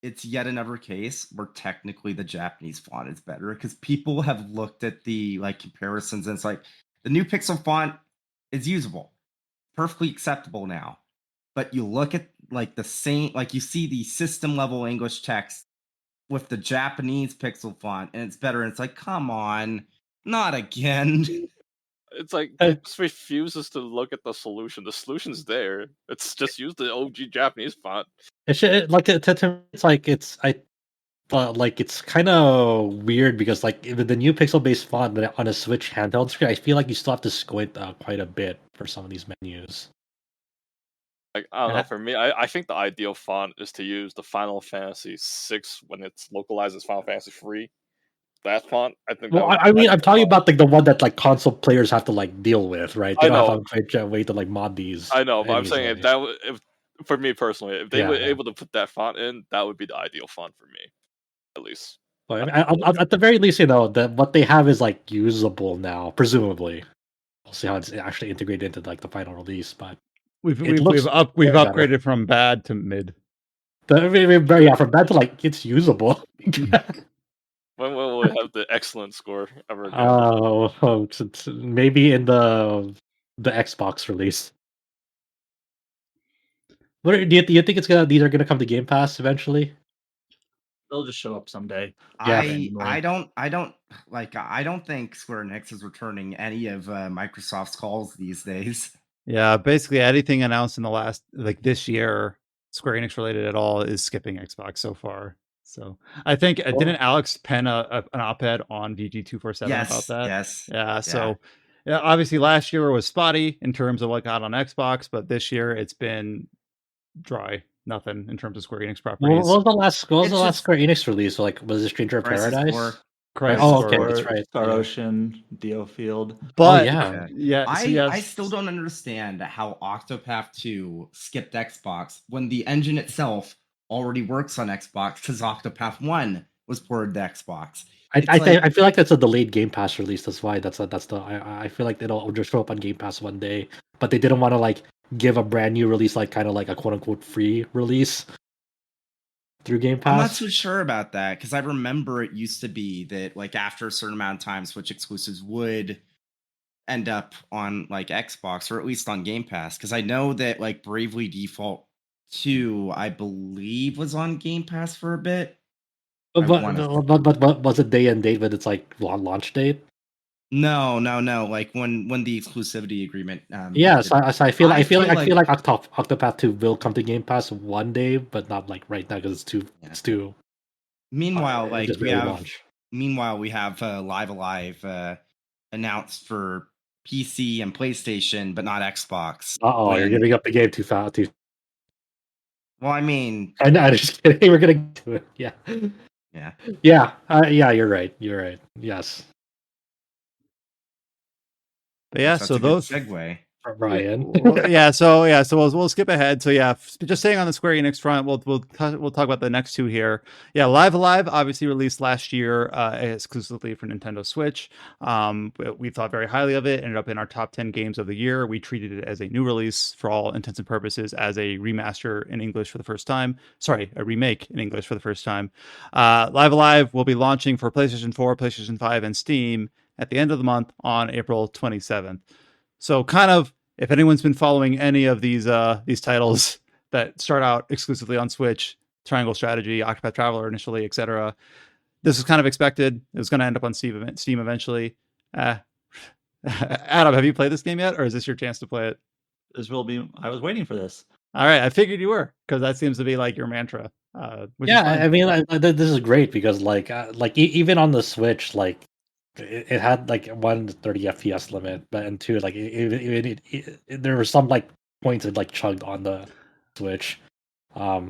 it's yet another case where technically the Japanese font is better because people have looked at the like comparisons and it's like the new pixel font is usable, perfectly acceptable now. But you look at like the same, like you see the system level English text with the Japanese pixel font and it's better. And it's like, come on, not again. It's like Uh, it just refuses to look at the solution. The solution's there. It's just use the OG Japanese font. It's like it's like like it's kind of weird because like with the new pixel-based font but on a Switch handheld screen, I feel like you still have to squint quite a bit for some of these menus. Like I don't know. Uh, For me, I think the ideal font is to use the Final Fantasy VI when it's localized as Final Fantasy III. That font, I think. Well, that would I be mean, the I'm talking font. about like the one that like console players have to like deal with, right? They I don't have know. a great way to like mod these. I know, but I'm saying easily. if that would, if for me personally, if they Yeah, were yeah. able to put that font in, that would be the ideal font for me, at least. But I mean, at the very least, that what they have is like usable now, presumably. We'll see how it's actually integrated into like the final release, but We've It looks we've better. upgraded from bad to mid. yeah, from bad to like it's usable. When will we have the excellent score ever again? It's maybe in the Xbox release. Do you think these are gonna come to Game Pass eventually? they'll just show up someday. Yeah. I don't think Square Enix is returning any of Microsoft's calls these days. Yeah, basically anything announced in the last like this year, Square Enix related at all, is skipping Xbox so far. So I think didn't Alex pen an op-ed on VG247 Yes, about that? yes. Yeah. So yeah, obviously last year was spotty in terms of what got on Xbox, but this year it's been dry. Nothing in terms of Square Enix properties. What was the last It's just- Square Enix release? Like, was it Stranger of Crisis Paradise? Core. Crisis Oh, okay, Core. that's right. Star Yeah. Ocean, Dio Field. But yeah. yeah. So I still don't understand how Octopath 2 skipped Xbox when the engine itself already works on Xbox because Octopath 1 was ported to Xbox. I feel like that's a delayed Game Pass release. That's why I feel like it'll just show up on Game Pass one day, but they didn't want to like give a brand new release like kind of like a quote unquote free release through Game I'm not Pass. so sure about that because I remember it used to be that like after a certain amount of time, Switch exclusives would end up on like Xbox or at least on Game Pass. Because I know that like Bravely Default 2, I believe, was on Game Pass for a bit. But was it day and date with its like launch date? No. Like when the exclusivity agreement. Yeah, ended. so I feel like Octopath 2 will come to Game Pass one day, but not like right now because it's too. Meanwhile, like just we barely have. launch. Meanwhile, we have Live Alive announced for PC and PlayStation, but not Xbox. You're giving up the game too fast. Well, I mean, I'm just kidding. We're gonna get to it. Yeah. Yeah. You're right. Yes, But yeah, that's so a good those segue. Ryan. so we'll skip ahead. So yeah, just staying on the Square Enix front, we'll talk about the next two here. Yeah, Live Alive obviously released last year exclusively for Nintendo Switch. We thought very highly of it. Ended up in our top 10 games of the year. We treated it as a new release for all intents and purposes, as a remaster in English for the first time. Sorry, a remake in English for the first time. Live Alive will be launching for PlayStation 4, PlayStation 5, and Steam at the end of the month on April 27th. So kind of, if anyone's been following any of these titles that start out exclusively on Switch, Triangle Strategy, Octopath Traveler initially, etc., this is kind of expected. It was going to end up on Steam eventually. Adam, have you played this game yet, or is this your chance to play it? This will be. I was waiting for this. All right, I figured you were, because that seems to be like your mantra. I mean, this is great because even on the Switch, like it had like 130 FPS limit, but and two, like there were some like points that like chugged on the Switch.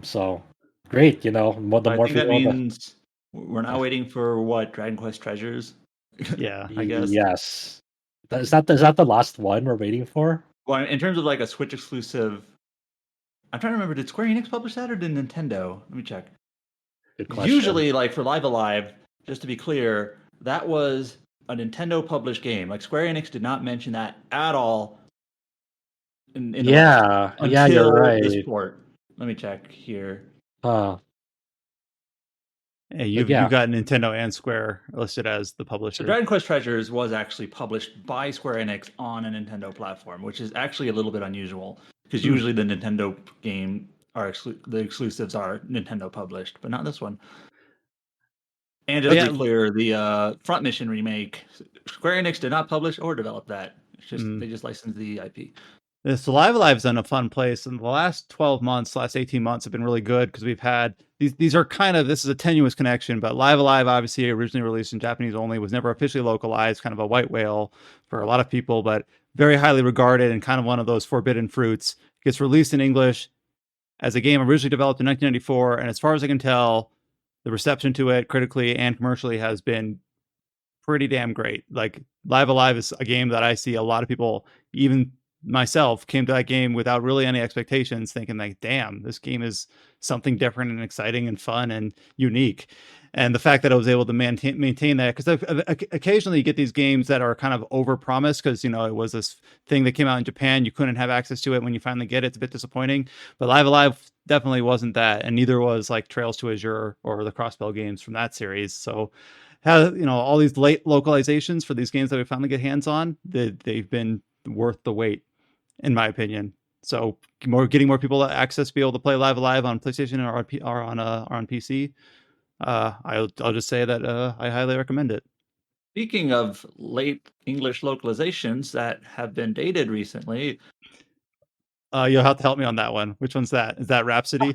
So great, you know, the more I think that people. means we're now waiting for what, Dragon Quest Treasures? Yeah, I guess. Yes. Is that the last one we're waiting for? Well, in terms of like a Switch exclusive, I'm trying to remember. Did Square Enix publish that or did Nintendo? Let me check. Good question. Usually, like for Live Alive, just to be clear, that was a Nintendo published game. Like Square Enix did not mention that at all. Yeah, you're right. This port. Let me check here. Hey, you've got Nintendo and Square listed as the publisher. So Dragon Quest Treasures was actually published by Square Enix on a Nintendo platform, which is actually a little bit unusual because usually the Nintendo game the exclusives are Nintendo published, but not this one. And just to be clear, the Front Mission remake, Square Enix did not publish or develop that. It's just they just licensed the IP. So Live Alive's in a fun place, and the last 12 months, last 18 months have been really good because we've had these are kind of, this is a tenuous connection, but Live Alive, obviously originally released in Japanese only, was never officially localized, kind of a white whale for a lot of people, but very highly regarded and kind of one of those forbidden fruits. Gets released in English as a game originally developed in 1994, and as far as I can tell, the reception to it critically and commercially has been pretty damn great. Like Live Alive is a game that I see a lot of people, even myself, came to that game without really any expectations, thinking like, damn, this game is something different and exciting and fun and unique. And the fact that I was able to maintain that, because occasionally you get these games that are kind of overpromised because, you know, it was this thing that came out in Japan, you couldn't have access to it when you finally get it. It's a bit disappointing, but Live Alive definitely wasn't that, and neither was like Trails to Azure or the Crossbell games from that series. So all these late localizations for these games that we finally get hands on, they've been worth the wait, in my opinion. So getting more people access to be able to play Live Alive on PlayStation or on PC. I'll just say that I highly recommend it. Speaking of late English localizations that have been dated recently, you'll have to help me on that one. Which one's that? Is that Rhapsody?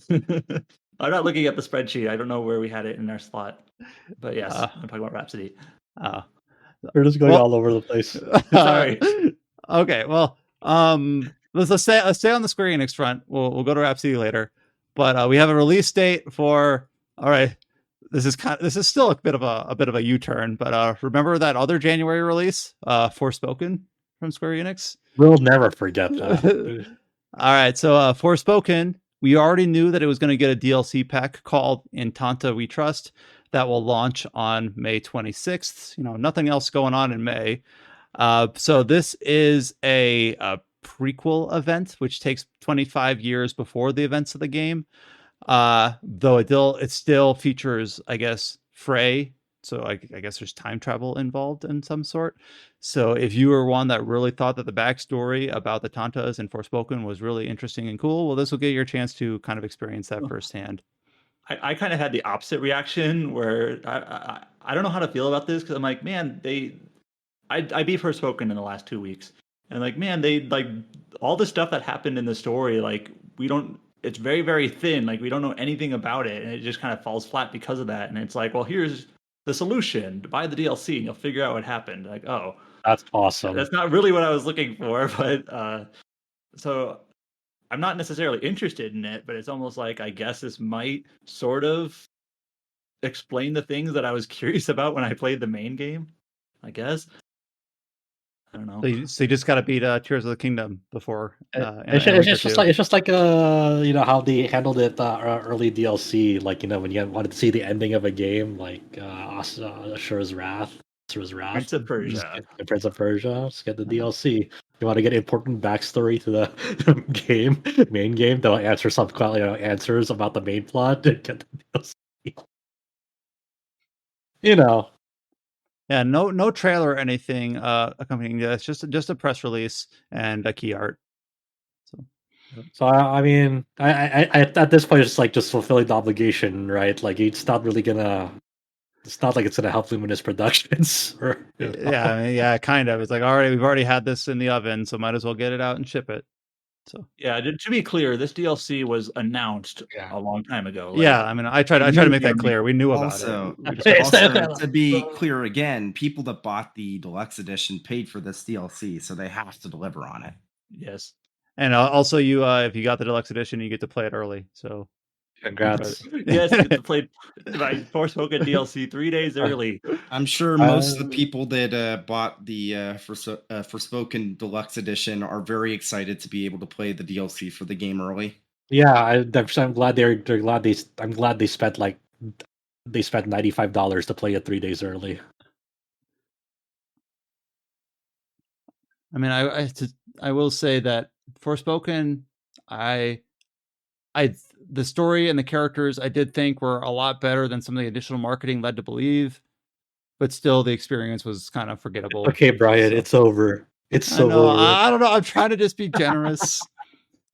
I'm not looking at the spreadsheet. I don't know where we had it in our slot, but yes, I'm talking about Rhapsody. We're just going all over the place. Sorry. Okay, well, let's stay on the Square Enix front. We'll go to Rhapsody later, but we have a release date for. All right, this is still a bit of a U-turn, but remember that other January release, Forspoken from Square Enix? We'll never forget that. All right, so Forspoken, we already knew that it was going to get a DLC pack called In Tanta We Trust that will launch on May 26th. Nothing else going on in May. So this is a prequel event, which takes 25 years before the events of the game. Though it still features, I guess, Frey. So I guess there's time travel involved in some sort. So if you were one that really thought that the backstory about the Tantas in Forspoken was really interesting and cool, well, this will get your chance to kind of experience that firsthand. I kind of had the opposite reaction where I don't know how to feel about this because I'm like, man, I beat Forspoken in the last 2 weeks, and like, man, they like all the stuff that happened in the story, like it's very, very thin, like we don't know anything about it, and it just kind of falls flat because of that. And it's like, well, here's the solution: buy the DLC and you'll figure out what happened. Like, oh, that's awesome. That's not really what I was looking for, but so I'm not necessarily interested in it, but it's almost like I guess this might sort of explain the things that I was curious about when I played the main game, I guess. I don't know. So you just got to beat Tears of the Kingdom before. It's just like how they handled it early DLC, like when you wanted to see the ending of a game, like Ashura's Wrath, Prince of Persia. Prince of Persia. Just get the DLC. You want to get important backstory to the main game. They'll answer some answers about the main plot. Get the DLC. Yeah, no trailer or anything accompanying this. Just a press release and a key art. So I mean, I at this point it's like just fulfilling the obligation, right? Like it's not really gonna. It's not like it's gonna help Luminous Productions. Or, Yeah, I mean, yeah, kind of. It's like we've already had this in the oven, so might as well get it out and ship it. So Yeah, to be clear, this DLC was announced Yeah. a long time ago. yeah, I mean, I tried to make that clear. We knew about Also, it. We just also to be clear again, people that bought the deluxe edition paid for this DLC, so they have to deliver on it. Yes. And also, you if you got the deluxe edition, you get to play it early. So Congrats. Yes, you get to play my Forspoken DLC 3 days early. I'm sure most of the people that bought the Forspoken deluxe edition are very excited to be able to play the DLC for the game early. Yeah, I'm glad they're glad I'm glad they spent $95 to play it 3 days early. I mean, I will say that Forspoken, the story and the characters I did think were a lot better than some of the additional marketing led to believe, but still the experience was kind of forgettable. Okay, Brian, So- it's over. It's I so know. over. I don't know. I'm trying to just be generous.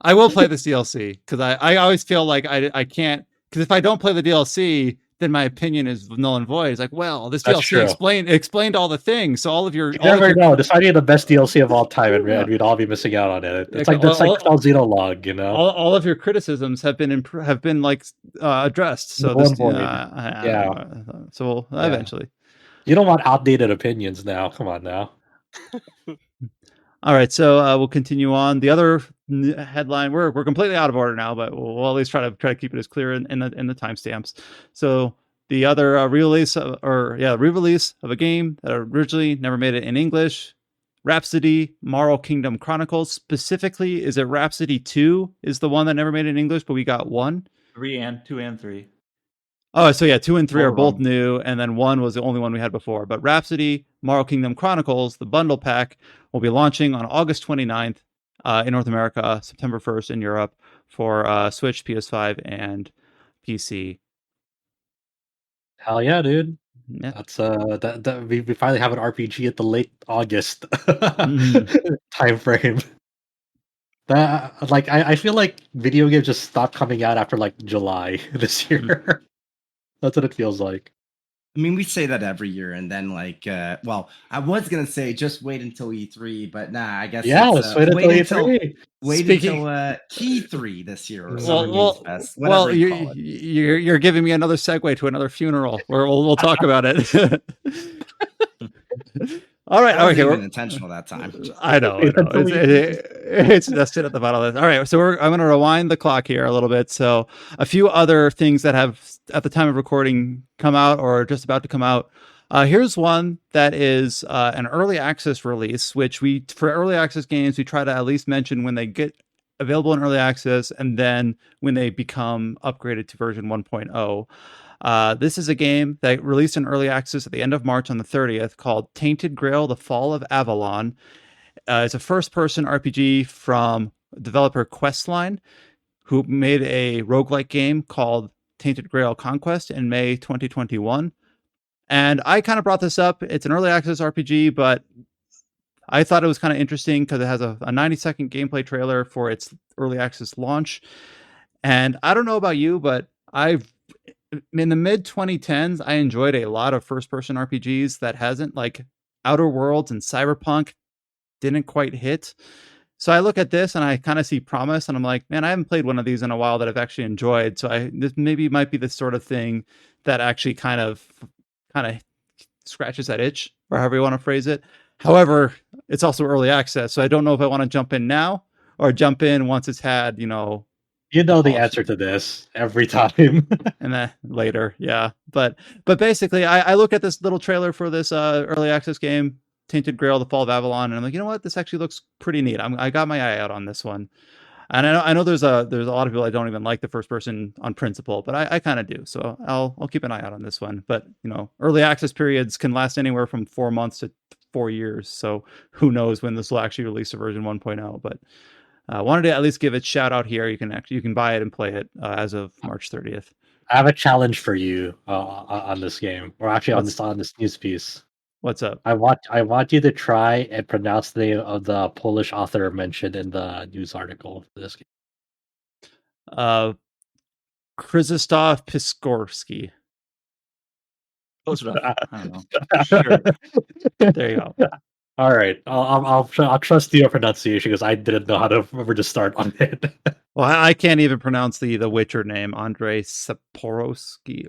I will play this DLC because I always feel like I can't, because if I don't play the DLC, then my opinion is null and void. It's like, well, this That's DLC true. explained all the things. So all of your You never know. This might be the best DLC of all time, and we'd all be missing out on it. It's like that's like Xenologue, you know. all of your criticisms have been like addressed. So this, Yeah. So eventually. You don't want outdated opinions now. Come on now. All right, so we'll continue on. The other headline, we're completely out of order now, but we'll at least try to keep it as clear in the timestamps. So the other re-release of a game that originally never made it in English, Rhapsody, Marl Kingdom Chronicles. Specifically, is it Rhapsody 2 is the one that never made it in English, but we got 1? 2 and 3. Oh, so yeah, 2 and 3 are both Wrong. new, and then 1 was the only one we had before. But Rhapsody, Marl Kingdom Chronicles, the bundle pack, will be launching on August 29th in North America, September 1st in Europe for Switch, PS5, and PC. Hell yeah, dude. Yeah. That's that we finally have an RPG at the late August time frame. That like I feel like video games just stopped coming out after like July this year. That's what it feels like. I mean, we say that every year, and then well, I was gonna say just wait until E3, but nah, I guess Yeah, it's, let's wait until E3. wait until Key 3 this year or Summer Games Fest, whatever you call it. You're giving me another segue to another funeral where we'll talk about it. All right, That wasn't okay, even intentional that time. I know. It's nested at the bottom of this. All right, so I'm going to rewind the clock here a little bit. So a few other things that have, at the time of recording, come out or just about to come out. Here's one that is an early access release, which for early access games, we try to at least mention when they get available in early access and then when they become upgraded to version 1.0. This is a game that released in early access at the end of March on the 30th called Tainted Grail, The Fall of Avalon. It's a first-person RPG from developer Questline, who made a roguelike game called Tainted Grail Conquest in May 2021. And I kind of brought this up. It's an early access RPG, but I thought it was kind of interesting because it has a 90-second gameplay trailer for its early access launch. And I don't know about you, but in the mid 2010s, I enjoyed a lot of first-person RPGs that hasn't, like Outer Worlds and Cyberpunk didn't quite hit. So I look at this and I kind of see promise, and I'm like, man, I haven't played one of these in a while that I've actually enjoyed. So this maybe might be the sort of thing that actually kind of scratches that itch, or however you want to phrase it. However, it's also early access, so I don't know if I want to jump in now or jump in once it's had, You know the answer to this every time. And then later, yeah. But basically, I look at this little trailer for this early access game, Tainted Grail: The Fall of Avalon, and I'm like, you know what? This actually looks pretty neat. I got my eye out on this one. And I know there's a lot of people that don't even like the first person on principle, but I kind of do. So I'll keep an eye out on this one. But early access periods can last anywhere from 4 months to 4 years. So who knows when this will actually release a version 1.0. But I wanted to at least give it shout out here. You can buy it and play it as of March 30th. I have a challenge for you on this game, or actually on this news piece. What's up? I want you to try and pronounce the name of the Polish author mentioned in the news article for this game. Krzysztof Piskorski. Close enough. I don't know. Sure. There you go. All right, I'll trust your pronunciation because I didn't know how to remember to start on it. Well, I can't even pronounce the Witcher name, Andrei Saporowski.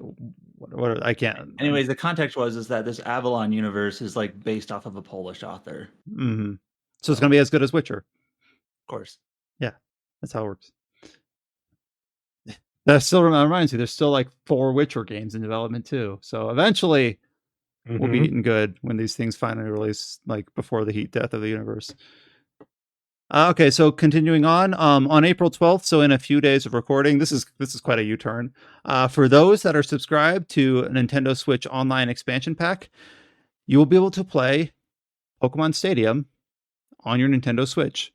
What I can't. Anyways, the context is that this Avalon universe is like based off of a Polish author. Mm-hmm. So it's gonna be as good as Witcher. Of course. Yeah, that's how it works. That still reminds me, there's still like 4 Witcher games in development too. So eventually, we'll be eating good when these things finally release, like before the heat death of the universe. Okay, so continuing on April 12th, so in a few days of recording, this is quite a U-turn. For those that are subscribed to Nintendo Switch Online Expansion Pack, you will be able to play Pokemon Stadium on your Nintendo Switch.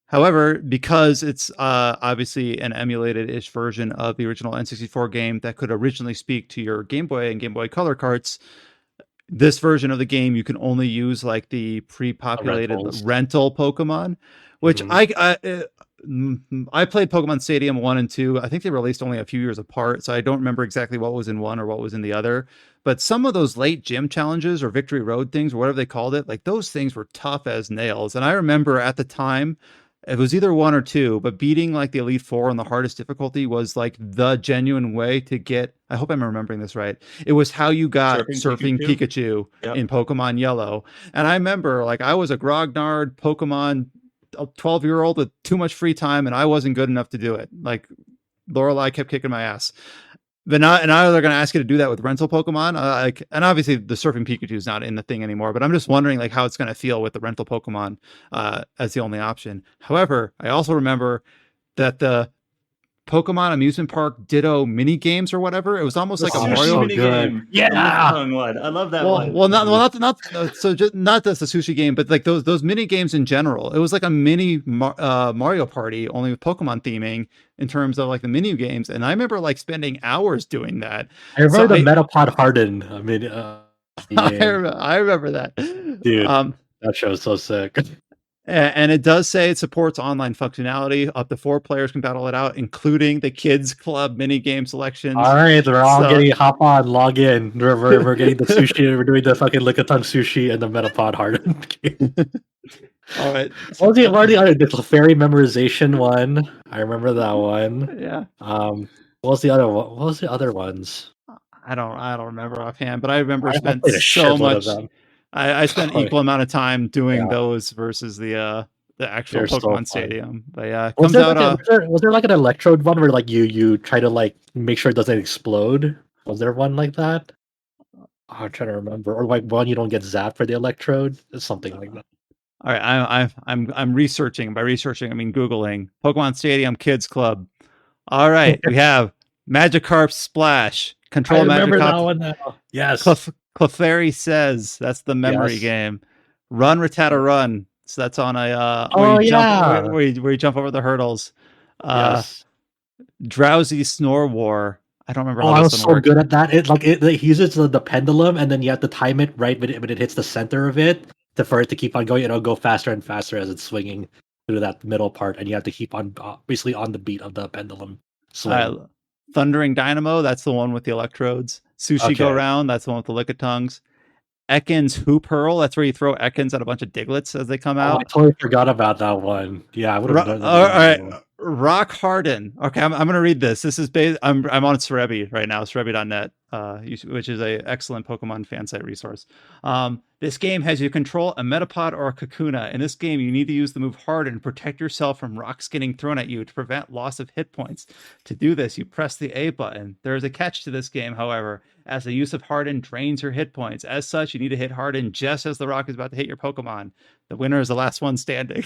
However, because it's obviously an emulated-ish version of the original N64 game that could originally speak to your Game Boy and Game Boy Color carts, this version of the game you can only use like the pre-populated rental Pokemon, which I played Pokemon Stadium 1 and 2. I think they released only a few years apart, so I don't remember exactly what was in one or what was in the other. But some of those late gym challenges or Victory Road things or whatever they called it, like those things were tough as nails. And I remember at the time, it was either 1 or 2, but beating like the Elite Four on the hardest difficulty was like the genuine way to get. I hope I'm remembering this right. It was how you got Surfing Pikachu in Pokemon Yellow. And I remember like I was a grognard Pokemon 12-year-old with too much free time, and I wasn't good enough to do it. Like Lorelei kept kicking my ass. But now they're going to ask you to do that with rental Pokemon. And obviously the Surfing Pikachu is not in the thing anymore, but I'm just wondering like how it's going to feel with the rental Pokemon as the only option. However, I also remember that the Pokemon Amusement Park Ditto mini games or whatever, it was almost like a Mario mini game. Yeah, I love that one. So just not just the sushi game, but like those mini games in general. It was like a mini Mario Party, only with Pokemon theming in terms of like the mini games. And I remember like spending hours doing that. I remember the Metapod Harden. I mean, I remember that, dude. That show is so sick. And it does say it supports online functionality. Up to 4 players can battle it out, including the Kids Club mini game selections. All right, we're all getting hop on, log in. We're getting the sushi. We're doing the fucking Lickitung sushi and the Metapod Harden game. All right. What was the other? The fairy memorization one. I remember that one. Yeah. What was the other one? What was the other ones? I don't remember offhand, but I remember spent so much. I spent equal amount of time doing those versus the actual Pokemon Stadium. But yeah, it comes out. Was there like an electrode one where like you try to like make sure it doesn't explode? Was there one like that? I'm trying to remember. Or like one you don't get zapped for the electrode. It's something like that. All right, I'm researching. By researching, I mean Googling Pokemon Stadium Kids Club. All right, we have Magikarp Splash. Control Magikarp. I remember that one now. Yes. Clefairy Says, that's the memory game. Run Rattata Run. So that's on a where you jump over the hurdles. Drowsy Snore War. I don't remember how I this was one so good at that. He uses the pendulum, and then you have to time it right when it hits the center of it for it to keep on going. It'll go faster and faster as it's swinging through that middle part, and you have to keep on basically on the beat of the pendulum swing. Thundering Dynamo, that's the one with the electrodes. Sushi Go Round, that's the one with the Lickitungs. Ekans Hoop Hurl, that's where you throw Ekans at a bunch of Diglets as they come out. I totally forgot about that one. Yeah, I would have done that. All right. Rock Harden. Okay, I'm going to read this. This is based. I'm on Cerebi right now, Cerebi.net, which is an excellent Pokemon fan site resource. This game has you control a Metapod or a Kakuna. In this game, you need to use the move Harden to protect yourself from rocks getting thrown at you to prevent loss of hit points. To do this, you press the A button. There is a catch to this game, however, as the use of Harden drains your hit points. As such, you need to hit Harden just as the rock is about to hit your Pokemon. The winner is the last one standing.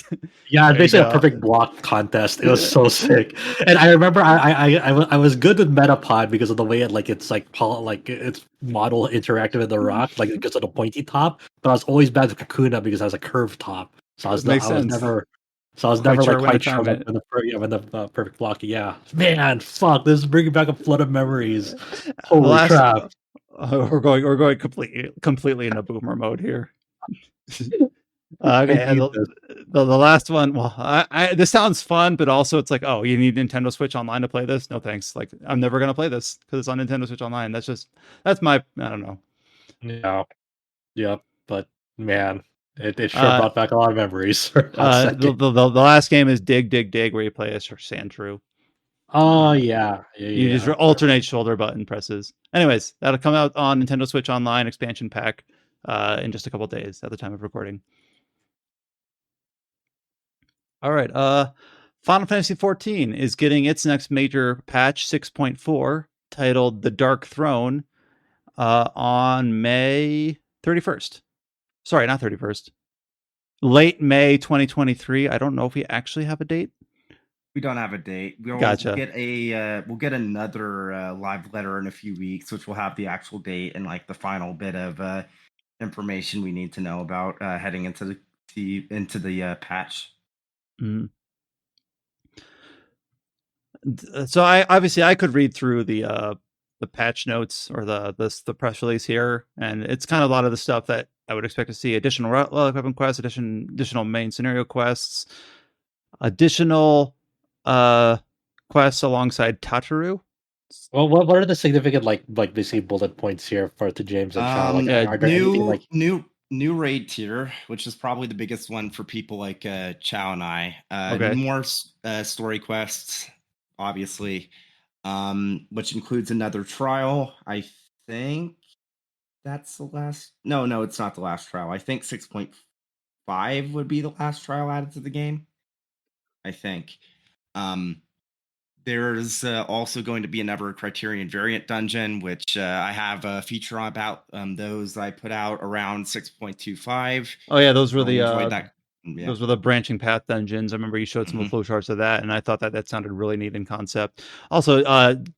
Yeah, it's basically a perfect block contest. It was so sick. And I remember I was good with Metapod because of the way it's model interactive with the rock, like because of the pointy top. But I was always bad with Kakuna because I was a curved top. So I was never quite sure when the perfect block. Yeah, man, fuck, this is bringing back a flood of memories. Holy crap! We're going completely into boomer mode here. Okay, I need the last one. Well, this sounds fun, but also it's like, oh, you need Nintendo Switch Online to play this? No thanks. Like, I'm never gonna play this because it's on Nintendo Switch Online. That's my, I don't know. Yeah. Yep. But man, it sure Uh, brought back a lot of memories for a hot second. the last game is Dig Dig Dig, where you play as Sandshrew. Oh yeah. You just Yeah. alternate shoulder button presses. Anyways, that'll come out on Nintendo Switch Online expansion pack in just a couple days at the time of recording. All right. Final Fantasy XIV is getting its next major patch, 6.4, titled The Dark Throne, on May 31st. Sorry, not 31st. Late May 2023. I don't know if we actually have a date. We don't have a date. Gotcha. We'll get another live letter in a few weeks, which will have the actual date and like the final bit of information we need to know about heading into the patch. Mm. So I could read through the patch notes or the press release here, and it's kind of a lot of the stuff that I would expect to see: additional relic weapon quests, additional main scenario quests, additional quests alongside Tataru. Well, what are the significant like basically bullet points here for the James and Chow? Like, are there anything like new raid tier, which is probably the biggest one for people like Chow and I. Okay. More story quests, obviously, which includes another trial. I think that's the last. No, it's not the last trial. I think 6.5 would be the last trial added to the game. I think. There's also going to be another Criterion variant dungeon, which I have a feature on about those I put out around 6.25. Oh yeah, those were Really the enjoyed that. Yeah. those were the branching path dungeons. I remember you showed some Mhm. flowcharts of that, and I thought that sounded really neat in concept. Also,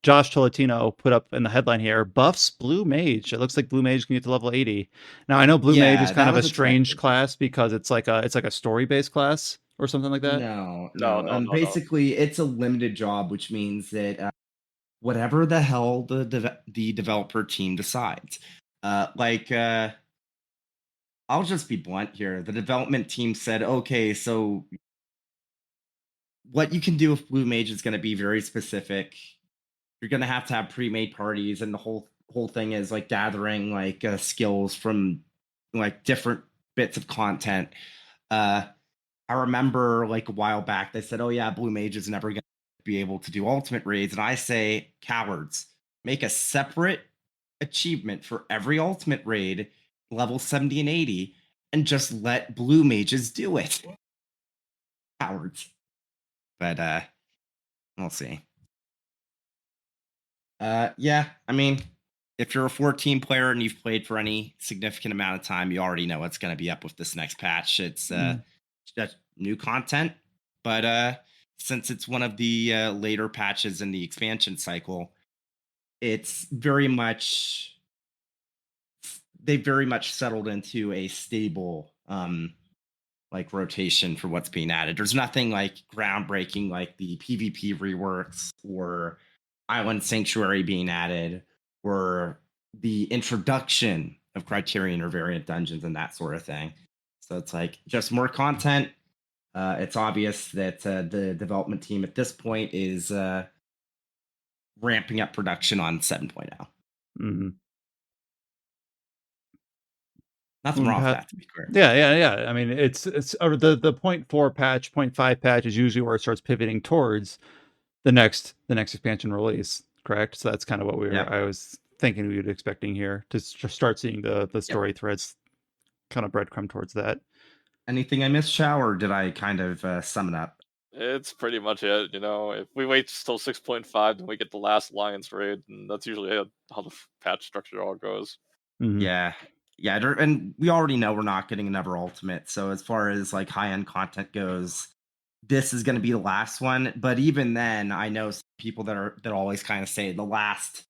Josh Tolentino put up in the headline here, buffs Blue Mage. It looks like Blue Mage can get to level 80. Now I know Blue Mage is Yeah, kind that of a was strange expected. class because it's like a story based class or something like that. No. No. Basically, it's a limited job, which means that whatever the hell the developer team decides, I'll just be blunt here. The development team said, okay, so what you can do with Blue Mage is going to be very specific. You're going to have pre-made parties, and the whole thing is like gathering like skills from like different bits of content. I remember like a while back they said, "Oh yeah, Blue Mage is never going to be able to do ultimate raids," and I say, cowards, make a separate achievement for every ultimate raid, level 70 and 80, and just let Blue Mages do it. Cowards. But we'll see. Yeah, I mean, if you're a 14 player and you've played for any significant amount of time, you already know what's going to be up with this next patch. It's just new content, but since it's one of the later patches in the expansion cycle, it's they very much settled into a stable like rotation for what's being added. There's nothing like groundbreaking like the PvP reworks or Island Sanctuary being added or the introduction of Criterion or variant dungeons and that sort of thing. So it's like just more content. It's obvious that the development team at this point is ramping up production on 7.0. Mm-hmm. Nothing wrong with that, to be clear. Yeah. I mean, it's the 0.4 patch, 0.5 patch is usually where it starts pivoting towards the next expansion release, correct? So that's kind of what I was thinking we would expecting here to start seeing the story threads kind of breadcrumb towards that. Anything I missed, Chow, or did I kind of sum it up? It's pretty much it. If we wait till 6.5, then we get the last Alliance raid, and that's usually how the patch structure all goes. Mm-hmm. Yeah, and we already know we're not getting another ultimate. So as far as like high-end content goes, this is going to be the last one. But even then, I know some people that always kind of say the last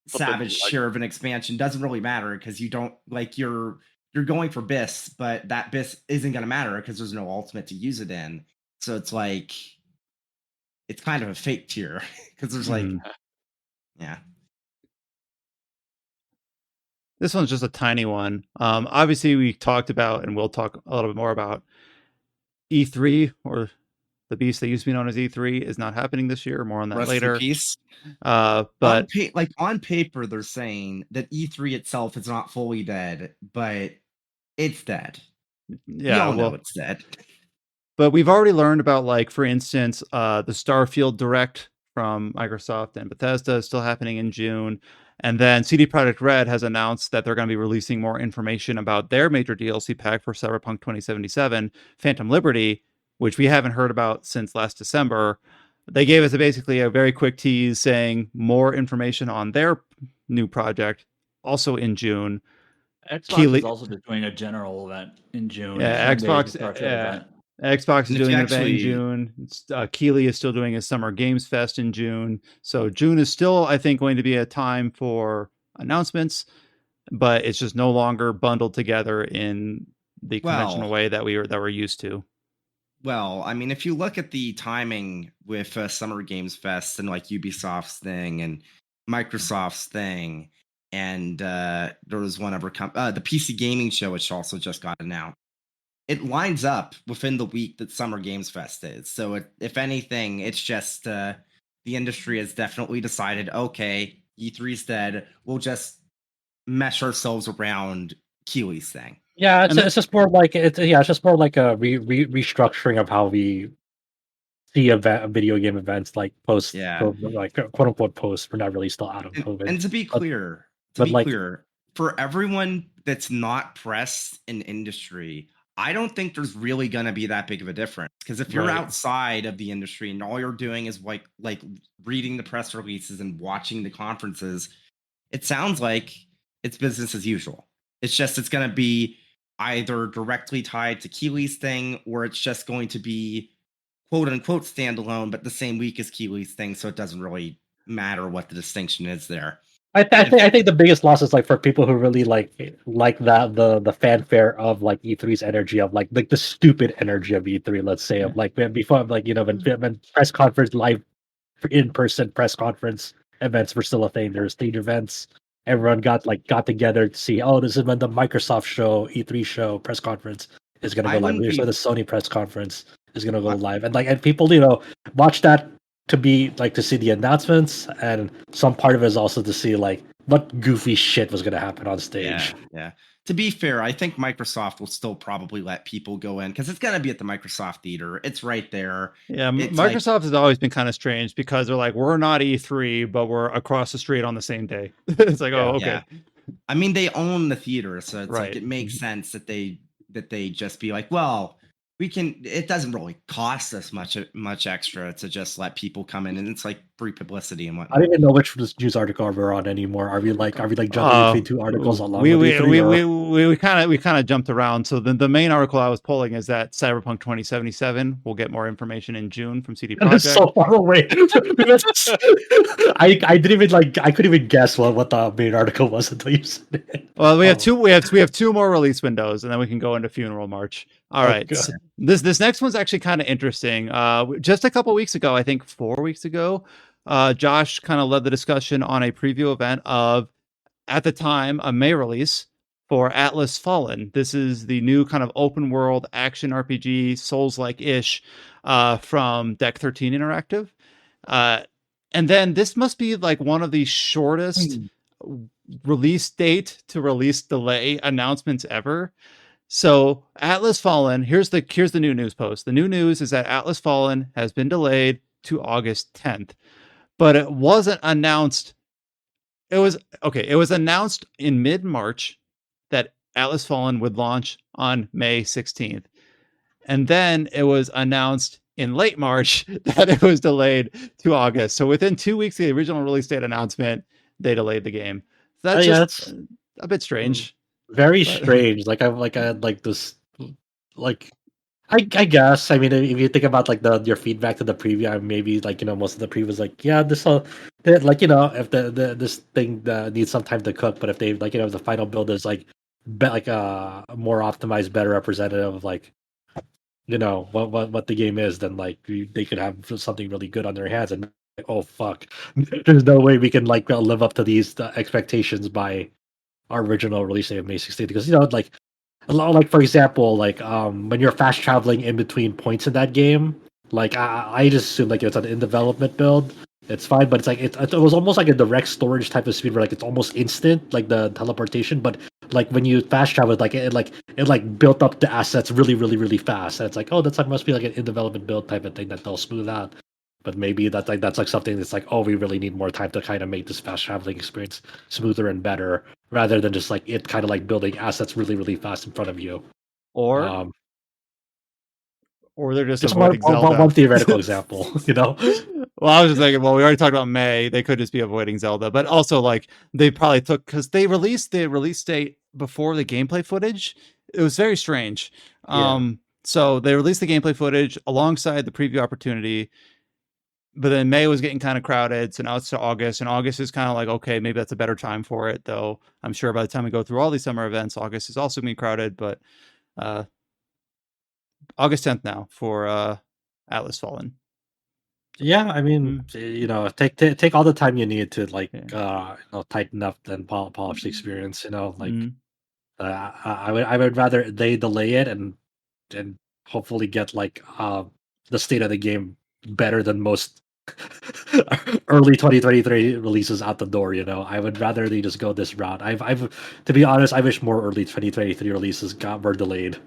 savage share of an expansion doesn't really matter because you don't like you're going for BIS, but that BIS isn't going to matter because there's no ultimate to use it in. So it's like it's kind of a fake tier because there's like yeah. This one's just a tiny one. Obviously, we talked about, and we'll talk a little bit more about E3, or the beast that used to be known as E3, is not happening this year. More on that Rest later. in peace. But On paper, they're saying that E3 itself is not fully dead, but it's dead. We all know it's dead. But we've already learned about, like, for instance, the Starfield Direct from Microsoft and Bethesda is still happening in June. And then CD Projekt Red has announced that they're going to be releasing more information about their major DLC pack for Cyberpunk 2077, Phantom Liberty, which we haven't heard about since last December. They gave us basically a very quick tease saying more information on their new project, also in June. Xbox is also just doing a general event in June. Yeah, Xbox is doing an event in June. Keighley is still doing his Summer Games Fest in June. So June is still, I think, going to be a time for announcements, but it's just no longer bundled together in the conventional way that we're used to. Well, I mean, if you look at the timing with Summer Games Fest and like Ubisoft's thing and Microsoft's thing, and there was one other the PC Gaming Show, which also just got announced. It lines up within the week that Summer Games Fest is. So if anything, it's just the industry has definitely decided, okay, E3's dead. We'll just mesh ourselves around Keighley's thing. Yeah, it's just more like it's just more like a restructuring of how we see video game events, like post, like quote unquote post. We're not really still out of COVID. And to be clear, for everyone that's not press in industry, I don't think there's really going to be that big of a difference, because if you're outside of the industry and all you're doing is like reading the press releases and watching the conferences, it sounds like it's business as usual. It's going to be either directly tied to Keighley's thing, or it's just going to be quote unquote standalone, but the same week as Keighley's thing. So it doesn't really matter what the distinction is there. I think the biggest loss is like for people who really like that the fanfare of like E3's energy, of like the stupid energy of E3, let's say, of like before, like, you know, when press conference, live in-person press conference events were still a thing. There were stage events. Everyone got together to see, oh, this is when the Microsoft show, E3 show, press conference is gonna go live. Here's when the Sony press conference is gonna go live. And people, you know, watch that to be like to see the announcements, and some part of it is also to see like what goofy shit was gonna happen on stage. Yeah. To be fair, I think Microsoft will still probably let people go in because it's gonna be at the Microsoft Theater. It's right there. Yeah, Microsoft has always been kind of strange because they're like, we're not E3, but we're across the street on the same day. It's like, oh, okay. Yeah. I mean, they own the theater, so it's like it makes sense that they just be like, well, we can. It doesn't really cost us much extra to just let people come in, and it's like free publicity and whatnot. I don't even know which news article we're on anymore. Are we jumping between two articles along? We kind of jumped around. So the main article I was pulling is that Cyberpunk 2077 will get more information in June from CD Projekt. That's so far away. I didn't even I couldn't even guess what the main article was until you said it. Well, we have two more release windows, and then we can go into Funeral March. All right. So this next one's actually kind of interesting. Just a couple weeks ago, I think 4 weeks ago, Josh kind of led the discussion on a preview event of, at the time, a May release for Atlas Fallen. This is the new kind of open world action RPG, Souls-like-ish, from Deck 13 Interactive. And then this must be like one of the shortest release date to release delay announcements ever. So Atlas Fallen, here's the new news post. The new news is that Atlas Fallen has been delayed to August 10th, but it wasn't announced. It was announced in mid-March that Atlas Fallen would launch on May 16th. And then it was announced in late March that it was delayed to August. So within 2 weeks of the original release date announcement, they delayed the game. So that's a bit strange. Very strange. I guess. I mean, if you think about your feedback to the preview, maybe most of the preview was if this thing needs some time to cook, but if they if the final build is a more optimized, better representative of what the game is, then they could have something really good on their hands. And oh fuck, there's no way we can live up to these expectations by our original release date of May 16th, because like a lot, like for example, like when you're fast traveling in between points in that game, like I just assume like it's an in development build. It's fine, but it's like it was almost like a direct storage type of speed where like it's almost instant, like the teleportation. But like when you fast travel, like it built up the assets really fast. And it's like, oh, that's like must be like an in development build type of thing that they'll smooth out. But maybe that's like something that's like, oh, we really need more time to kind of make this fast traveling experience smoother and better, rather than just like it kind of like building assets really fast in front of you. Or Um, they're just just avoiding Zelda. one theoretical example, Well, I was just thinking, well, we already talked about May. They could just be avoiding Zelda, but also like they probably took because they released the release date before the gameplay footage. It was very strange. Yeah. So they released the gameplay footage alongside the preview opportunity, but then May was getting kind of crowded, so now it's to August, and August is kind of like, okay, maybe that's a better time for it. Though I'm sure by the time we go through all these summer events, August is also gonna be crowded. But August 10th now for Atlas Fallen. Yeah, I mean, take all the time you need to like Yeah. tighten up and polish the experience. Like Mhm. I would rather they delay it and hopefully get like the state of the game better than most early 2023 releases out the door. I would rather they just go this route. I've to be honest, I wish more early 2023 releases were delayed,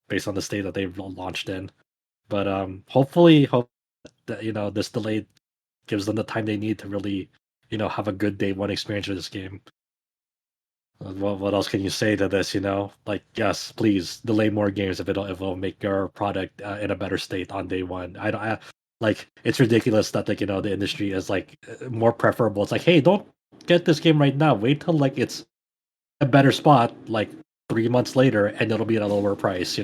based on the state that they've launched in. But hopefully, that this delay gives them the time they need to really have a good day one experience with this game. What else can you say to this? Like, yes, please delay more games if it'll make your product in a better state on day one. Like, it's ridiculous that like the industry is like more preferable. It's like, hey, don't get this game right now. Wait till like it's a better spot like 3 months later, and it'll be at a lower price.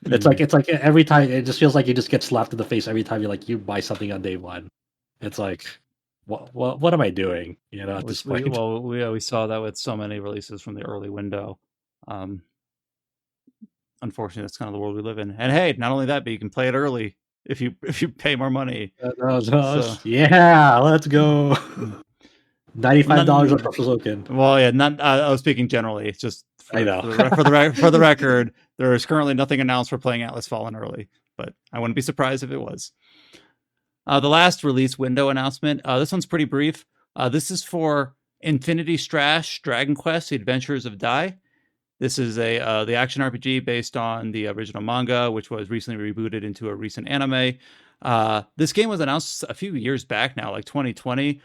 It's like every time it just feels like you just get slapped in the face every time you buy something on day one. It's like, what am I doing? At this point. We saw that with so many releases from the early window. Unfortunately, that's kind of the world we live in. And hey, not only that, but you can play it early if you pay more money. Yeah, let's go. $95 on Forspoken. Well, yeah, not. I was speaking generally. It's just I know. for the record, there is currently nothing announced for playing Atlas Fallen early, but I wouldn't be surprised if it was. The last release window announcement. This one's pretty brief. This is for Infinity Strash Dragon Quest: The Adventures of Dai. This is the action RPG based on the original manga, which was recently rebooted into a recent anime. This game was announced a few years back now, like 2020.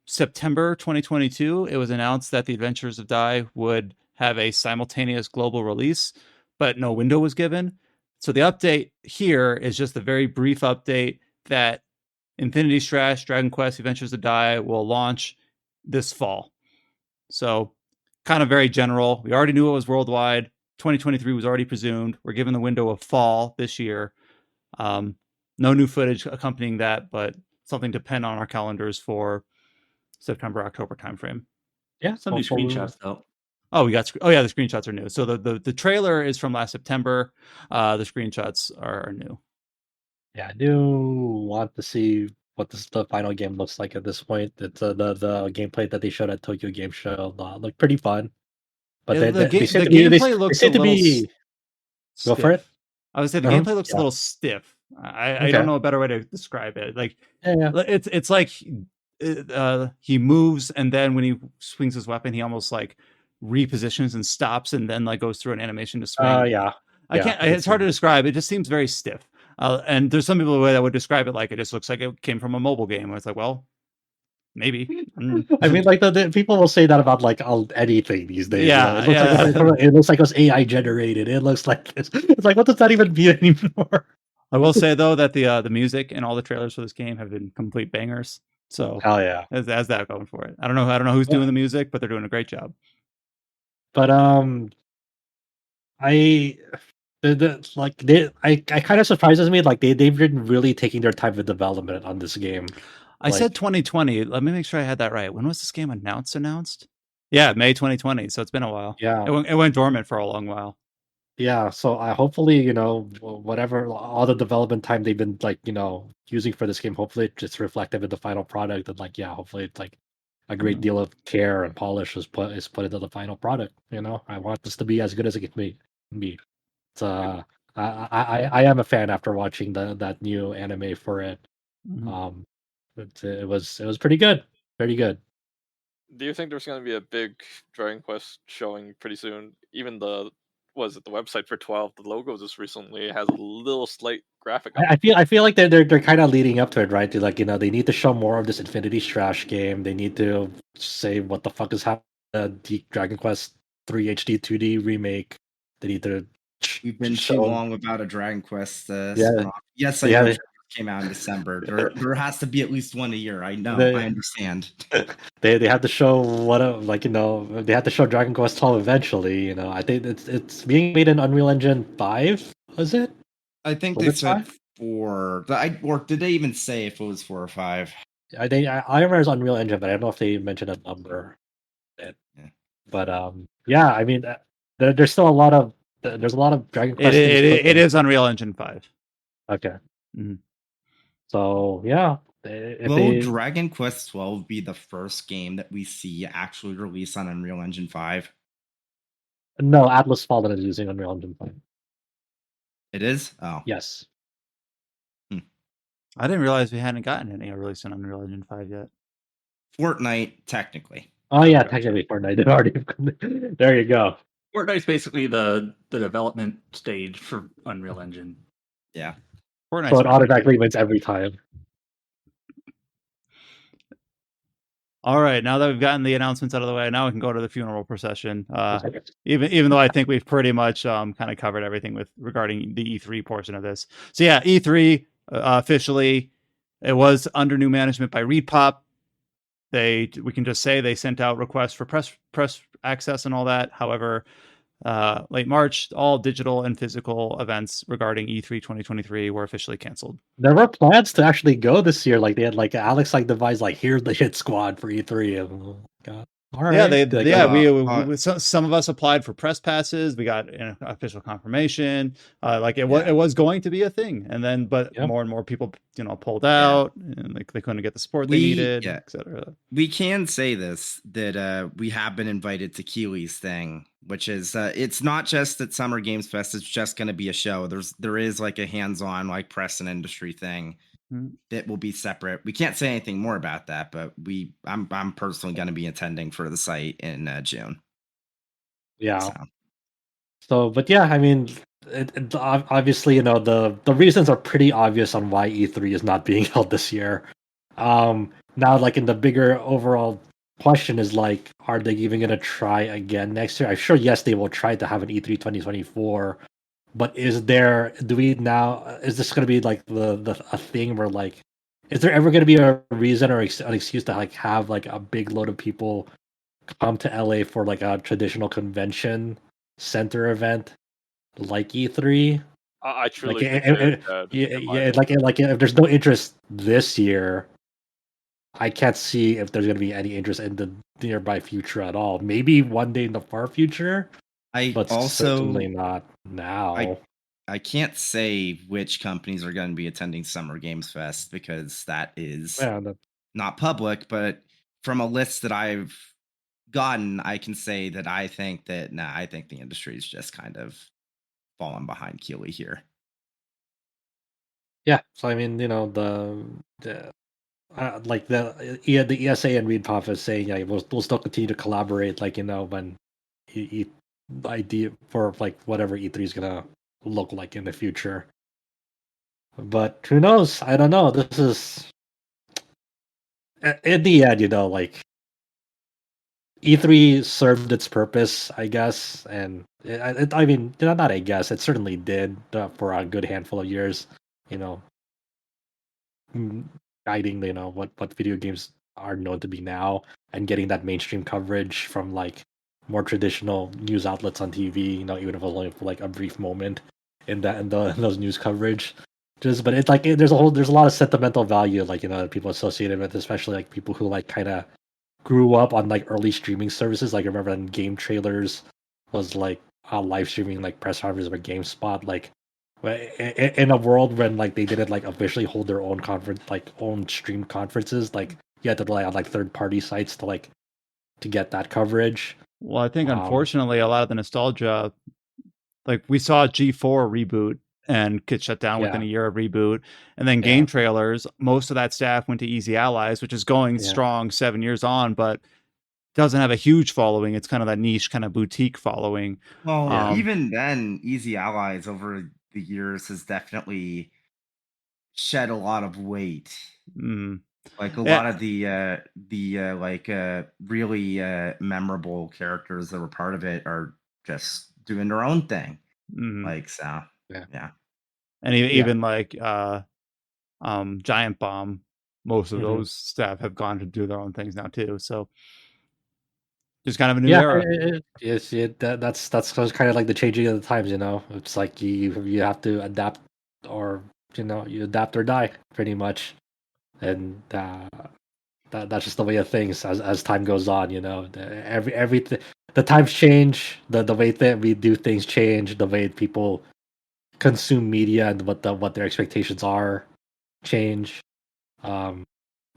September 2022, it was announced that the Adventures of Dai would have a simultaneous global release, but no window was given. So the update here is just a very brief update that Infinity Strash Dragon Quest Adventures of Dai will launch this fall. So kind of very general. We already knew it was worldwide. 2023 was already presumed. We're given the window of fall this year. No new footage accompanying that, but something to pen on our calendars for September, October timeframe. Yeah, some new screenshots though. Oh, the screenshots are new. So the trailer is from last September. The screenshots are new. Yeah, I do want to see what the final game looks like at this point. It's the gameplay that they showed at Tokyo Game Show looked pretty fun. But Yeah, the they seem to gameplay looks they a seem to little be go for it. I would say the gameplay looks a little stiff. I don't know a better way to describe it. Like, it's like he moves, and then when he swings his weapon, he almost like repositions and stops, and then like goes through an animation to swing. I can't. It's hard to describe. It just seems very stiff. And there's some people that would describe it like it just looks like it came from a mobile game. It's like, well, maybe. I mean, like the people will say that about like anything these days. Yeah, it looks like it was AI generated. It looks like this. It's like, what does that even mean anymore? I will say though that the music and all the trailers for this game have been complete bangers. So hell yeah, as that going for it. I don't know who's doing the music, but they're doing a great job. But I kind of surprises me. Like they've been really taking their time with development on this game. I said 2020. Let me make sure I had that right. When was this game announced? Yeah, May 2020. So it's been a while. Yeah, it went dormant for a long while. Yeah, so I hopefully whatever all the development time they've been like using for this game, hopefully it's just reflective in the final product. And like hopefully it's like a great Mhm. deal of care and polish is put into the final product. You know, I want this to be as good as it can be. It's I am a fan after watching that new anime for it. Mhm. It was pretty good, pretty good. Do you think there's going to be a big Dragon Quest showing pretty soon? Even the was it the website for 12? The logo just recently has a little slight graphic up. I feel like they're kind of leading up to it, right? Like, you know, they need to show more of this Infinity Strash game. They need to say what the fuck is happening. The Dragon Quest 3 HD 2D remake. They need to We've been too show. long without a Dragon Quest Yeah, spin-off. Yes, I yeah. know it came out in December. There has to be at least one a year. I know. They- I understand. They have to show like, you know, they have to show Dragon Quest 12 eventually. You know, I think it's being made in Unreal Engine 5. Was it? I think Was they it said 5? 4. Or did they even say if it was 4 or 5? I think I remember it's Unreal Engine, but I don't know if they mentioned a number. Yeah. But yeah, I mean, there's still a lot of there's a lot of Dragon Quest things. It is Unreal Engine 5. Okay. Mhm. So yeah, if Will they Dragon Quest 12 be the first game that we see actually released on Unreal Engine 5? no, Atlas Fallen is using Unreal Engine 5. It is? Oh. Yes. I didn't realize we hadn't gotten any released on Unreal Engine 5 yet. Fortnite, technically. Oh yeah, Okay. technically Fortnite did already. There you go. Fortnite's basically the development stage for Unreal Engine. Yeah. Fortnite's So it pretty automatically good. wins every time. All right, now that we've gotten the announcements out of the way, now we can go to the funeral procession. Even though I think we've pretty much kind of covered everything with regarding the E3 portion of this. So yeah, E3 officially, it was under new management by ReedPop. We can just say they sent out requests for press access and all that. However, late March, all digital and physical events regarding E3 2023 were officially canceled. There were plans to actually go this year. Like they had like Alex like devised like here's the hit squad for E3. And, God. All right. Yeah, Like, we some of us applied for press passes. We got an official confirmation. Like it Yeah. was going to be a thing, and then Yeah. more and more people pulled out, and they couldn't get the support they needed, etc. We can say this that we have been invited to Keeley's thing, which is it's not just that Summer Games Fest is just going to be a show. There is like a hands-on like press and industry thing that will be separate. We can't say anything more about that, but I'm personally going to be attending for the site in June. Yeah. So, but yeah, I mean, obviously, you know, the reasons are pretty obvious on why E3 is not being held this year. Now, like in the bigger overall question is like, are they even going to try again next year? I'm sure, yes, they will try to have an E3 2024. But is this going to be like a thing where like, is there ever going to be a reason or an excuse to like have like a big load of people come to LA for like a traditional convention center event like E3? I truly Like, think they're dead, like if there's no interest this year, I can't see if there's going to be any interest in the nearby future at all. Maybe one day in the far future, but certainly not now. I can't say which companies are going to be attending Summer Games Fest because that is not public, but from a list that I've gotten, I can say that I think the industry is just kind of fallen behind Keeley here. Yeah, so I mean, you know, the ESA and ReedPop is saying, yeah, we'll still continue to collaborate, like, you know, when the idea for like whatever E3 is gonna look like in the future. But who knows? I don't know. This is in the end, you know, like E3 served its purpose, I guess, and I mean, not I guess, it certainly did for a good handful of years. You know, guiding, you know, what video games are known to be now, and getting that mainstream coverage from like more traditional news outlets on TV. You know, even if it was only for like a brief moment in those news coverage. But it's like there's a lot of sentimental value, like, you know, that people associated with, especially like people who like kind of grew up on like early streaming services. Like I remember when game trailers was like live streaming like press conferences or GameSpot, like in a world when like they didn't like officially hold their own conference, like own stream conferences, like you had to rely on like third-party sites to get that coverage. Well, I think unfortunately a lot of the nostalgia, like we saw G4 reboot and get shut down within a year of reboot, and then game trailers, most of that staff went to Easy Allies, which is going strong 7 years on, but doesn't have a huge following. It's kind of that niche kind of boutique following. Well, even then, Easy Allies over the years has definitely shed a lot of weight. Like a lot of the really memorable characters that were part of it are just doing their own thing. Like so, yeah. And even like Giant Bomb, most of those staff have gone to do their own things now too. So just kind of a new era. That's kind of like the changing of the times, you know. It's like you have to adapt, or you adapt or die, pretty much, and that's just the way of things as time goes on. You know, everything, the times change, the way that we do things change, the way people consume media and what their expectations are change,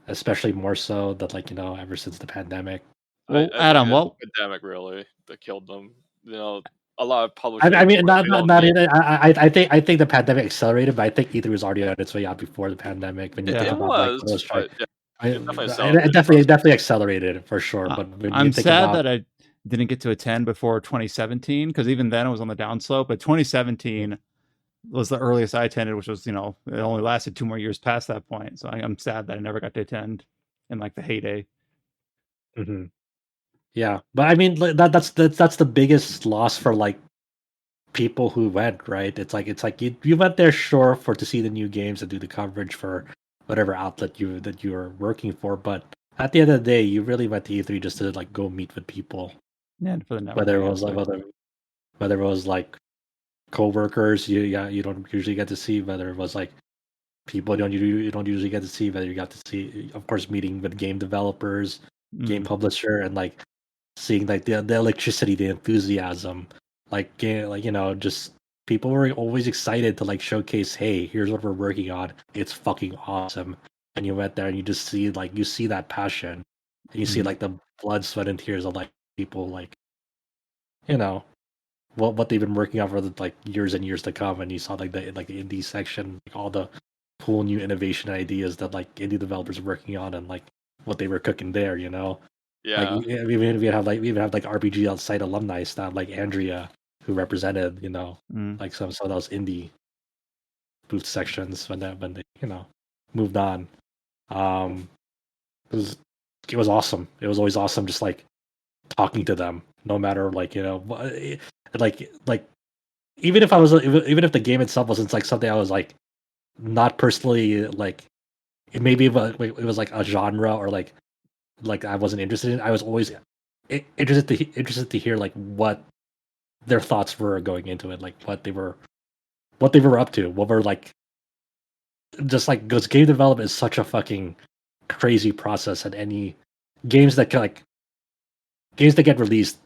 especially more so that ever since the pandemic. Well, Adam, what pandemic really that killed them? You know, a lot of publishers. I mean, not I think the pandemic accelerated, but I think E3 was already on its way out before the pandemic. When you think about those it definitely accelerated for sure. But when I'm you think sad about, that I didn't get to attend before 2017, because even then it was on the downslope. But 2017 was the earliest I attended, which was, it only lasted 2 more years past that point. So I'm sad that I never got to attend in like the heyday. Yeah, but I mean that's the biggest loss for people who went, right? It's like you went there sure for to see the new games and do the coverage for whatever outlet that you were working for, but at the end of the day, you really went to E3 just to go meet with people. Yeah, for the networking whether it was like co-workers you don't usually get to see, whether it was like people you don't usually get to see, whether you got to see, of course, meeting with game developers, game publisher, and seeing the electricity, the enthusiasm, just people were always excited to showcase, hey, here's what we're working on, it's fucking awesome. And you went there and you just see you see that passion, and you see the blood, sweat, and tears of people what they've been working on for years and years to come. And you saw the indie section, all the cool new innovation ideas that indie developers are working on, and what they were cooking there, Yeah. we even have RPG outside alumni staff like Andrea, who represented some of those indie booth sections when they moved on. It was awesome. It was always awesome just talking to them, no matter even if even if the game itself wasn't something I was not personally maybe it was a genre, or I wasn't interested in. I was always interested to hear what their thoughts were going into it, what they were up to, what were just because game development is such a fucking crazy process, and any games that games that get released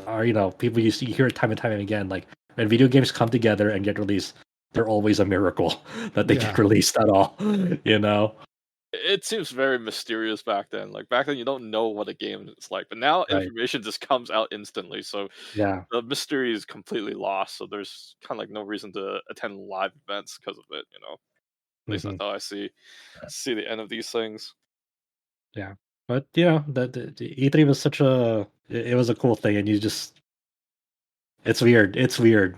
are, people you hear it time and time again, when video games come together and get released, they're always a miracle that they get released at all. It seems very mysterious back then. Back then, you don't know what a game is like, but now information just comes out instantly. So the mystery is completely lost. So there's kind of no reason to attend live events because of it. At least that's how I see the end of these things. Yeah, but the E3 was it was a cool thing, and it's weird. It's weird,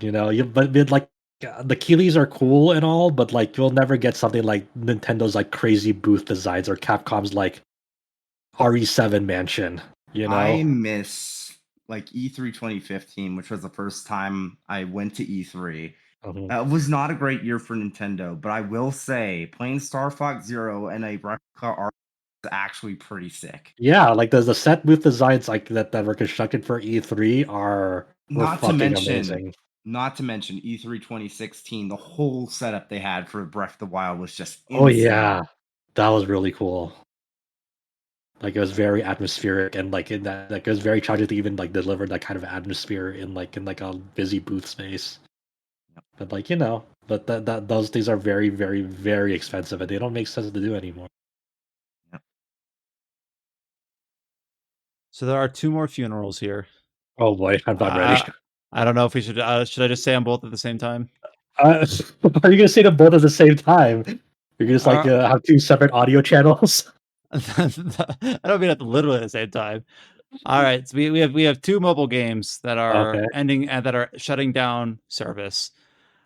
but the Keeleys are cool and all, but you'll never get something like Nintendo's crazy booth designs, or Capcom's RE7 mansion. I miss E3 2015, which was the first time I went to E3. It was not a great year for Nintendo, but I will say playing Star Fox Zero and a replica art is actually pretty sick. Yeah, the set booth designs that were constructed for E3 were amazing. Not to mention E3 2016, the whole setup they had for Breath of the Wild was just insane. Oh yeah, that was really cool. It was very atmospheric, and in that it was very charging to even deliver that kind of atmosphere in a busy booth space. But but those things are very, very, very expensive, and they don't make sense to do anymore. So there are 2 more funerals here. Oh boy, I'm not ready. I don't know if we should I just say them both at the same time? Are you gonna say them both at the same time? You're just like have 2 separate audio channels. I don't mean at literally at the same time. All right, so we have 2 mobile games that are Okay. ending and that are shutting down service.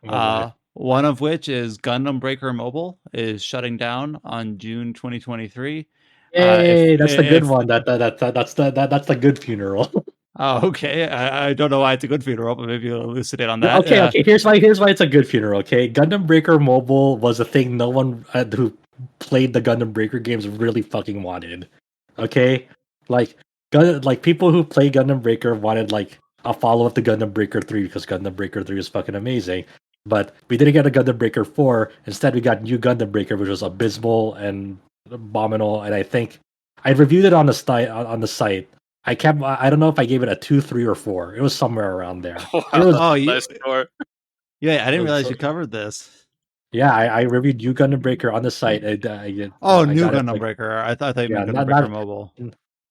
Oh, One of which is Gundam Breaker Mobile is shutting down on June 2023. Yay, that's the good one. That's the good funeral. Oh, okay. I don't know why it's a good funeral, but maybe you'll elucidate on Yeah, that. okay. Here's why it's a good funeral. Okay, Gundam Breaker Mobile was a thing no one who played the Gundam Breaker games really fucking wanted. Okay, like people who play Gundam Breaker wanted like a follow up to Gundam Breaker 3 because Gundam Breaker 3 is fucking amazing. But we didn't get a Gundam Breaker 4. Instead, we got New Gundam Breaker, which was abysmal and abominable. And I think I reviewed it on the site. I don't know if I gave it a 2, 3, or 4. It was somewhere around there. Wow, It was nice score. Yeah, I didn't realize you covered this. Yeah, I reviewed New Gundam Breaker on the site. New got it, Gundam Breaker. I thought you meant yeah, Gundam Breaker Mobile.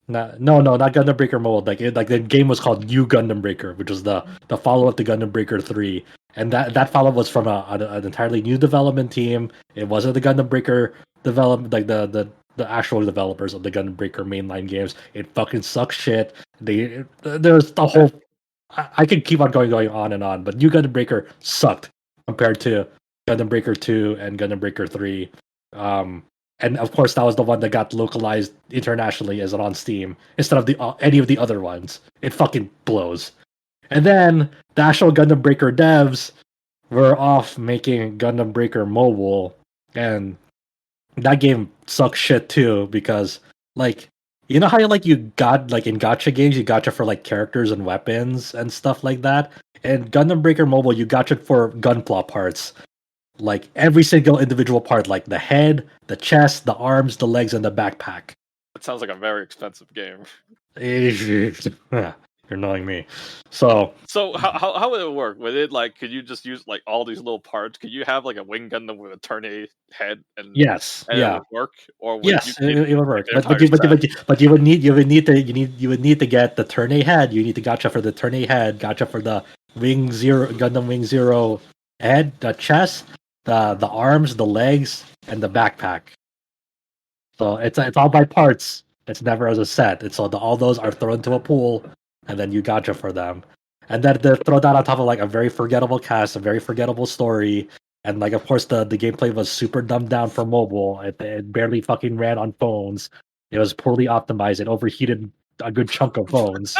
no, not Gundam Breaker Mobile. Like the game was called New Gundam Breaker, which was the follow up to Gundam Breaker 3, and that follow up was from an entirely new development team. It wasn't the Gundam Breaker development, like the actual developers of the Gundam Breaker mainline games. It fucking sucks shit. There's the whole. I could keep on going on and on, but New Gundam Breaker sucked compared to Gundam Breaker 2 and Gundam Breaker 3. And of course, that was the one that got localized internationally as on Steam instead of any of the other ones. It fucking blows. And then the actual Gundam Breaker devs were off making Gundam Breaker Mobile, and that game sucks shit too because, like, you know how you got like in gacha games, you gacha for like characters and weapons and stuff like that. And Gundam Breaker Mobile, you gacha for gunpla parts. Like every single individual part, like the head, the chest, the arms, the legs, and the backpack. That sounds like a very expensive game. You're annoying me. So how would it work? Would it could you just use like all these little parts? Could you have like a wing Gundam with a Tourney head and yes, and yeah, it would work? Or would yes, you it would work. the But entire set? you would need to get the Tourney head. You need to gacha for the Tourney head, gacha for the Gundam Wing Zero head, the chest, the arms, the legs, and the backpack. So it's all by parts. It's never as a set. It's all those are thrown into a pool, and then you gacha for them. And then they throw that on top of like a very forgettable cast, a very forgettable story, and like of course the gameplay was super dumbed down for mobile. It barely fucking ran on phones. It was poorly optimized. It overheated a good chunk of phones.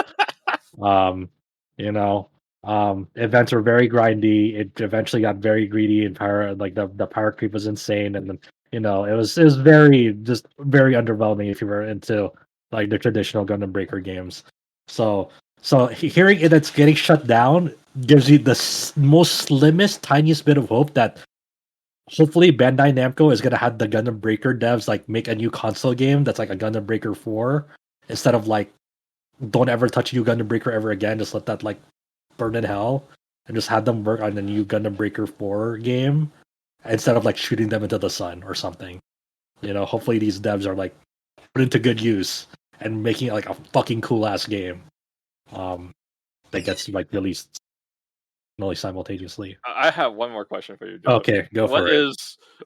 um, you know, events were very grindy. It eventually got very greedy and power. Like the power creep was insane, and then it was very very underwhelming if you were into like the traditional Gundam Breaker games. So hearing it that's getting shut down gives you the most slimmest, tiniest bit of hope that hopefully Bandai Namco is gonna have the Gundam Breaker devs like make a new console game that's like a Gundam Breaker 4 instead of like don't ever touch New Gundam Breaker ever again. Just let that like burn in hell and just have them work on the new Gundam Breaker 4 game instead of like shooting them into the sun or something. Hopefully these devs are like put into good use and making it like a fucking cool ass game. That gets like released only simultaneously. I have one more question for you, Joe. Okay, go for it.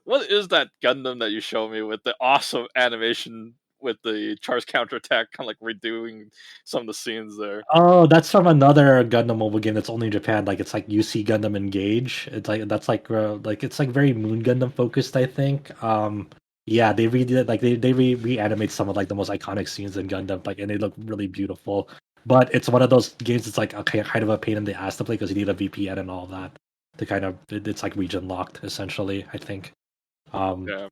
What is that Gundam that you showed me with the awesome animation with the charge counterattack, kind of like redoing some of the scenes there? Oh, that's from another Gundam mobile game that's only in Japan. Like it's like UC Gundam Engage. It's like that's like it's like very Moon Gundam focused, I think. Yeah, they redid it. Like they reanimate some of like the most iconic scenes in Gundam, like, and they look really beautiful. But it's one of those games that's like kind of a pain in the ass to play because you need a VPN and all that to kind of it's like region locked essentially. I think. Yeah.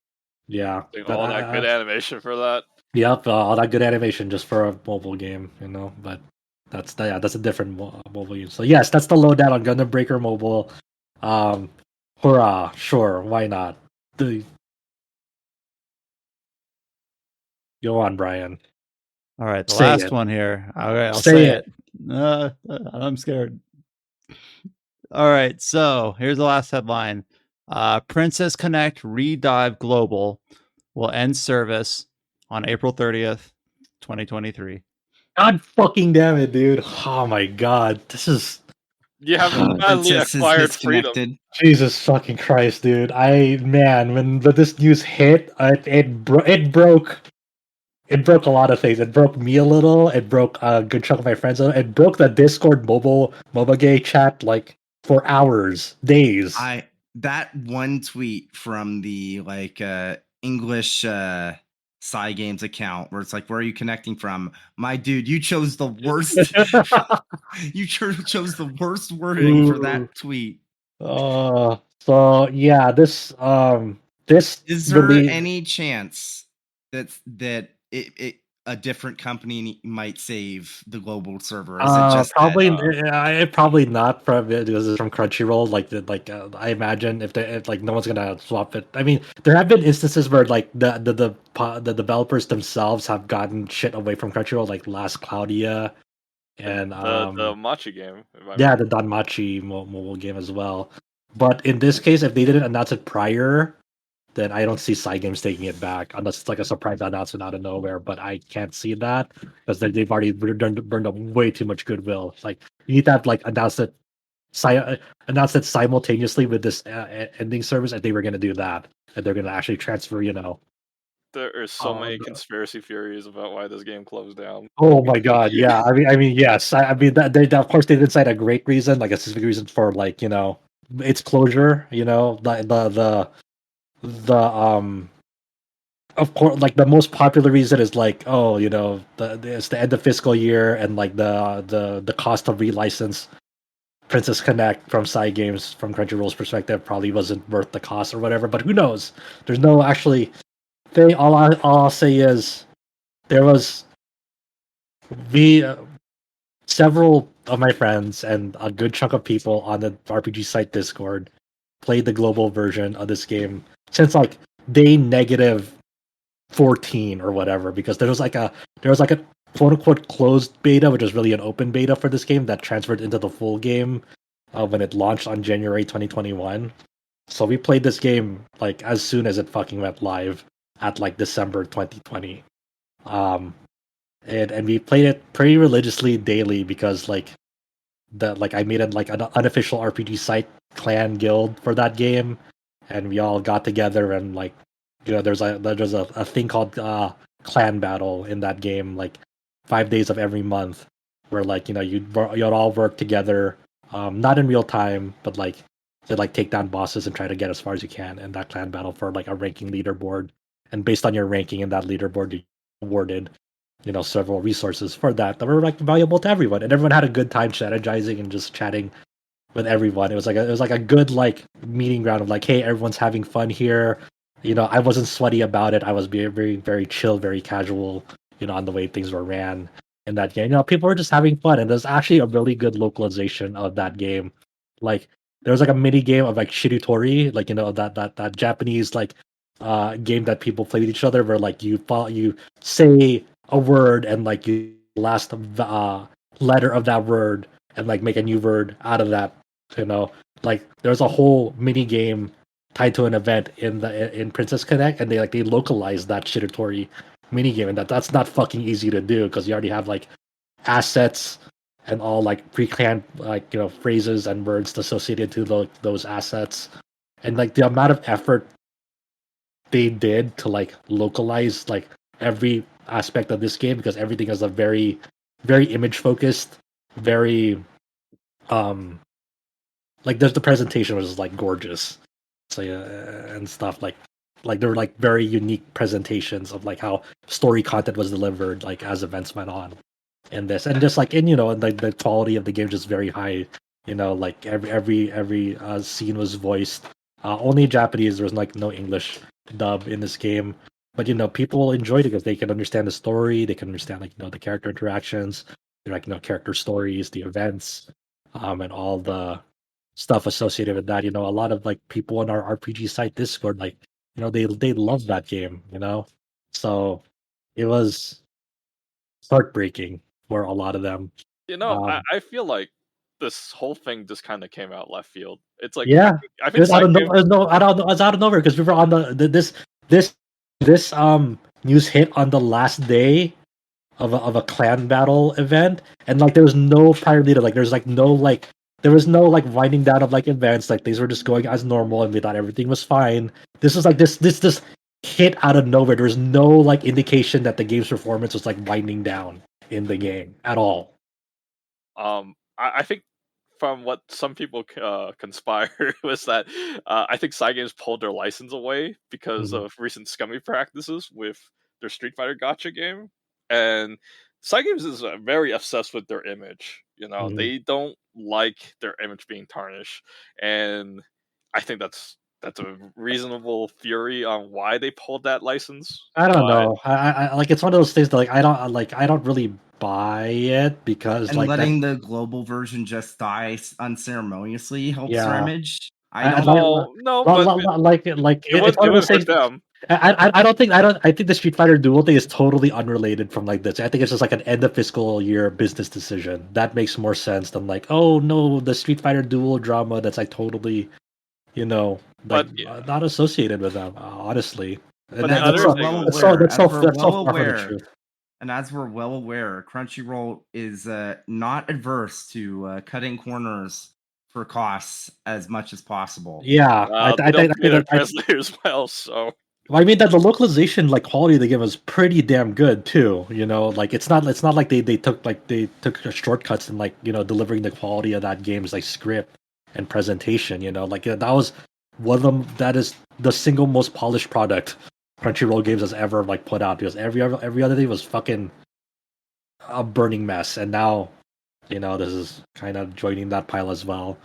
All that good animation for that. Yep, all that good animation just for a mobile game, But that's a different mobile game. So yes, that's the lowdown on Gundam Breaker Mobile. Hurrah! Sure, why not? Go on, Brian. All right, the Say last it. one here. All right, I'll Say say it. I'm scared. All right, so here's the last headline. Princess Connect Redive Global will end service on April 30th, 2023. God fucking damn it, dude. Oh my god. This is You have finally Princess is acquired freedom. disconnected. Jesus fucking Christ, dude. When this news hit, it broke a lot of things. It broke me a little. It broke a good chunk of my friends. It broke the Discord MOBA gay chat like for hours, days. That one tweet from the English Psy Games account where it's like, where are you connecting from? My dude, you chose the worst. You chose the worst wording for that tweet. So yeah, this Is there really any chance that a different company might save the global server? Is it just probably that, probably not from it because it's from Crunchyroll. I imagine if like no one's gonna swap it. I mean, there have been instances where like the developers themselves have gotten shit away from Crunchyroll, like Last Claudia and The Machi game. yeah, the Danmachi mobile game as well. But in this case, if they didn't announce it prior, then I don't see Side Games taking it back unless it's like a surprise announcement out of nowhere. But I can't see that because they've already burned up way too much goodwill. Like you need to have like announced it simultaneously with this ending service, and they were going to do that, and they're going to actually transfer. There are so many conspiracy theories about why this game closed down. Oh my god, yeah. I mean, yes. I mean that of course they didn't cite a great reason, like a specific reason for like its closure. The of course, like the most popular reason is like, oh, it's the end of fiscal year and like the cost of relicense Princess Connect from Side Games from Crunchyroll's perspective probably wasn't worth the cost or whatever. But who knows? There's no actually thing. All I'll say is there was several of my friends and a good chunk of people on the RPG site Discord played the global version of this game since like day negative 14 or whatever, because there was like a quote unquote closed beta, which was really an open beta for this game that transferred into the full game when it launched on January 2021. So we played this game like as soon as it fucking went live at like December 2020. And we played it pretty religiously daily because like I made it like an unofficial RPG site clan guild for that game, and we all got together and like there's a thing called clan battle in that game, like 5 days of every month, where like you'd all work together, not in real time, but like to like take down bosses and try to get as far as you can in that clan battle for like a ranking leaderboard, and based on your ranking in that leaderboard, you awarded several resources for that were like valuable to everyone, and everyone had a good time strategizing and just chatting with everyone. It was like a good like meeting ground of like, hey, everyone's having fun here. I wasn't sweaty about it. I was very, very, very chill, very casual, on the way things were ran in that game. People were just having fun, and there's actually a really good localization of that game. Like there was like a mini game of like Shiritori, like that Japanese like game that people play with each other, where like you say a word and like you last letter of that word and like make a new word out of that. Like there's a whole mini game tied to an event in Princess Connect, and they localized that Shiritori mini game, and that's not fucking easy to do because you already have like assets and all like pre-canned like phrases and words associated to those assets, and like the amount of effort they did to like localize like every aspect of this game, because everything is a very, very image focused, very like the presentation was like gorgeous, so yeah, and stuff like there were like very unique presentations of like how story content was delivered like as events went on in this, and just like and like the quality of the game just very high. Like every scene was voiced only in Japanese. There was like no English dub in this game, but people enjoyed it because they can understand the story, they can understand like the character interactions, like character stories, the events, and all the stuff associated with that. A lot of like people on our RPG site Discord, like they love that game. So it was heartbreaking for a lot of them. I feel like this whole thing just kind of came out left field. It's like Yeah, I it think was out of Side Game- it was out of nowhere because we were on this news hit on the last day of a clan battle event, and like there was no prior leader, like there's like no like there was no like winding down of like events, like things were just going as normal, and we thought everything was fine. This was like this hit out of nowhere. There was no like indication that the game's performance was like winding down in the game at all. I think from what some people conspired was that I think Cygames pulled their license away because Mhm. of recent scummy practices with their Street Fighter Gacha game, and Cygames is very obsessed with their image. Mhm. They don't like their image being tarnished, and I think that's a reasonable theory on why they pulled that license. I don't But know. I like it's one of those things that like I don't really buy it because And like that. letting the global version just die unceremoniously helps their Yeah. image. I I don't. like no, but like it's one it of those would hurt things. them. I don't think I think the Street Fighter Duel thing is totally unrelated from like this. I think it's just like an end of fiscal year business decision that makes more sense than like, oh no, the Street Fighter Duel drama that's like totally, you know, like But yeah, not associated with them, honestly. but And the as That's other we're so thing well was aware, that's so as we're that's so well far from the aware, truth. and as we're well aware, Crunchyroll is not adverse to cutting corners for costs as much as possible. Yeah, they don't I pay think their that translators well, so I mean that the localization like quality of the game was pretty damn good too. Like it's not like they took shortcuts in like delivering the quality of that game's like script and presentation. Like that was one of them. That is the single most polished product Crunchyroll Games has ever like put out because every other thing was fucking a burning mess, and now this is kind of joining that pile as well.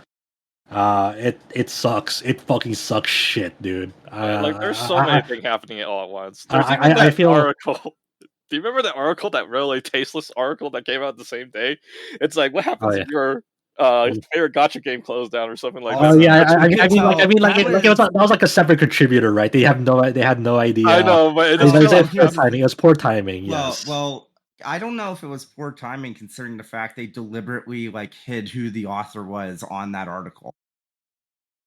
It sucks. It fucking sucks shit, dude. like there's so many things happening all at once. There's even I that feel article. Do you remember that article, that really tasteless article that came out the same day? It's like, what oh happens yeah. if your favorite gotcha game closed down or something like Oh that? yeah, Awesome. You could tell like it was that was like a separate contributor, right? They had no idea. I know, but it It just was, feel it was like poor here's timing. It was poor timing. well, Yes. well, I don't know if it was poor timing considering the fact they deliberately like hid who the author was on that article.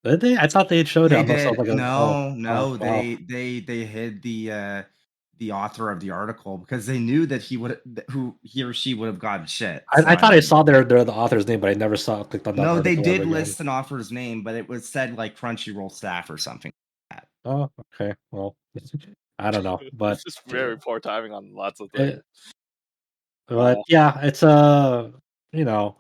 Did they? I thought they had showed it. They Unless I was did. like, No, wow. they hid the author of the article because they knew that who he or she would have gotten shit. So I thought I mean, saw the author's name, but I never clicked on that no, they article ever did again. list an author's name, but it was said like Crunchyroll staff or something like that. Oh, okay. Well, I don't know, but it's just very poor timing on lots of things. But yeah, it's I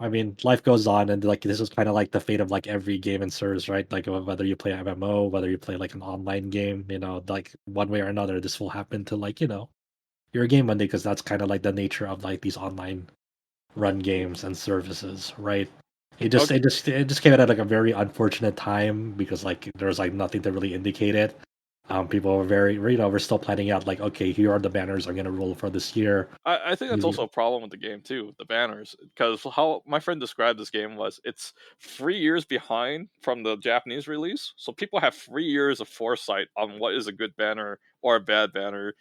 mean, life goes on, and like this is kind of like the fate of like every game and service, right? Like whether you play MMO, whether you play like an online game, like one way or another, this will happen to like your game one day because that's kind of like the nature of like these online run games and services, right? Okay. It just came out at like a very unfortunate time because like there was like nothing to really indicate it. People were very, we're still planning out like, okay, here are the banners I'm gonna roll for this year. I think that's Easy. also a problem with the game too, the banners. Because how my friend described this game was, it's 3 years behind from the Japanese release, so people have 3 years of foresight on what is a good banner or a bad banner,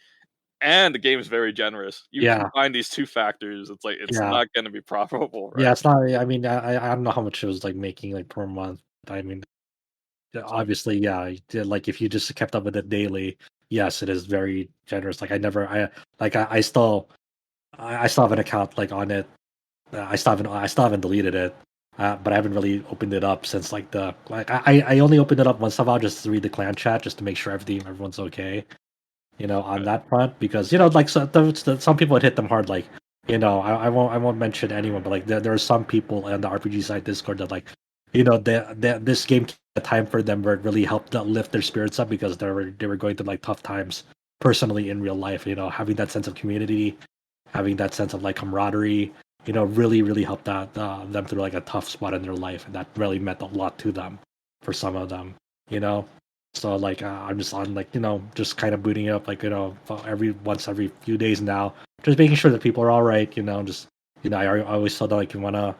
and the game is very generous. You Yeah, combine these two factors, it's like it's yeah, not going to be profitable, yeah. right? It's not. I mean, I don't know how much it was like making like per month. I mean, obviously, yeah. Like if you just kept up with it daily, yes, it is very generous. Like I never, I like I still, I still have an account like on it. I still haven't deleted it. But I haven't really opened it up since like I only opened it up once somehow just to read the clan chat just to make sure everyone's okay. On Right. that front because like some people would hit them hard like I won't mention anyone but like there are some people on the RPG side Discord that like this game came at a time for them where it really helped lift their spirits up because they were going through like tough times personally in real life, having that sense of community, having that sense of like camaraderie, really helped out them through like a tough spot in their life, and that really meant a lot to them for some of them, you know so like I'm just on like just kind of booting it up like every few days now, just making sure that people are all right. Just I always tell them like you want to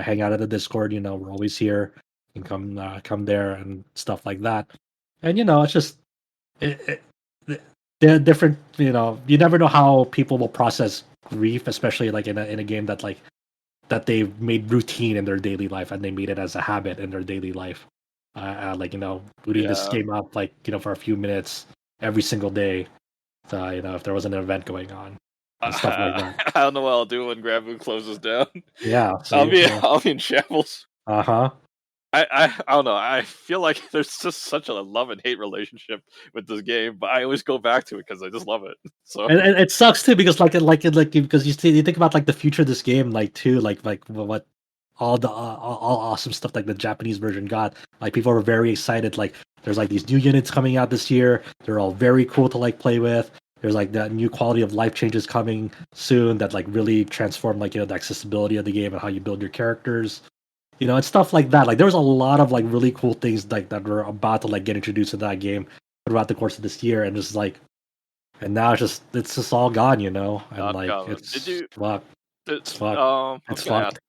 hang out at the Discord. We're always here. You can come there and stuff like that. And it's just they're different. You never know how people will process grief, especially like in a game that they've made routine in their daily life and they made it as a habit in their daily life. Like booting this Yeah. game up like for a few minutes every single day. If there was an event going on. and stuff like that. I don't know what I'll do when Granblue closes down. Yeah, I'll be yeah. I'll be in shambles. Uh-huh. I don't know. I feel like there's just such a love and hate relationship with this game, but I always go back to it because I just love it. So And it sucks too because because you think about like the future of this game too like what all the all awesome stuff like the Japanese version got. Like people were very excited. Like there's like these new units coming out this year. They're all very cool to like play with. There's like that new quality of life changes coming soon that like really transform like the accessibility of the game and how you build your characters. And stuff like that. Like there was a lot of like really cool things like that were about to like get introduced to that game throughout the course of this year, and it's like, and now it's just all gone, and not like gone. it's Did you? fucked. It's fucked. I was It's gonna fucked. ask,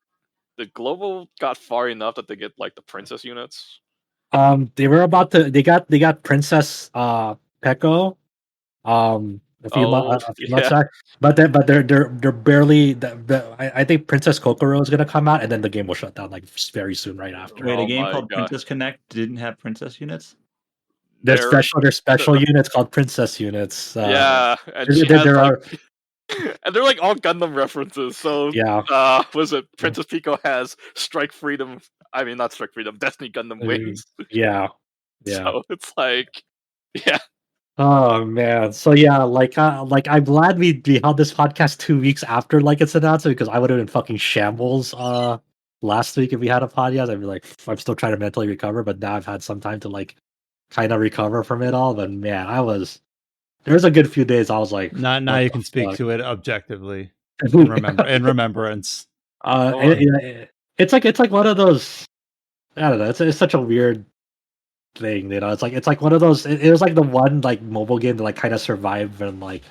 the global got far enough that they get like the princess units. They were about to. They got Princess Peko. A few months Yeah. back, but they're barely. I think Princess Kokoro is gonna come out, and then the game will shut down like very soon right after. Wait, a Oh game my called God. Princess Connect didn't have princess units? There's They're- special units called Princess units. Yeah, and there- she there- has there like, are- and they're like all Gundam references. So yeah. was it Princess Pico has Strike Freedom? I mean, not Strike Freedom, Destiny Gundam wings. Yeah. So it's like, yeah, Oh man. So yeah, I'm glad we held this podcast 2 weeks after like its announcement because I would have been fucking shambles last week if we had a podcast. I'd be like, I'm still trying to mentally recover, but now I've had some time to like kind of recover from it all. But man, there was a good few days I was like, Now what you the can speak fuck? to it objectively in remembrance. It's like one of those. I don't know. It's such a weird thing, It's like one of those. It was like the one like mobile game that like kind of survived and like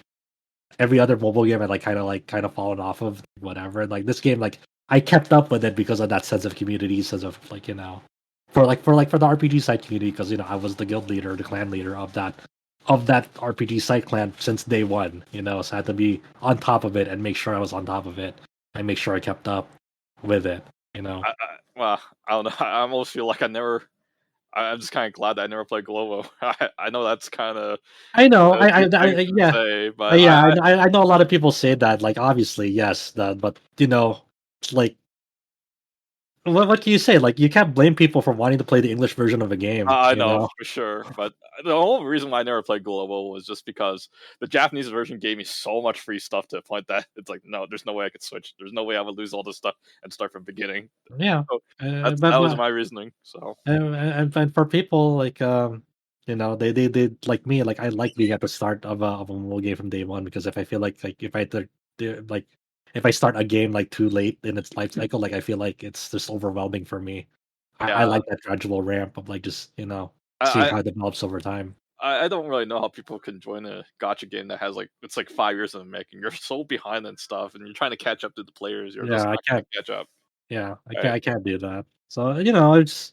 every other mobile game had kind of fallen off of whatever. And like this game, like I kept up with it because of that sense of community, sense of like for the RPG side community because I was the guild leader, the clan leader of that RPG site clan since day one. So I had to be on top of it and make sure I was on top of it and make sure I kept up with it. well, I don't know. I almost feel like I'm just kind of glad that I never played Globo. I know that's kind of I know. Yeah. say, but Yeah, I know a lot of people say that. Like, obviously, yes, but like, what can you say? Like, you can't blame people for wanting to play the English version of a game. I know for sure. But the whole reason why I never played Global was just because the Japanese version gave me so much free stuff to the point that it's like, no, there's no way I could switch. There's no way I would lose all this stuff and start from the beginning. Yeah, So that but was my reasoning. So and for people like they like me, like I like being at the start of a mobile game from day one because if I feel like if I start a game like too late in its life cycle, like I feel like it's just overwhelming for me. I Yeah. like that gradual ramp of like just seeing I, how it develops over time. I don't really know how people can join a gotcha game that has like it's like 5 years in the making. You're so behind and stuff, and you're trying to catch up to the players. You're just Yeah, I not going can't. to catch up. Yeah, Right. I can't do that. So it's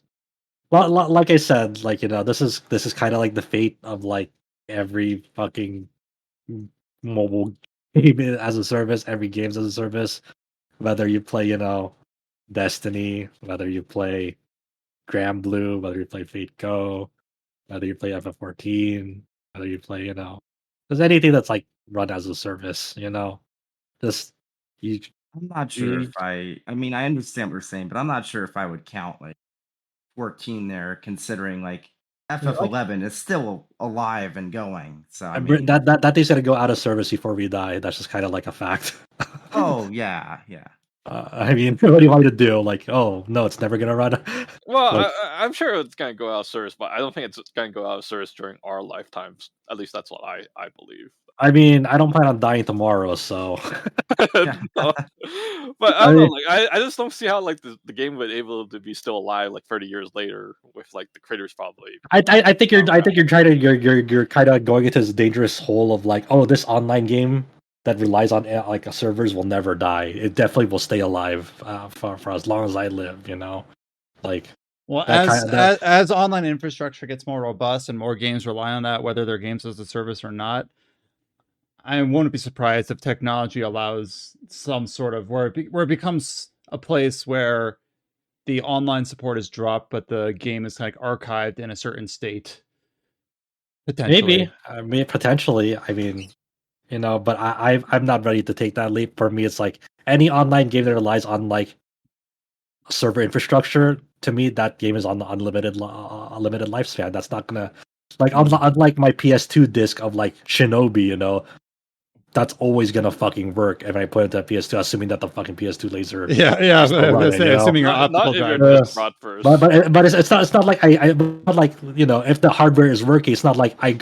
like I said, like this is kind of like the fate of like every fucking mobile game as a service, every games as a service. Whether you play Destiny, whether you play Grand Blue, whether you play Fate Go, whether you play FF14, whether you play there's anything that's like run as a service, just you. I'm not sure you if I mean, I understand what you're saying, but I'm not sure if I would count like 14 there, considering like FF11 is still alive and going. So I mean, that thing's gonna go out of service before we die. That's just kind of like a fact. oh yeah. I mean, what do you want me to do? Like, oh no, it's never gonna run. Well, Like, I'm sure it's going to go out of service, but I don't think it's going to go out of service during our lifetimes. At least that's what I believe. I mean, I don't plan on dying tomorrow, so. No. But I don't know. Like, I just don't see how like the game would be able to be still alive like 30 years later with like the critters probably. I think you're trying to you're kind of going into this dangerous hole of like, oh, this online game that relies on like servers will never die. It definitely will stay alive for as long as I live. Like. Well, That as online infrastructure gets more robust and more games rely on that, whether they're games as a service or not, I wouldn't be surprised if technology allows some sort of where it becomes a place where the online support is dropped, but the game is like archived in a certain state. Potentially. Maybe. I mean, potentially. I mean, you know. But I'm not ready to take that leap. For me, it's like any online game that relies on like server infrastructure. To me, that game is on the unlimited lifespan. That's not gonna like unlike my PS2 disc of like Shinobi, you know. That's always gonna fucking work if I put it to PS2, assuming that the fucking PS2 laser. Yeah. is still running, you know? Assuming your Not optical if you're drive. just brought first. But it's not like not like, you know, if the hardware is working, it's not like I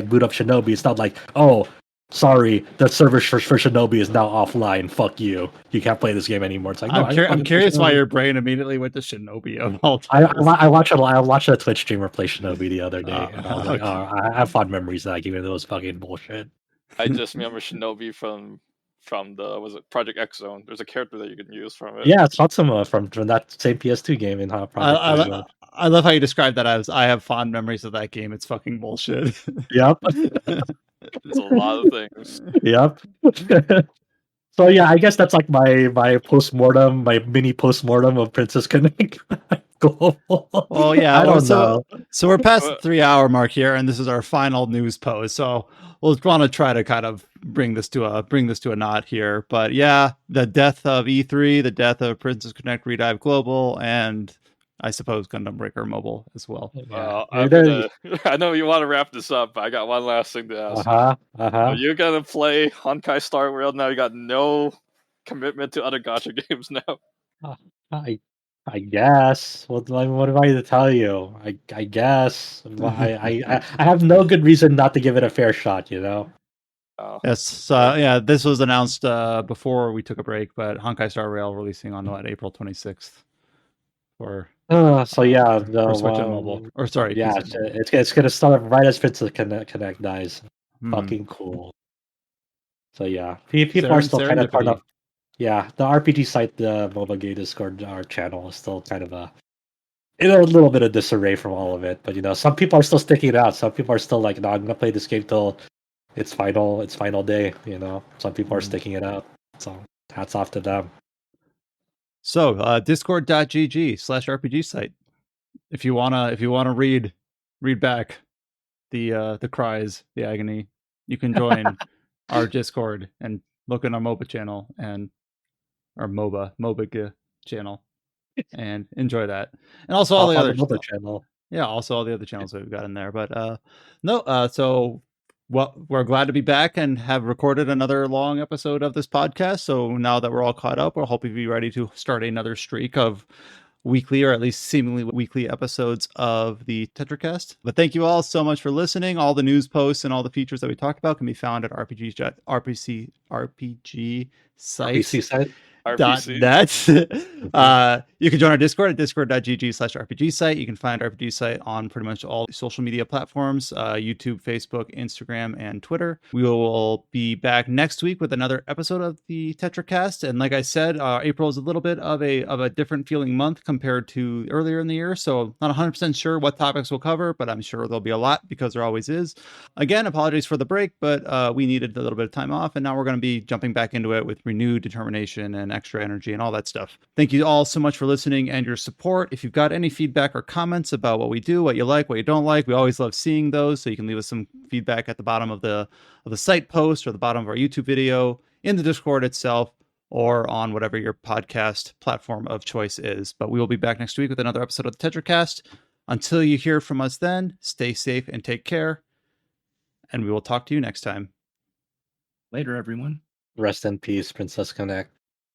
boot up Shinobi. It's not like, oh, sorry, the server for Shinobi is now offline. Fuck you. You can't play this game anymore. It's like, no, I'm curious why your brain immediately went to Shinobi of all I time. I watched a Twitch streamer play Shinobi the other day, and I was like, okay. oh, I have fond memories that I gave it those fucking bullshit. I just remember Shinobi from the Project X Zone. There's a character that you can use from it. Yeah, it's Satsuma from that same PS2 game in Project Red. I love how you described that as I have fond memories of that game. It's fucking bullshit. Yep. There's a lot of things. Yep. So yeah, I guess that's like my postmortem, my mini postmortem of Princess Connect Global. Well, yeah. I don't know. So we're past the 3-hour mark here, and this is our final news post. So we'll want to try to kind of bring this to a knot here. But yeah, the death of E3, the death of Princess Connect Redive Global, and I suppose Gundam Breaker Mobile as well. Well, Yeah. I know you want to wrap this up, but I got one last thing to ask. Are you gonna play Honkai Star Rail now? You got no commitment to other gacha games now. I guess. What am I to tell you? I guess. I have no good reason not to give it a fair shot, you know. Oh. Yes, yeah. This was announced before we took a break, but Honkai Star Rail releasing on April 26th for So yeah, no, for Switch and mobile. Or sorry, yeah, PC and mobile. it's gonna start right as Princess Connect dies. Hmm. Fucking cool. So yeah, people are still kind of part of. Yeah, the RPG site, the MOBA Gay Discord, our channel is still kind of in a little bit of disarray from all of it. But you know, some people are still sticking it out. Some people are still like, no, I'm gonna play this game till its final day. You know, some people are sticking it out. So hats off to them. So discord.gg/RPG site. If you wanna read back the cries, the agony, you can join our Discord and look in our MOBA channel and our MOBA channel and enjoy that. And also all the other channel. Yeah, also all the other channels that we've got in there. But so we're glad to be back and have recorded another long episode of this podcast. So now that we're all caught up, we'll hopefully be ready to start another streak of weekly, or at least seemingly weekly, episodes of the Tetracast. But thank you all so much for listening. All the news posts and all the features that we talked about can be found at RPG site. .net. You can join our Discord at discord.gg/RPG site. You can find RPG site on pretty much all social media platforms, YouTube, Facebook, Instagram, and Twitter. We will be back next week with another episode of the Tetracast. And like I said, April is a little bit of a different feeling month compared to earlier in the year. So not 100% sure what topics we'll cover, but I'm sure there'll be a lot because there always is. Again, apologies for the break, but we needed a little bit of time off, and now we're going to be jumping back into it with renewed determination and extra energy and all that stuff. Thank you all so much for listening and your support. If you've got any feedback or comments about what we do, what you like, what you don't like, we always love seeing those. So you can leave us some feedback at the bottom of the site post or the bottom of our YouTube video, in the Discord itself, or on whatever your podcast platform of choice is. But we will be back next week with another episode of the Tetracast. Until you hear from us then, stay safe and take care. And we will talk to you next time. Later, everyone. Rest in peace, Princess Connect.